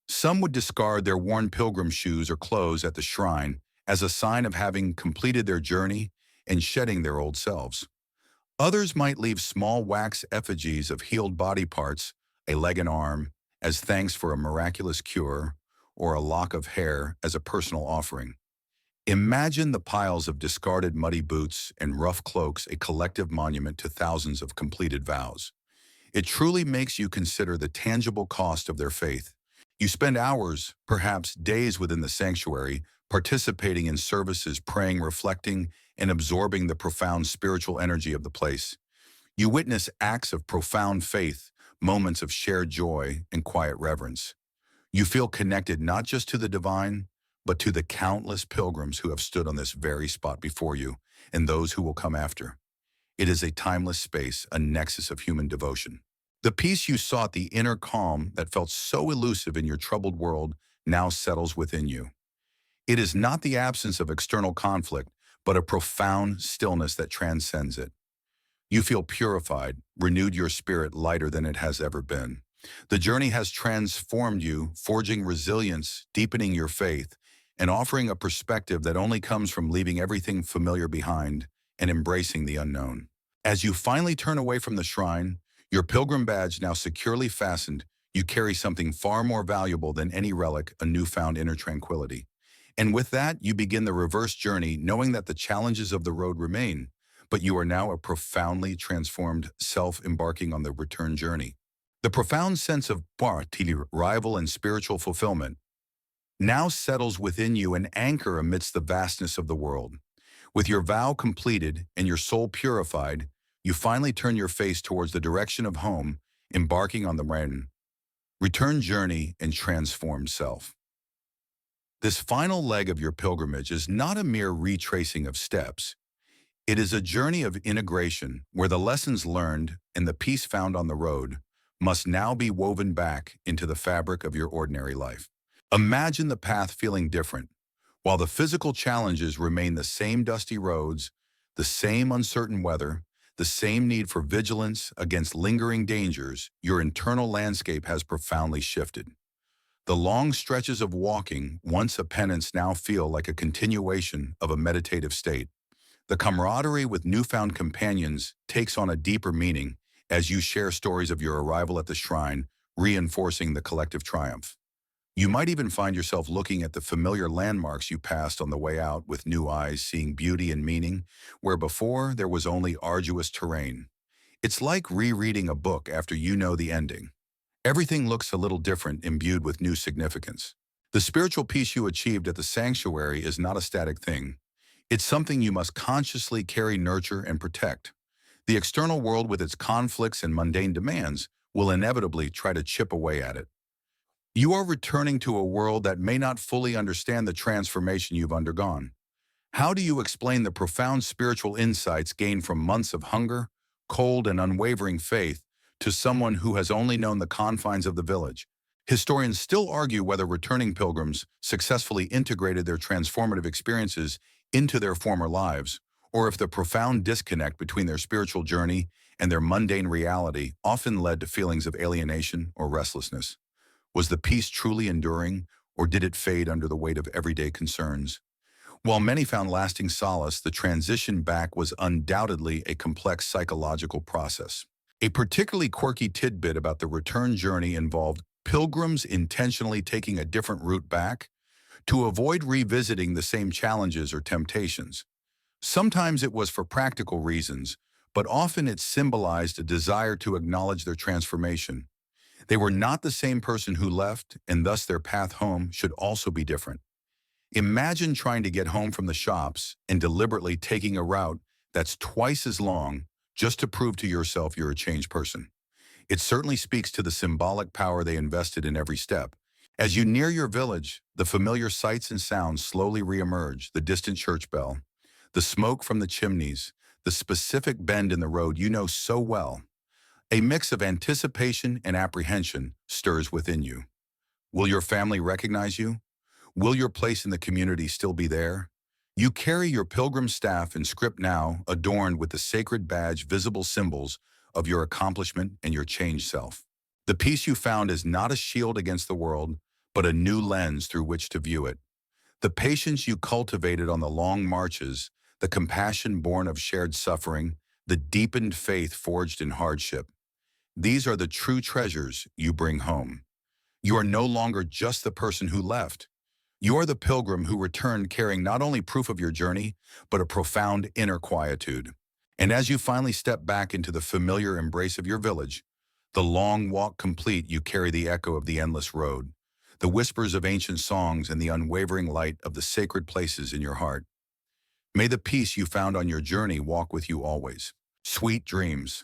S1: Some would discard their worn pilgrim shoes or clothes at the shrine as a sign of having completed their journey and shedding their old selves. Others might leave small wax effigies of healed body parts, a leg and arm, as thanks for a miraculous cure, or a lock of hair as a personal offering. Imagine the piles of discarded muddy boots and rough cloaks, a collective monument to thousands of completed vows. It truly makes you consider the tangible cost of their faith. You spend hours, perhaps days within the sanctuary, participating in services, praying, reflecting, and absorbing the profound spiritual energy of the place. You witness acts of profound faith, moments of shared joy and quiet reverence. You feel connected not just to the divine, but to the countless pilgrims who have stood on this very spot before you and those who will come after. It is a timeless space, a nexus of human devotion. The peace you sought, the inner calm that felt so elusive in your troubled world, now settles within you. It is not the absence of external conflict, but a profound stillness that transcends it. You feel purified, renewed, your spirit lighter than it has ever been. The journey has transformed you, forging resilience, deepening your faith, and offering a perspective that only comes from leaving everything familiar behind and embracing the unknown. As you finally turn away from the shrine, Your pilgrim badge now securely fastened, you carry something far more valuable than any relic, a newfound inner tranquility. And with that, you begin the reverse journey, knowing that the challenges of the road remain, but you are now a profoundly transformed self embarking on the return journey. The profound sense of arrival and spiritual fulfillment now settles within you, an anchor amidst the vastness of the world. With your vow completed and your soul purified, you finally turn your face towards the direction of home, embarking on the return journey and transformed self. This final leg of your pilgrimage is not a mere retracing of steps. It is a journey of integration where the lessons learned and the peace found on the road must now be woven back into the fabric of your ordinary life. Imagine the path feeling different. While the physical challenges remain the same dusty roads, the same uncertain weather, the same need for vigilance against lingering dangers, your internal landscape has profoundly shifted. The long stretches of walking, once a penance, now feel like a continuation of a meditative state. The camaraderie with newfound companions takes on a deeper meaning as you share stories of your arrival at the shrine, reinforcing the collective triumph. You might even find yourself looking at the familiar landmarks you passed on the way out with new eyes, seeing beauty and meaning, where before there was only arduous terrain. It's like rereading a book after you know the ending. Everything looks a little different, imbued with new significance. The spiritual peace you achieved at the sanctuary is not a static thing. It's something you must consciously carry, nurture, and protect. The external world, with its conflicts and mundane demands, will inevitably try to chip away at it. You are returning to a world that may not fully understand the transformation you've undergone. How do you explain the profound spiritual insights gained from months of hunger, cold, and unwavering faith to someone who has only known the confines of the village? Historians still argue whether returning pilgrims successfully integrated their transformative experiences into their former lives, or if the profound disconnect between their spiritual journey and their mundane reality often led to feelings of alienation or restlessness. Was the peace truly enduring, or did it fade under the weight of everyday concerns? While many found lasting solace, the transition back was undoubtedly a complex psychological process. A particularly quirky tidbit about the return journey involved pilgrims intentionally taking a different route back to avoid revisiting the same challenges or temptations. Sometimes it was for practical reasons, but often it symbolized a desire to acknowledge their transformation. They were not the same person who left, and thus their path home should also be different. Imagine trying to get home from the shops and deliberately taking a route that's twice as long just to prove to yourself you're a changed person. It certainly speaks to the symbolic power they invested in every step. As you near your village, the familiar sights and sounds slowly reemerge: the distant church bell, the smoke from the chimneys, the specific bend in the road you know so well. A mix of anticipation and apprehension stirs within you. Will your family recognize you? Will your place in the community still be there? You carry your pilgrim staff and script, now adorned with the sacred badge, visible symbols of your accomplishment and your changed self. The peace you found is not a shield against the world, but a new lens through which to view it. The patience you cultivated on the long marches, the compassion born of shared suffering, the deepened faith forged in hardship. These are the true treasures you bring home. You are no longer just the person who left. You are the pilgrim who returned, carrying not only proof of your journey, but a profound inner quietude. And as you finally step back into the familiar embrace of your village, the long walk complete, you carry the echo of the endless road, the whispers of ancient songs, and the unwavering light of the sacred places in your heart. May the peace you found on your journey walk with you always. Sweet dreams.